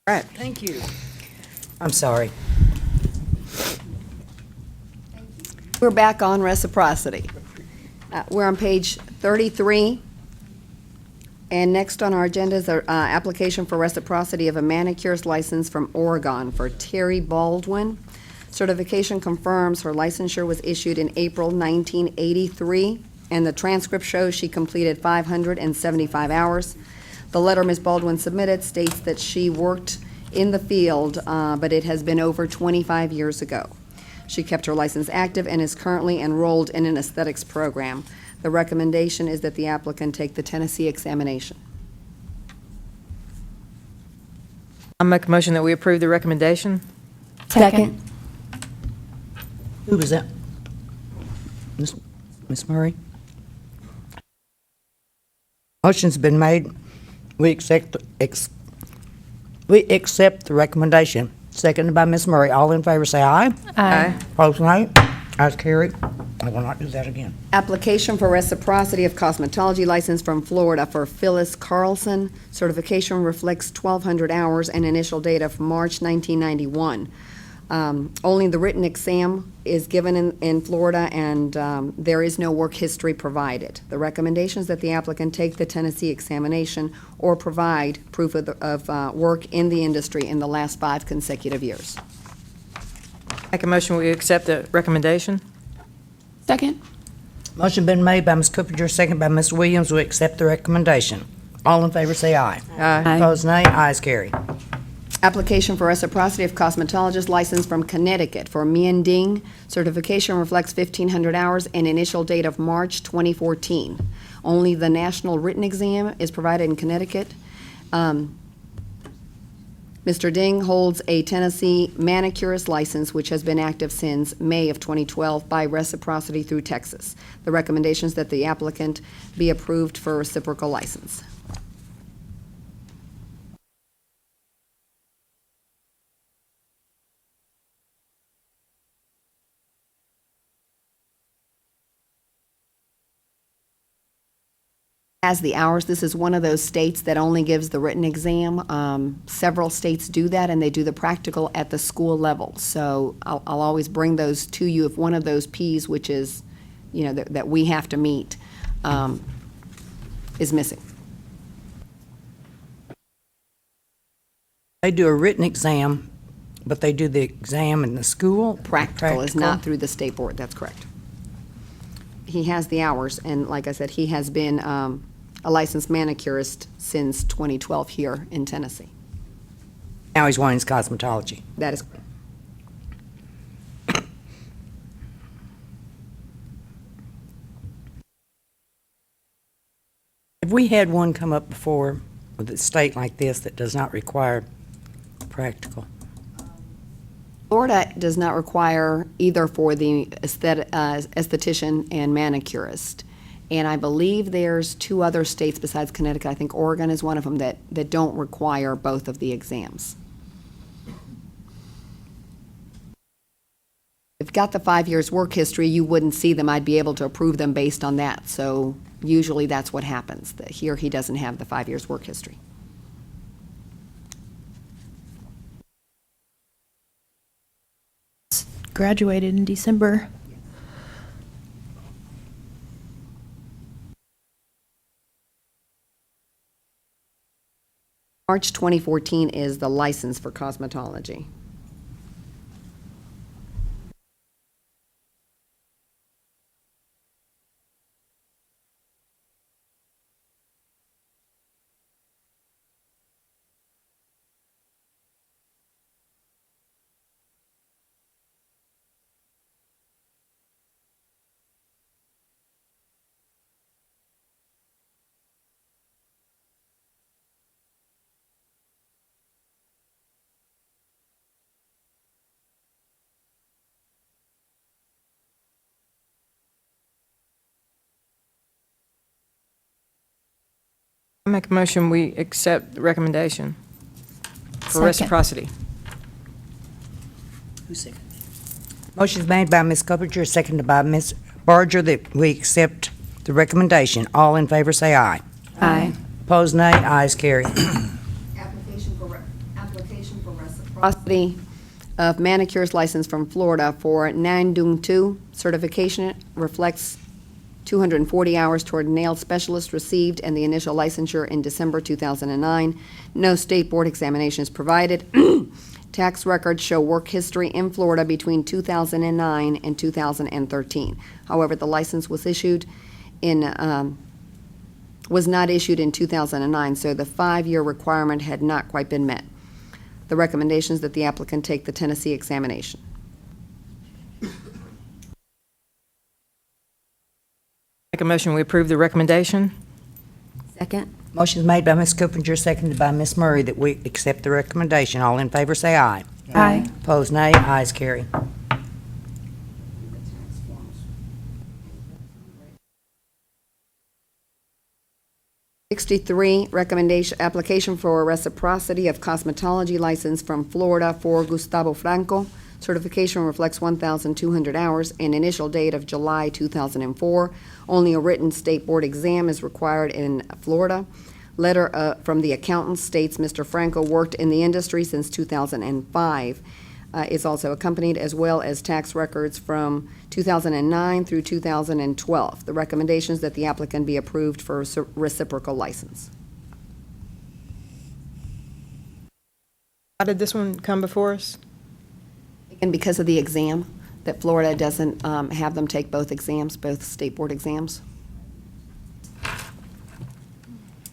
S2: All right.
S1: Thank you. I'm sorry.
S3: We're back on reciprocity. We're on page 33. And next on our agenda is our application for reciprocity of a manicurist license from Oregon for Terry Baldwin. Certification confirms her licensure was issued in April 1983, and the transcript shows she completed 575 hours. The letter Ms. Baldwin submitted states that she worked in the field, but it has been over 25 years ago. She kept her license active and is currently enrolled in an aesthetics program. The recommendation is that the applicant take the Tennessee examination.
S2: I'll make a motion that we approve the recommendation.
S3: Second.
S1: Who was that? Ms. Murray? Motion's been made. We accept the recommendation. Seconded by Ms. Murray. All in favor say aye.
S4: Aye.
S1: Opposed, nay. Ayes carried. I will not do that again.
S3: Application for reciprocity of cosmetology license from Florida for Phyllis Carlson. Certification reflects 1,200 hours and initial data from March 1991. Only the written exam is given in Florida, and there is no work history provided. The recommendation is that the applicant take the Tennessee examination or provide proof of work in the industry in the last 5 consecutive years.
S2: Make a motion we accept the recommendation.
S14: Second.
S1: Motion been made by Ms. Coopinger, seconded by Ms. Williams. We accept the recommendation. All in favor say aye.
S2: Aye.
S1: Opposed, nay. Ayes carry.
S3: Application for reciprocity of cosmetologist license from Connecticut for Mien Ding. Certification reflects 1,500 hours and initial date of March 2014. Only the national written exam is provided in Connecticut. Mr. Ding holds a Tennessee manicurist license, which has been active since May of 2012 by reciprocity through Texas. The recommendation is that the applicant be approved for reciprocal license. Has the hours. This is one of those states that only gives the written exam. Several states do that, and they do the practical at the school level. So I'll always bring those to you if one of those Ps, which is, that we have to meet, is missing.
S1: They do a written exam, but they do the exam in the school?
S3: Practical is not through the state board. That's correct. He has the hours, and like I said, he has been a licensed manicurist since 2012 here in Tennessee.
S1: Now he's wanting his cosmetology.
S3: That is correct.
S1: Have we had one come up before with a state like this that does not require practical?
S3: Florida does not require either for the esthetician and manicurist. And I believe there's 2 other states besides Connecticut, I think Oregon is one of them, that don't require both of the exams. If you've got the 5 years work history, you wouldn't see them. I'd be able to approve them based on that. So usually that's what happens. Here he doesn't have the 5 years work history.
S4: Graduated in December.
S3: March 2014 is the license for cosmetology.
S2: I make a motion, we accept the recommendation for
S4: Second.
S2: reciprocity.
S1: Motion's made by Ms. Coppinger, seconded by Ms. Barger, that we accept the recommendation. All in favor say aye.
S3: Aye.
S1: Opposed, nay. Ayes carry.
S3: Application for reciprocity of manicurist license from Florida for Nan Dung Tu. Certification reflects 240 hours toward nail specialist received and the initial licensure in December 2009. No state board examination is provided. Tax records show work history in Florida between 2009 and 2013. However, the license was not issued in 2009, so the 5-year requirement had not quite been met. The recommendation is that the applicant take the Tennessee examination.
S2: Make a motion, we approve the recommendation.
S3: Second.
S1: Motion's made by Ms. Coppinger, seconded by Ms. Murray, that we accept the recommendation. All in favor say aye.
S4: Aye.
S1: Opposed, nay. Ayes carry.
S3: Recommendation, application for reciprocity of cosmetology license from Florida for Gustavo Franco. Certification reflects 1,200 hours and initial date of July 2004. Only a written state board exam is required in Florida. Letter from the accountant states Mr. Franco worked in the industry since 2005. Is also accompanied, as well as tax records from 2009 through 2012. The recommendation is that the applicant be approved for a reciprocal license.
S2: How did this one come before us?
S3: And because of the exam, that Florida doesn't have them take both exams, both state board exams.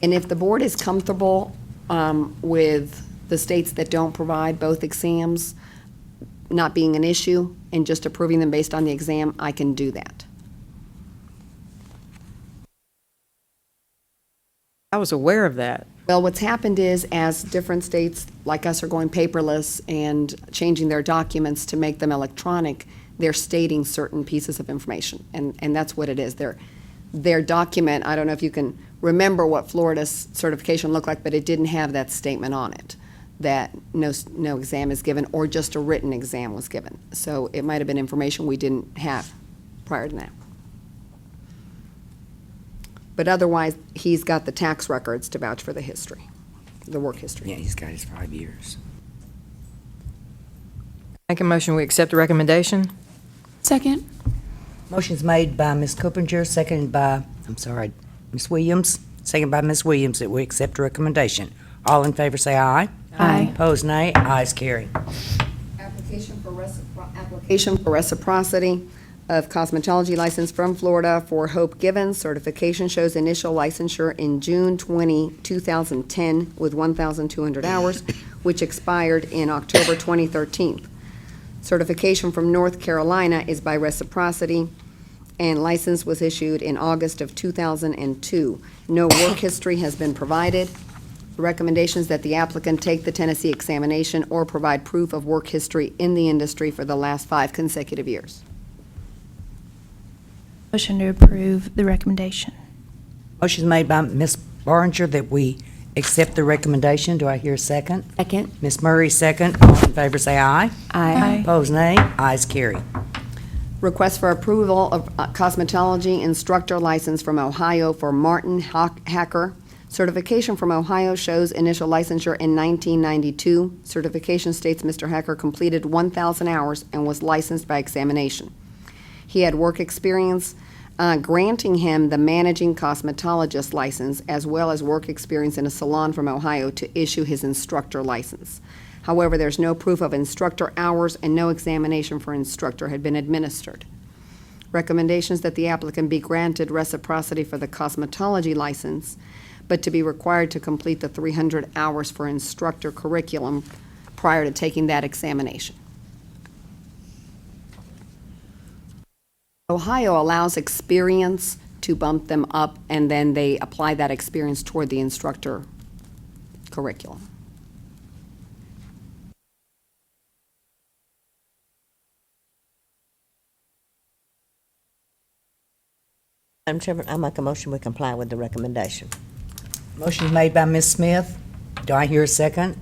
S3: And if the board is comfortable with the states that don't provide both exams not being an issue and just approving them based on the exam, I can do that.
S2: I was aware of that.
S3: Well, what's happened is, as different states like us are going paperless and changing their documents to make them electronic, they're stating certain pieces of information, and that's what it is. Their document, I don't know if you can remember what Florida's certification looked like, but it didn't have that statement on it, that no exam is given, or just a written exam was given. So it might have been information we didn't have prior to that. But otherwise, he's got the tax records to vouch for the history, the work history.
S1: Yeah, he's got his 5 years.
S2: Make a motion, we accept the recommendation.
S14: Second.
S1: Motion's made by Ms. Coopinger, seconded by, Ms. Williams, seconded by Ms. Williams, that we accept the recommendation. All in favor say aye.
S14: Aye.
S1: Opposed, nay. Ayes carried.
S3: Application for reciprocity of cosmetology license from Florida for Hope Givens. Certification shows initial licensure in June 2010 with 1,200 hours, which expired in October 2013. Certification from North Carolina is by reciprocity, and license was issued in August of 2002. No work history has been provided. The recommendation is that the applicant take the Tennessee examination or provide proof of work history in the industry for the last 5 consecutive years.
S4: Motion to approve the recommendation.
S1: Motion's made by Ms. Barringer that we accept the recommendation. Do I hear a second?
S5: Second.
S1: Ms. Murray, second. All in favor say aye.
S4: Aye.
S1: Opposed, nay. Ayes carried.
S3: Request for approval of cosmetology instructor license from Ohio for Martin Hacker. Certification from Ohio shows initial licensure in 1992. Certification states Mr. Hacker completed 1,000 hours and was licensed by examination. He had work experience, granting him the managing cosmetologist license, as well as work experience in a salon from Ohio to issue his instructor license. However, there's no proof of instructor hours and no examination for instructor had been administered. Recommendations that the applicant be granted reciprocity for the cosmetology license, but to be required to complete the 300 hours for instructor curriculum prior to taking that examination. Ohio allows experience to bump them up, and then they apply that experience toward the instructor curriculum.
S11: Madam Chairman, I make a motion we comply with the recommendation.
S1: Motion's made by Ms. Smith. Do I hear a second?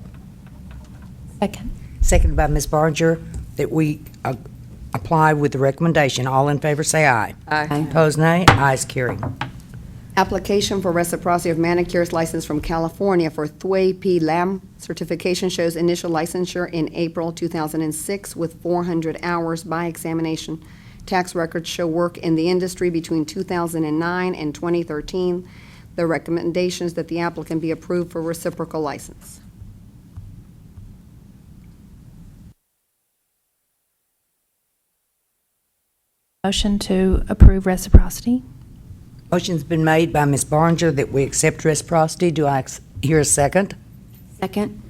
S4: Second.
S1: Seconded by Ms. Barringer that we apply with the recommendation. All in favor say aye.
S3: Aye.
S1: Opposed, nay. Ayes carried.
S3: Application for reciprocity of manicurist license from California for Thuy P. Lam. Certification shows initial licensure in April 2006 with 400 hours by examination. Tax records show work in the industry between 2009 and 2013. The recommendation is that the applicant be approved for reciprocal license.
S4: Motion to approve reciprocity.
S1: Motion's been made by Ms. Barringer that we accept reciprocity. Do I hear a second?
S5: Second.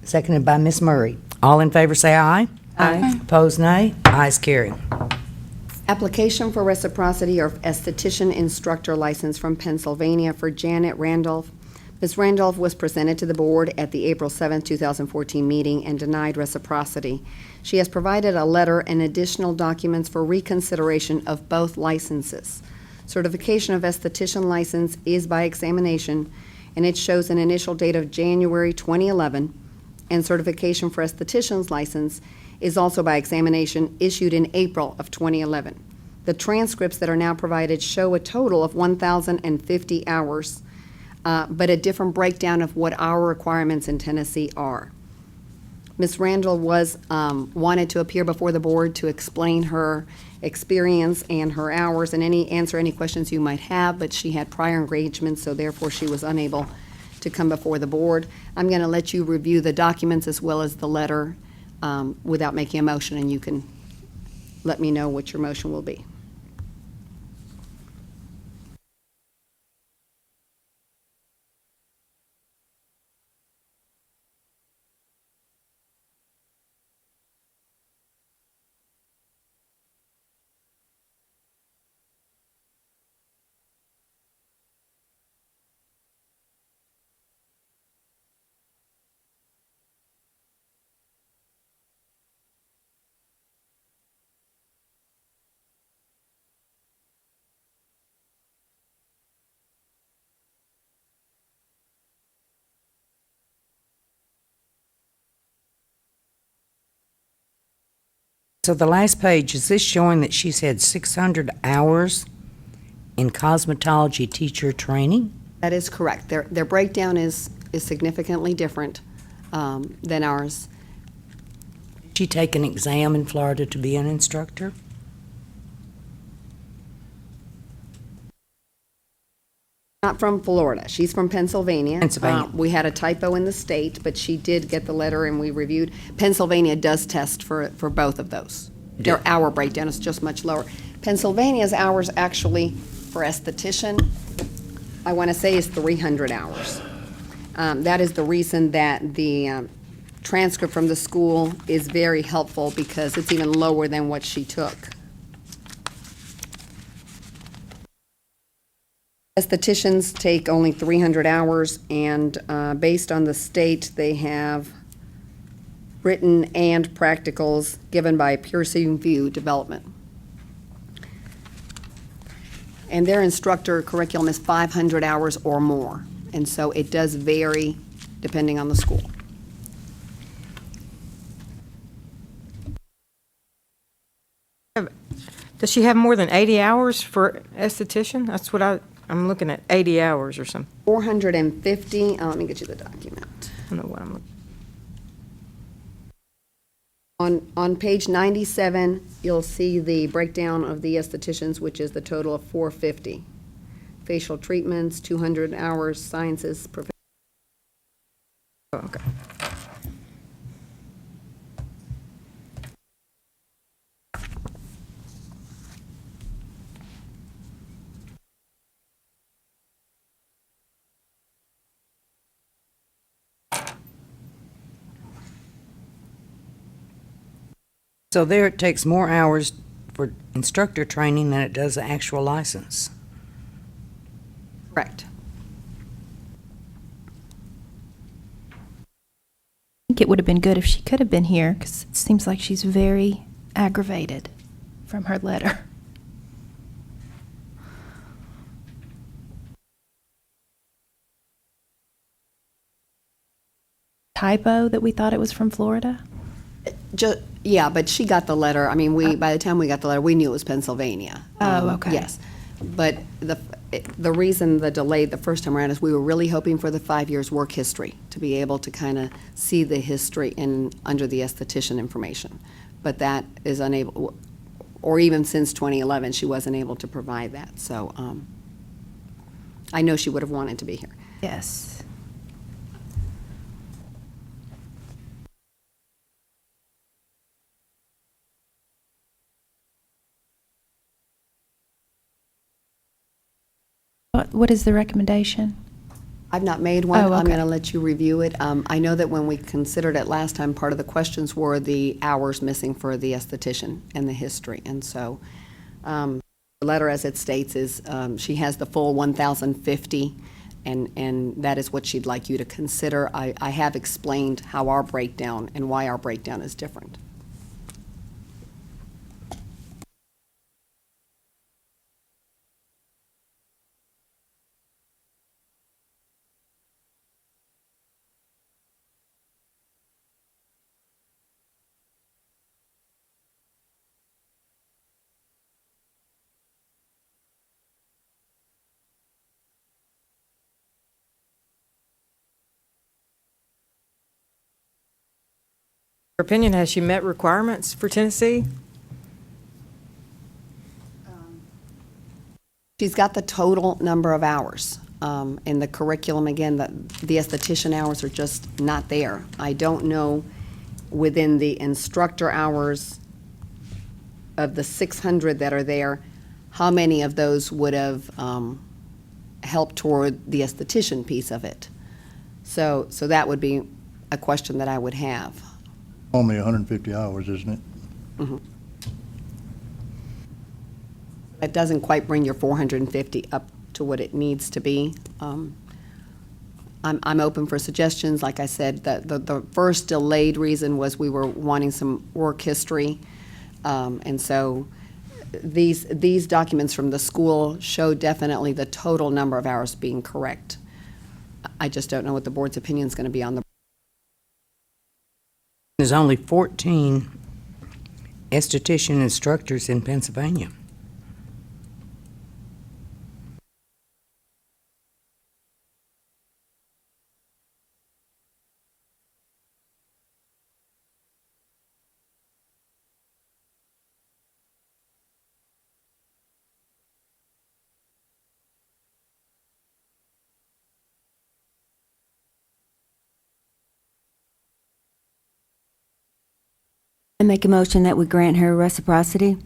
S1: Seconded by Ms. Murray. All in favor say aye.
S5: Aye.
S1: Opposed, nay. Ayes carried.
S3: Application for reciprocity of esthetician instructor license from Pennsylvania for Janet Randolph. Ms. Randolph was presented to the board at the April 7, 2014 meeting and denied reciprocity. She has provided a letter and additional documents for reconsideration of both licenses. Certification of esthetician license is by examination, and it shows an initial date of January 2011, and certification for esthetician's license is also by examination, issued in April of 2011. The transcripts that are now provided show a total of 1,050 hours, but a different breakdown of what our requirements in Tennessee are. Ms. Randall wanted to appear before the board to explain her experience and her hours and answer any questions you might have, but she had prior engagements, so therefore she was unable to come before the board. I'm going to let you review the documents as well as the letter without making a motion, and you can let me know what your motion will be.
S1: So the last page, is this showing that she's had 600 hours in cosmetology teacher training?
S3: That is correct. Their breakdown is significantly different than ours.
S1: Did she take an exam in Florida to be an instructor?
S3: Not from Florida. She's from Pennsylvania.
S1: Pennsylvania.
S3: We had a typo in the state, but she did get the letter and we reviewed. Pennsylvania does test for both of those. Their hour breakdown is just much lower. Pennsylvania's hours actually for esthetician, I want to say is 300 hours. That is the reason that the transcript from the school is very helpful because it's even lower than what she took. Estheticians take only 300 hours, and based on the state, they have written and practicals given by peer review development. And their instructor curriculum is 500 hours or more, and so it does vary depending on the school.
S2: Does she have more than 80 hours for esthetician? That's what I'm looking at, 80 hours or something.
S3: 450, let me get you the document.
S2: I don't know what I'm looking.
S3: On page 97, you'll see the breakdown of the estheticians, which is the total of 450. Facial treatments, 200 hours, sciences,
S2: Oh, okay.
S1: So there it takes more hours for instructor training than it does the actual license.
S3: correct.
S4: I think it would have been good if she could have been here, because it seems like she's very aggravated from her letter. Typo that we thought it was from Florida?
S3: Yeah, but she got the letter. I mean, by the time we got the letter, we knew it was Pennsylvania.
S4: Oh, okay.
S3: Yes. But the reason the delay the first time around is we were really hoping for the 5 years' work history, to be able to kind of see the history under the esthetician information. But that is unable, or even since 2011, she wasn't able to provide that. So I know she would have wanted to be here.
S4: Yes. What is the recommendation?
S3: I've not made one.
S4: Oh,
S3: I'm
S4: okay.
S3: going to let you review it. I know that when we considered it last time, part of the questions were the hours missing for the esthetician and the history. And so the letter, as it states, is she has the full 1,050, and that is what she'd like you to consider. I have explained how our breakdown and why our breakdown is different.
S2: Her opinion, has she met requirements for Tennessee?
S3: She's got the total number of hours. In the curriculum, again, the esthetician hours are just not there. I don't know within the instructor hours of the 600 that are there, how many of those would have helped toward the esthetician piece of it. So that would be a question that I would have.
S7: Only 150 hours, isn't it?
S3: Mhm. It doesn't quite bring your 450 up to what it needs to be. I'm open for suggestions. Like I said, the first delayed reason was we were wanting some work history. And so these documents from the school show definitely the total number of hours being correct. I just don't know what the board's opinion is going to be on the.
S1: There's only 14 esthetician instructors in Pennsylvania.
S5: I make a motion that we grant her reciprocity.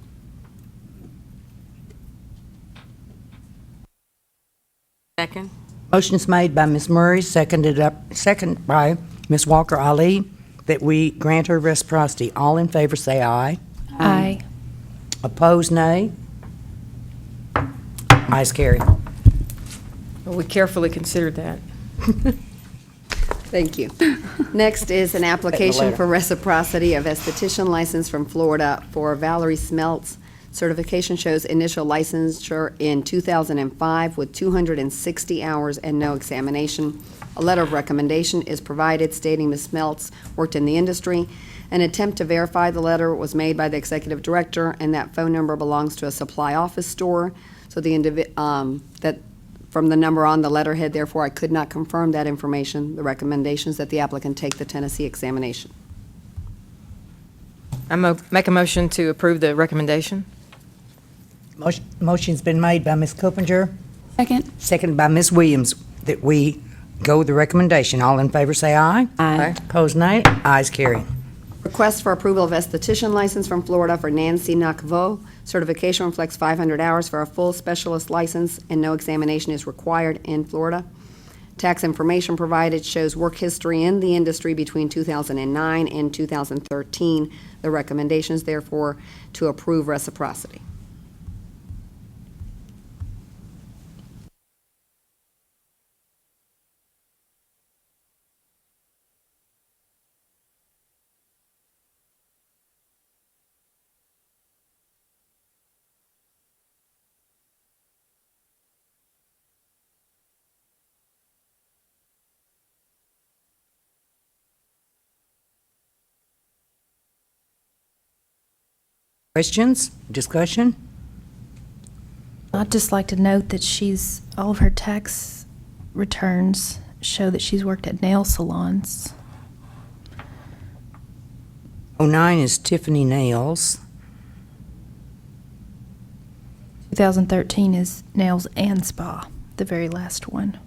S9: Second.
S1: Motion's made by Ms. Murray, second by Ms. Walker Ali, that we grant her reciprocity. All in favor say aye.
S4: Aye.
S1: Opposed, nay. Ayes carry.
S2: Well, we carefully considered that.
S3: Thank you. Next is an application
S1: letter.
S3: for reciprocity of esthetician license from Florida for Valerie Smeltz. Certification shows initial licensure in 2005 with 260 hours and no examination. A letter of recommendation is provided stating Ms. Smeltz worked in the industry. An attempt to verify the letter was made by the executive director, and that phone number belongs to a supply office store. So that from the number on the letterhead, therefore, I could not confirm that information. The recommendation is that the applicant take the Tennessee examination.
S2: Make a motion to approve the recommendation.
S1: Motion's been made by Ms. Coppinger,
S14: Second.
S1: seconded by Ms. Williams, that we go with the recommendation. All in favor say aye.
S3: Aye.
S1: Opposed, nay. Ayes carry.
S3: Request for approval of esthetician license from Florida for Nancy Nakvo. Certification reflects 500 hours for a full specialist license, and no examination is required in Florida. Tax information provided shows work history in the industry between 2009 and 2013. The recommendation is therefore to approve reciprocity.
S1: Questions? Discussion?
S4: I'd just like to note that all of her tax returns show that she's worked at nail salons.
S1: 09 is Tiffany Nails.
S4: 2013 is nails and spa, the very last one.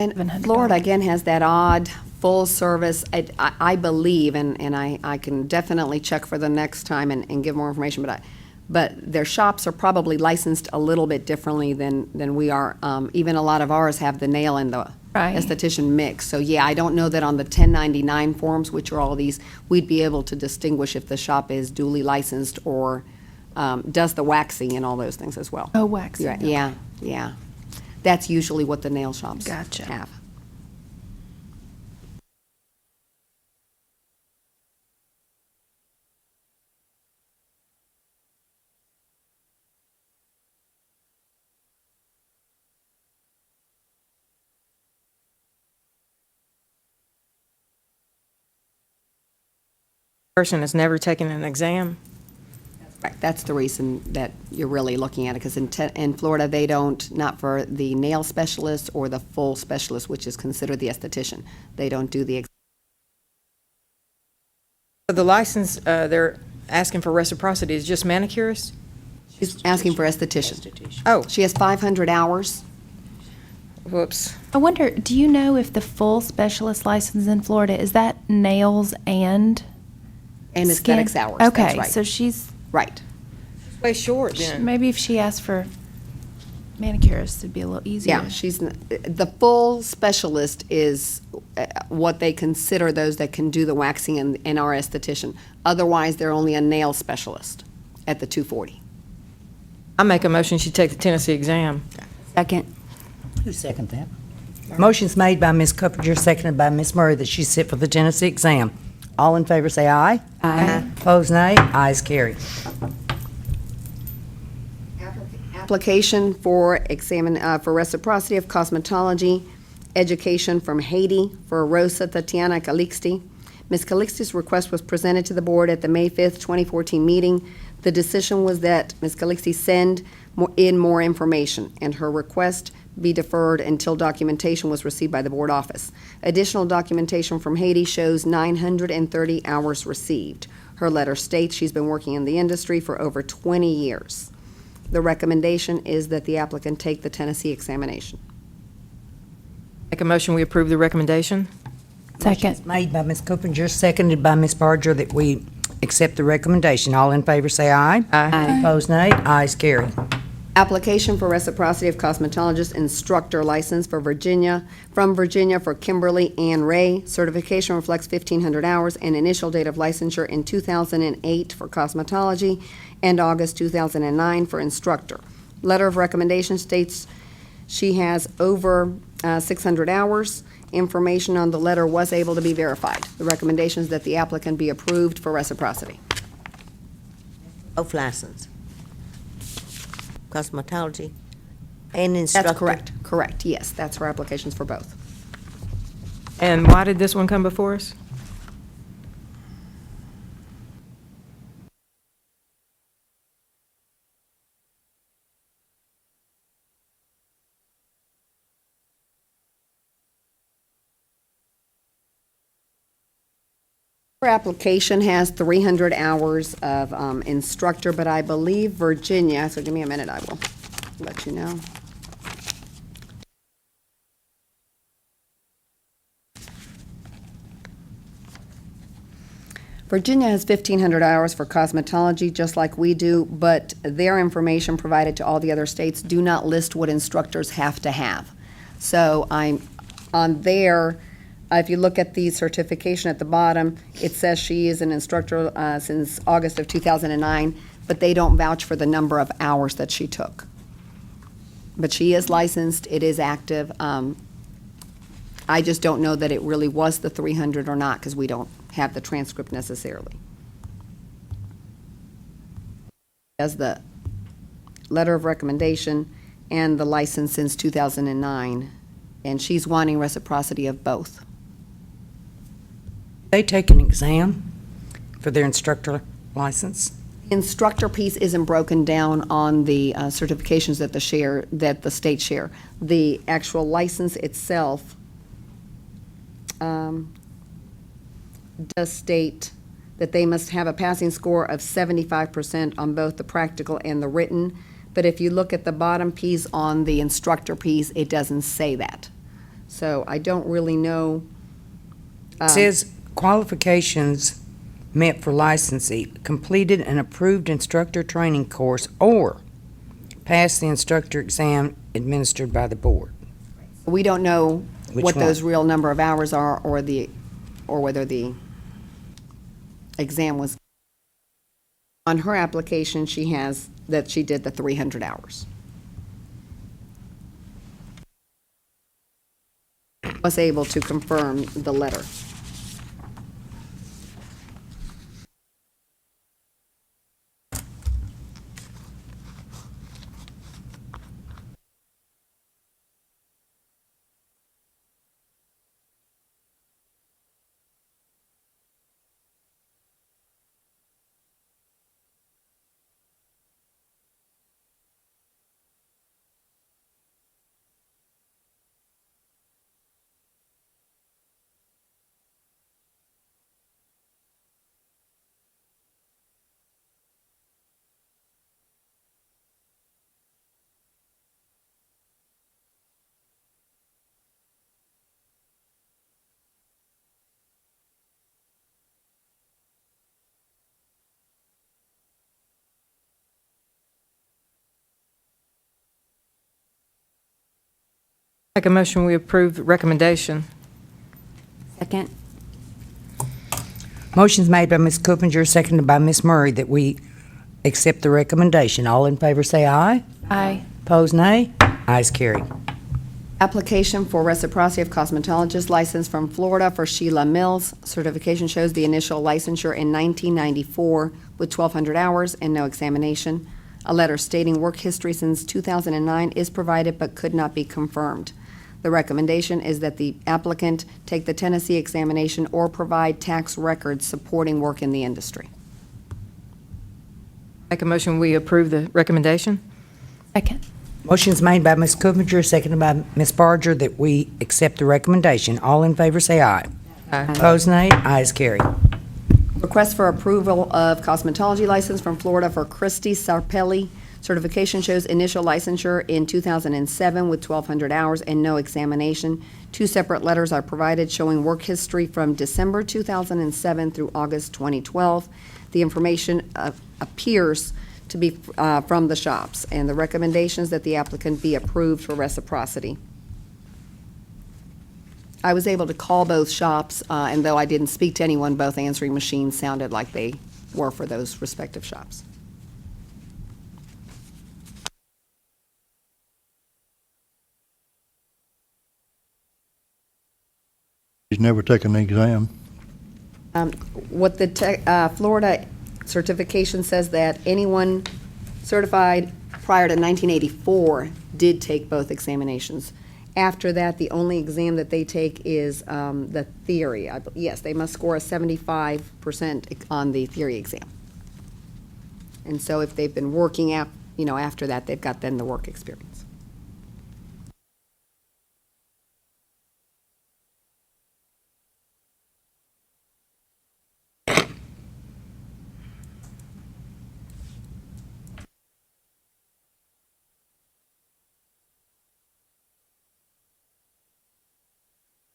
S3: And
S4: $700.
S3: Florida, again, has that odd full service, I believe, and I can definitely check for the next time and give more information, but their shops are probably licensed a little bit differently than we are. Even a lot of ours have the nail and the
S4: Right.
S3: esthetician mix. So, yeah, I don't know that on the 1099 forms, which are all these, we'd be able to distinguish if the shop is duly licensed or does the waxing and all those things as well.
S4: Oh, waxing.
S3: Yeah, yeah, yeah. That's usually what the nail shops
S4: Gotcha.
S3: have.
S2: Person has never taken an exam.
S3: Right, that's the reason that you're really looking at it, because in Florida, they don't, not for the nail specialist or the full specialist, which is considered the esthetician. They don't do the.
S2: So the license they're asking for reciprocity is just manicurists?
S3: She's asking for esthetician.
S2: Oh,
S3: She has 500 hours.
S2: whoops.
S4: I wonder, do you know if the full specialist license in Florida, is that nails and
S3: And
S4: skin?
S3: aesthetics hours, that's
S4: Okay,
S3: right.
S4: so she's,
S3: Right.
S2: Way short then.
S4: maybe if she asked for manicurists, it'd be a little easier.
S3: Yeah, the full specialist is what they consider those that can do the waxing and our esthetician. Otherwise, they're only a nail specialist at the 240.
S2: I make a motion she take the Tennessee exam.
S5: Second.
S1: Who seconded that? Motion's made by Ms. Coppinger, seconded by Ms. Murray, that she sit for the Tennessee exam. All in favor say aye.
S5: Aye.
S1: Opposed, nay. Ayes carry.
S3: Application for for reciprocity of cosmetology education from Haiti for Rosa Tatiana Calixte. Ms. Calixte's request was presented to the board at the May 5th, 2014 meeting. The decision was that Ms. Calixte send in more information, and her request be deferred until documentation was received by the board office. Additional documentation from Haiti shows 930 hours received. Her letter states she's been working in the industry for over 20 years. The recommendation is that the applicant take the Tennessee examination.
S2: Make a motion, we approve the recommendation?
S1: Motion's made by Ms. Coopinger, seconded by Ms. Barger, that we accept the recommendation. All in favor say aye.
S2: Aye.
S1: Opposed, nay. Ayes carried.
S3: Application for reciprocity of cosmetologist instructor license for Virginia, from Virginia for Kimberly Ann Ray. Certification reflects 1,500 hours and initial date of licensure in 2008 for cosmetology and August 2009 for instructor. Letter of recommendation states she has over 600 hours. Information on the letter was able to be verified. The recommendation is that the applicant be approved for reciprocity.
S11: Both license. Cosmetology and instructor.
S3: That's correct, yes, that's her applications for both.
S2: And why did this one come before us?
S3: Her application has 300 hours of instructor, but I believe Virginia, so give me a minute, I will let you know. Virginia has 1,500 hours for cosmetology, just like we do, but their information provided to all the other states do not list what instructors have to have. So I'm on there. If you look at the certification at the bottom, it says she is an instructor since August of 2009, but they don't vouch for the number of hours that she took. But she is licensed, it is active. I just don't know that it really was the 300 or not, because we don't have the transcript necessarily. As the letter of recommendation and the license since 2009, and she's wanting reciprocity of both.
S1: They take an exam for their instructor license?
S3: Instructor piece isn't broken down on the certifications that the state share. The actual license itself does state that they must have a passing score of 75% on both the practical and the written. But if you look at the bottom piece on the instructor piece, it doesn't say that. So I don't really know.
S1: It says qualifications met for licensee, completed an approved instructor training course, or passed the instructor exam administered by the board.
S3: We don't know
S1: Which
S3: what
S1: one?
S3: those real number of hours are, or whether the exam was. On her application, she has that she did the 300 hours. Was able to confirm the letter.
S2: Make a motion, we approve the recommendation.
S3: Second.
S1: Motion's made by Ms. Coopinger, seconded by Ms. Murray, that we accept the recommendation. All in favor say aye.
S4: Aye.
S1: Opposed, nay. Ayes carried.
S3: Application for reciprocity of cosmetologist license from Florida for Sheila Mills. Certification shows the initial licensure in 1994 with 1,200 hours and no examination. A letter stating work history since 2009 is provided but could not be confirmed. The recommendation is that the applicant take the Tennessee examination or provide tax records supporting work in the industry.
S2: Make a motion, we approve the recommendation?
S4: Second.
S1: Motion's made by Ms. Coopinger, seconded by Ms. Barger, that we accept the recommendation. All in favor say aye.
S2: Aye.
S1: Opposed, nay. Ayes carried.
S3: Request for approval of cosmetology license from Florida for Christy Sarpelli. Certification shows initial licensure in 2007 with 1,200 hours and no examination. 2 separate letters are provided showing work history from December 2007 through August 2012. The information appears to be from the shops, and the recommendations that the applicant be approved for reciprocity. I was able to call both shops, and though I didn't speak to anyone, both answering machines sounded like they were for those respective shops.
S7: He's never taken an exam.
S3: What the Florida certification says that anyone certified prior to 1984 did take both examinations. After that, the only exam that they take is the theory. Yes, they must score a 75% on the theory exam. And so if they've been working after that, they've got then the work experience.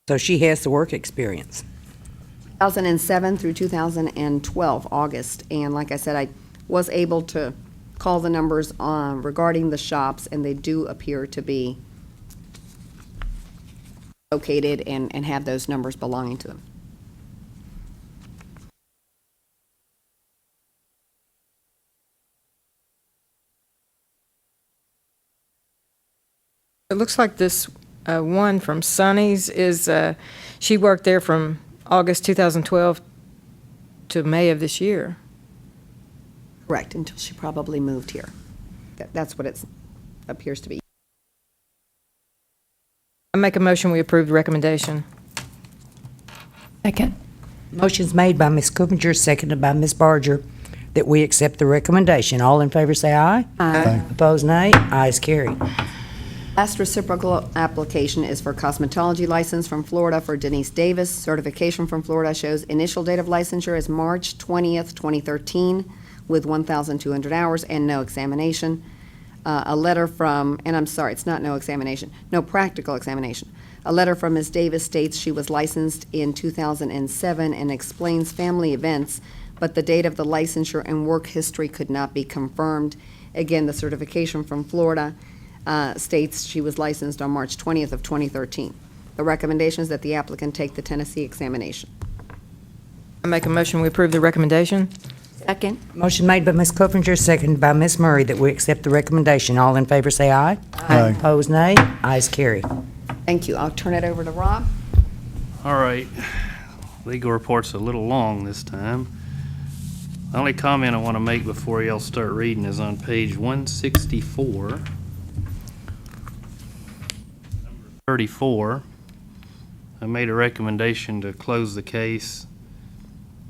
S1: So she has the work experience.
S3: 2007 through 2012, August. And like I said, I was able to call the numbers regarding the shops, and they do appear to be located and have those numbers belonging to them.
S2: It looks like this one from Sonny's is, she worked there from August 2012 to May of this year.
S3: Correct, until she probably moved here. That's what it appears to be.
S2: I make a motion, we approve the recommendation.
S4: Second.
S1: Motion's made by Ms. Coopinger, seconded by Ms. Barger, that we accept the recommendation. All in favor say aye.
S3: Aye.
S1: Opposed, nay. Ayes carried.
S3: Last reciprocal application is for cosmetology license from Florida for Denise Davis. Certification from Florida shows initial date of licensure is March 20th, 2013, with 1,200 hours and no examination. A letter from, and I'm sorry, it's not no examination, no practical examination. A letter from Ms. Davis states she was licensed in 2007 and explains family events, but the date of the licensure and work history could not be confirmed. Again, the certification from Florida states she was licensed on March 20th of 2013. The recommendation is that the applicant take the Tennessee examination.
S2: I make a motion, we approve the recommendation.
S3: Second.
S1: Motion made by Ms. Coopinger, seconded by Ms. Murray, that we accept the recommendation. All in favor say aye.
S7: Aye.
S1: Opposed, nay. Ayes carried.
S3: Thank you. I'll turn it over to Rob.
S12: All right. Legal report's a little long this time. The only comment I want to make before y'all start reading is on page 164. 34, I made a recommendation to close the case,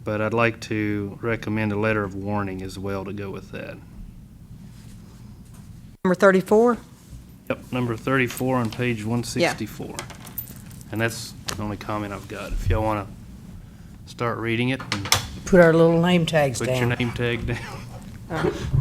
S12: but I'd like to recommend a letter of warning as well to go with that.
S2: Number 34?
S12: Yep, number 34 on page 164. Yeah. And that's the only comment I've got. If y'all want to start reading it. And
S1: put our little name tags
S12: put
S1: down.
S12: Put your name tag down.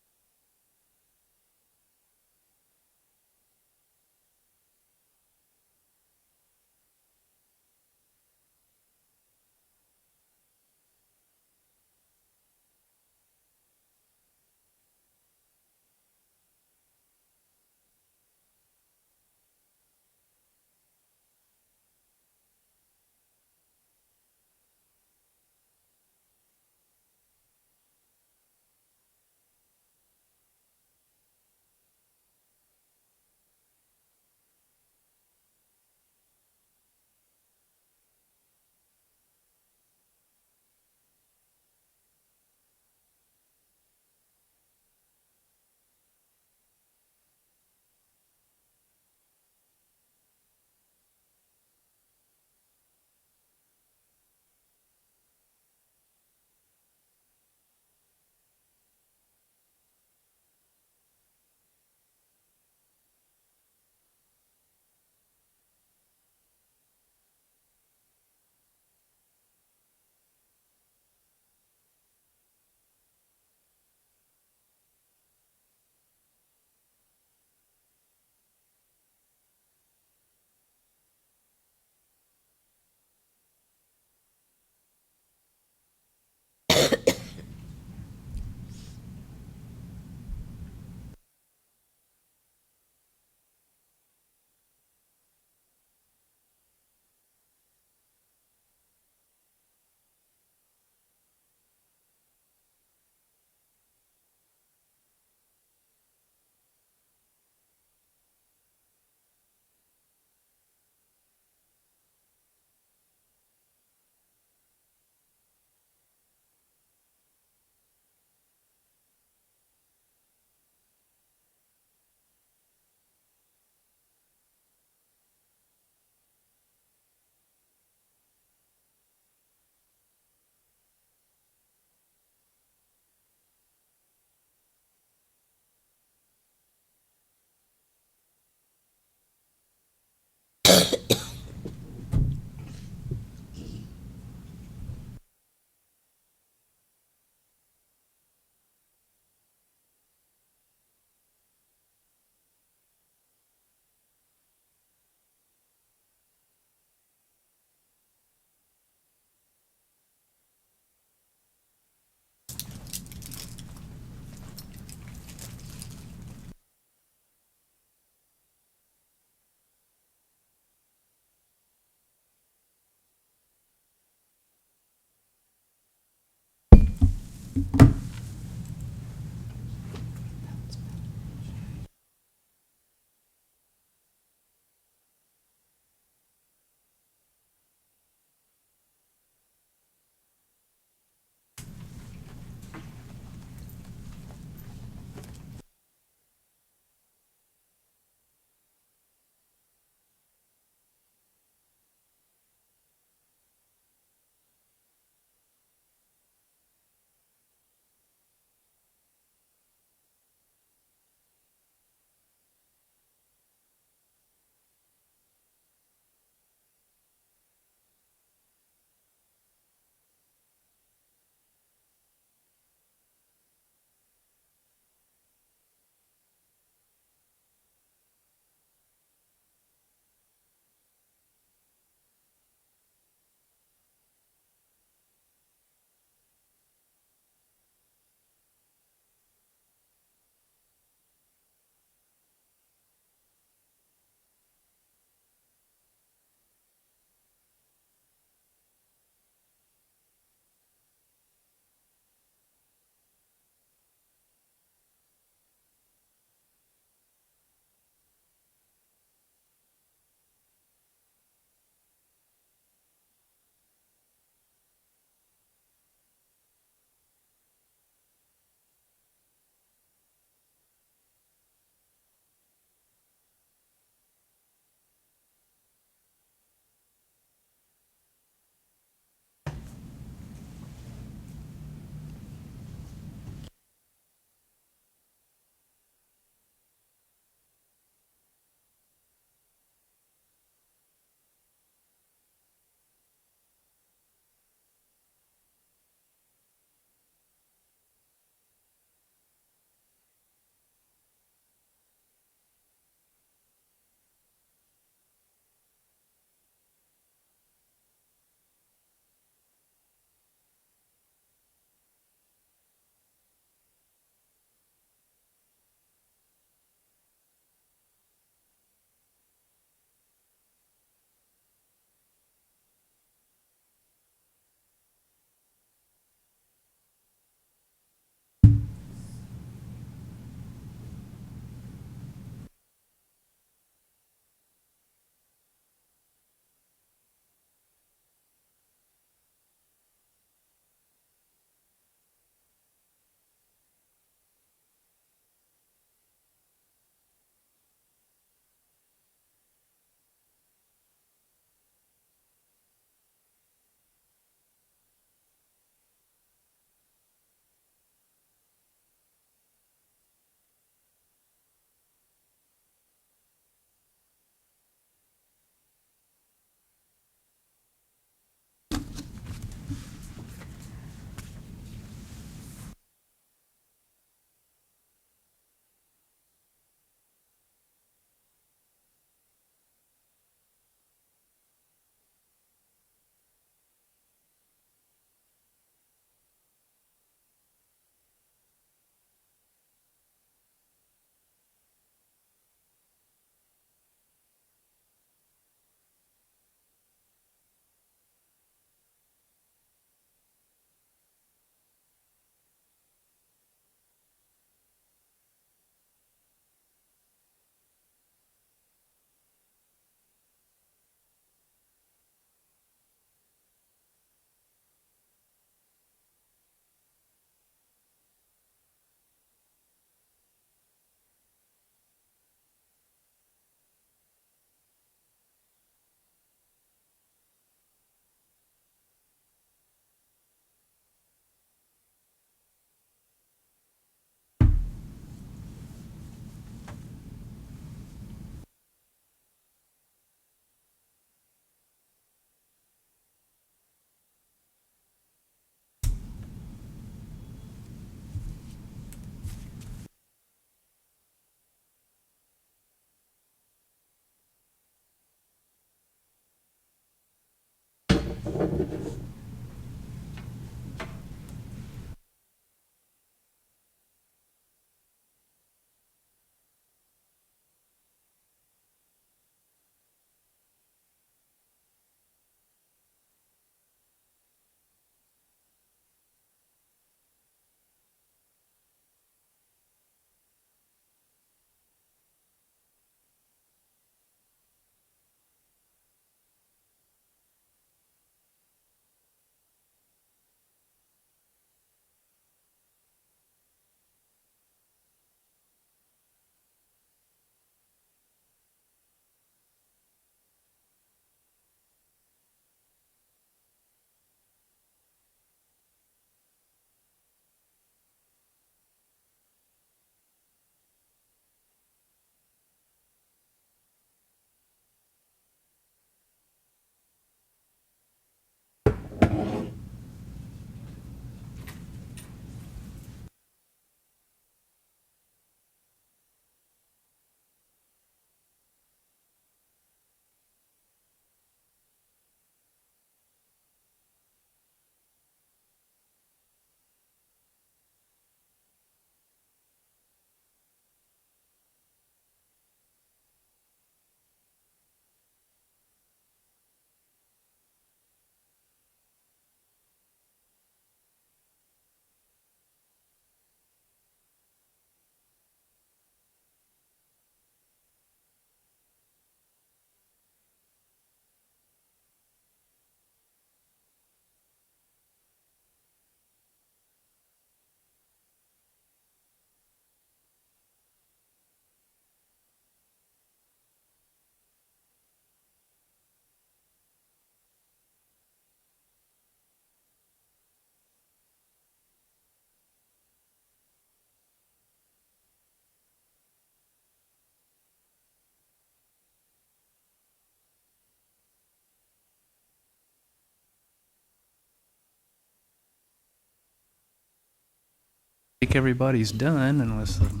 S12: think everybody's done unless I'm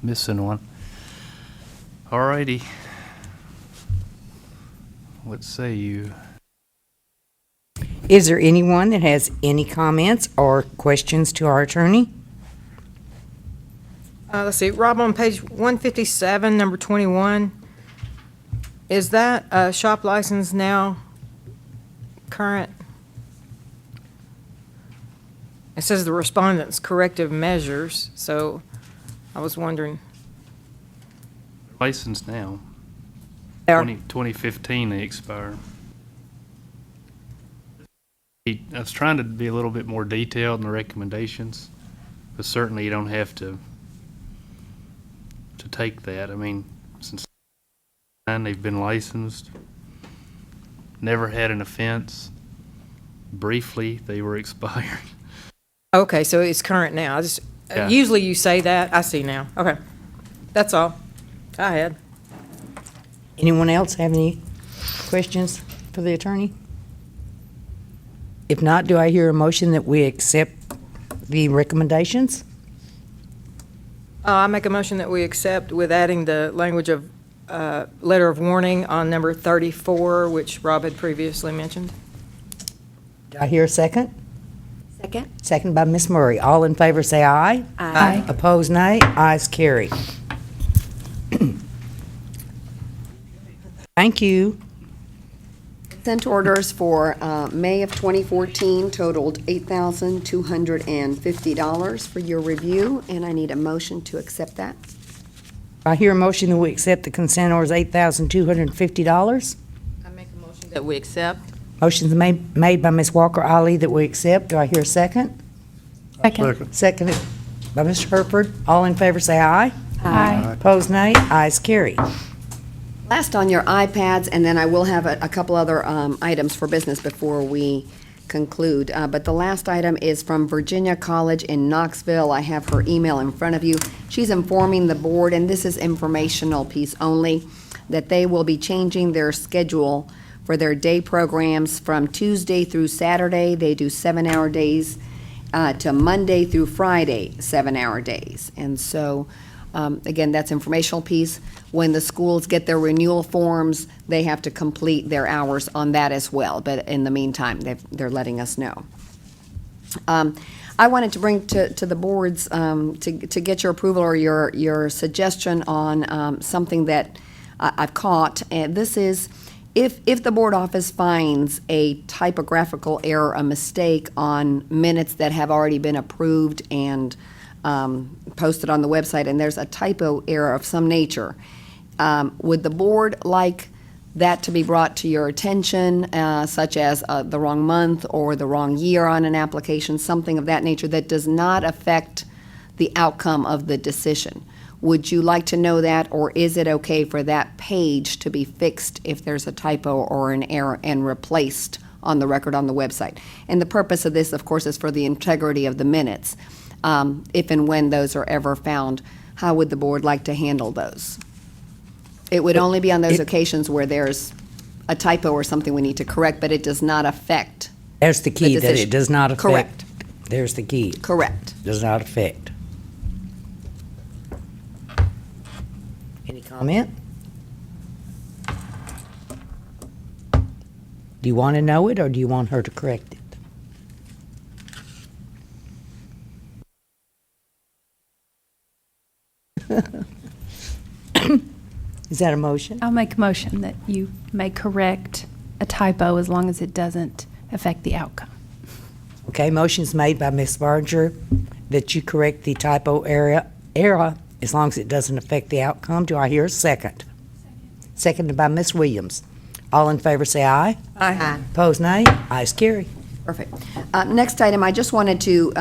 S12: missing one. All righty. What say you?
S1: Is there anyone that has any comments or questions to our attorney?
S2: Let's see, Rob, on page 157, number 21, is that shop license now current? It says the respondent's corrective measures, so I was wondering.
S12: Licensed now.
S2: They are.
S12: 2015 they expire. I was trying to be a little bit more detailed in the recommendations, but certainly you don't have to take that. I mean, since they've been licensed, never had an offense. Briefly, they were expired.
S2: Okay, so it's current now. I just,
S12: Yeah.
S2: usually you say that. I see now. Okay. That's all I had.
S1: Anyone else have any questions for the attorney? If not, do I hear a motion that we accept the recommendations?
S2: I make a motion that we accept with adding the language of letter of warning on number 34, which Rob had previously mentioned.
S1: Do I hear a second?
S3: Second.
S1: Second by Ms. Murray. All in favor say aye.
S3: Aye.
S1: Opposed, nay. Ayes carry. Thank you.
S3: Consent orders for May of 2014 totaled $8,250 for your review, and I need a motion to accept that.
S1: I hear a motion that we accept the consent orders, $8,250.
S9: I make a motion that we accept.
S1: Motion's made by Ms. Walker Ali that we accept. Do I hear a second?
S7: Second.
S1: Seconded by Mr. Herford. All in favor say aye.
S4: Aye.
S1: Opposed, nay. Ayes carry.
S3: Last on your iPads, and then I will have a couple other items for business before we conclude. But the last item is from Virginia College in Knoxville. I have her email in front of you. She's informing the board, and this is informational piece only, that they will be changing their schedule for their day programs from Tuesday through Saturday. They do 7-hour days to Monday through Friday, 7-hour days. And so, again, that's informational piece. When the schools get their renewal forms, they have to complete their hours on that as well. But in the meantime, they're letting us know. I wanted to bring to the boards to get your approval or your suggestion on something that I've caught. And this is, if the board office finds a typographical error, a mistake on minutes that have already been approved and posted on the website, and there's a typo error of some nature, would the board like that to be brought to your attention, such as the wrong month or the wrong year on an application, something of that nature that does not affect the outcome of the decision? Would you like to know that, or is it okay for that page to be fixed if there's a typo or an error and replaced on the record on the website? And the purpose of this, of course, is for the integrity of the minutes. If and when those are ever found, how would the board like to handle those? It would only be on those occasions where there's a typo or something we need to correct, but it does not affect.
S1: There's the key, that
S3: decision.
S1: it does not affect.
S3: Correct.
S1: There's the key.
S3: Correct.
S1: Does not affect. Any comment? Do you want to know it, or do you want her to correct it? Is that a motion?
S4: I'll make a motion that you may correct a typo as long as it doesn't affect the outcome.
S1: Okay, motion's made by Ms. Barger that you correct the typo error as long as it doesn't affect the outcome. Do I hear a second? Seconded by Ms. Williams. All in favor say aye.
S3: Aye.
S1: Opposed, nay. Ayes carry.
S3: Perfect. Next item, I just wanted to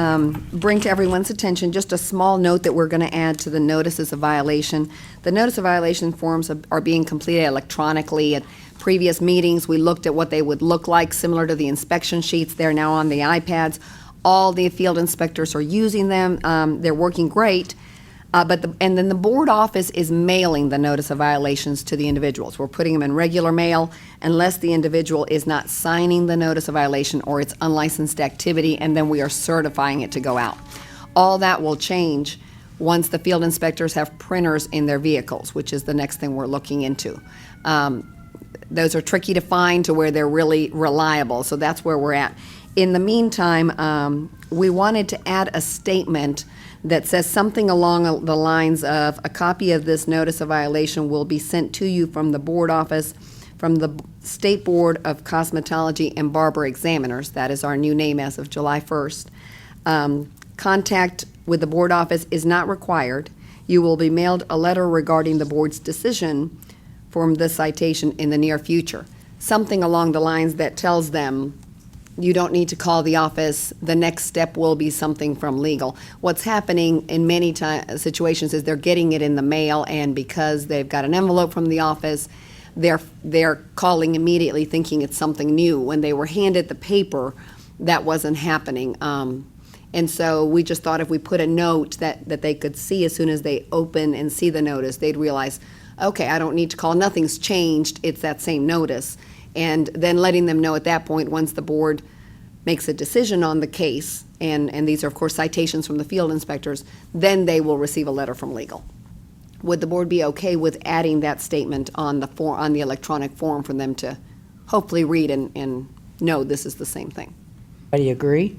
S3: bring to everyone's attention just a small note that we're going to add to the notices of violation. The notice of violation forms are being completed electronically. At previous meetings, we looked at what they would look like, similar to the inspection sheets. They're now on the iPads. All the field inspectors are using them. They're working great. And then the board office is mailing the notice of violations to the individuals. We're putting them in regular mail unless the individual is not signing the notice of violation or it's unlicensed activity, and then we are certifying it to go out. All that will change once the field inspectors have printers in their vehicles, which is the next thing we're looking into. Those are tricky to find to where they're really reliable, so that's where we're at. In the meantime, we wanted to add a statement that says something along the lines of, a copy of this notice of violation will be sent to you from the board office, from the State Board of Cosmetology and Barber Examiners. That is our new name as of July 1st. Contact with the board office is not required. You will be mailed a letter regarding the board's decision from this citation in the near future. Something along the lines that tells them, you don't need to call the office. The next step will be something from legal. What's happening in many situations is they're getting it in the mail, and because they've got an envelope from the office, they're calling immediately thinking it's something new. When they were handed the paper, that wasn't happening. And so we just thought if we put a note that they could see as soon as they open and see the notice, they'd realize, okay, I don't need to call, nothing's changed, it's that same notice. And then letting them know at that point, once the board makes a decision on the case, and these are, of course, citations from the field inspectors, then they will receive a letter from legal. Would the board be okay with adding that statement on the electronic form for them to hopefully read and know this is the same thing?
S1: Do you agree?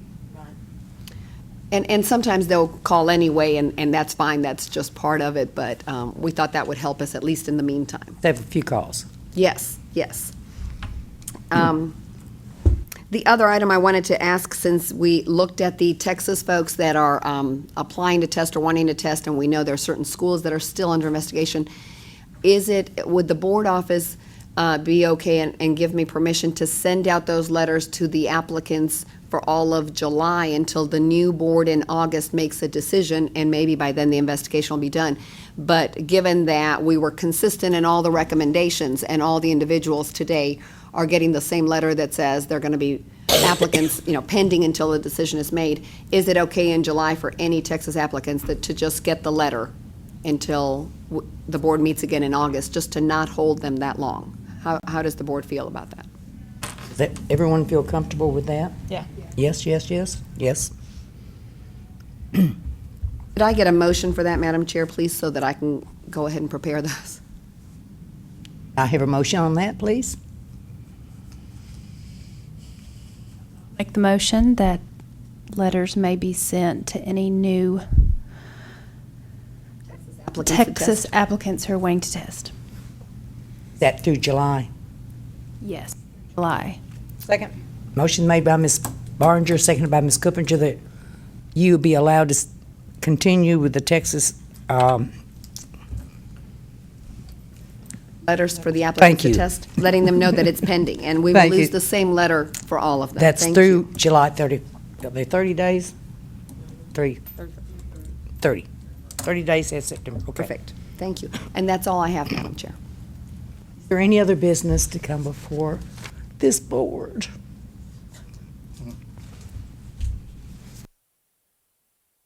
S3: And sometimes they'll call anyway, and that's fine, that's just part of it, but we thought that would help us at least in the meantime.
S1: They have a few calls.
S3: Yes, yes. The other item I wanted to ask, since we looked at the Texas folks that are applying to test or wanting to test, and we know there are certain schools that are still under investigation, would the board office be okay and give me permission to send out those letters to the applicants for all of July until the new board in August makes a decision, and maybe by then the investigation will be done? But given that we were consistent in all the recommendations and all the individuals today are getting the same letter that says they're going to be applicants, pending until the decision is made, is it okay in July for any Texas applicants to just get the letter until the board meets again in August, just to not hold them that long? How does the board feel about that?
S1: Does everyone feel comfortable with that?
S2: Yeah.
S1: Yes, yes, yes, yes.
S3: Could I get a motion for that, Madam Chair, please, so that I can go ahead and prepare those?
S1: I have a motion on that, please.
S4: Make the motion that letters may be sent to any new Texas applicants who are wanting to test.
S1: Is that through July?
S4: Yes, July.
S2: Second.
S1: Motion made by Ms. Barringer, seconded by Ms. Coopinger, that you be allowed to continue with the Texas,
S3: letters for the applicants to
S1: you.
S3: test, letting them know that it's pending, and we will
S1: Thank
S3: lose
S1: you.
S3: the same letter for all of them.
S1: that's
S3: Thank
S1: through
S3: you.
S1: July 30. Are they 30 days? 30 days, that's September. Okay.
S3: Perfect. Thank you. And that's all I have, Madam Chair.
S1: Is there any other business to come before this board?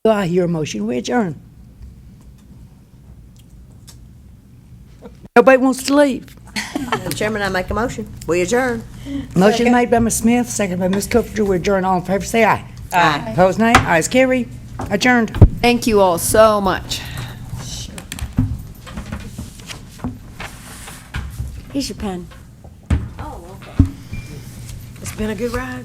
S1: Do I hear a motion? We adjourn. Nobody wants to leave.
S11: Madam Chairman, I make a motion. We adjourn.
S1: Motion made by Ms. Smith, seconded by Ms. Cooper. We adjourn. All in favor, say aye. Aye. Opposed, nay. Ayes carried. Adjourned.
S3: Thank you all so much.
S5: Here's your pen.
S11: Oh, okay. It's been a good ride.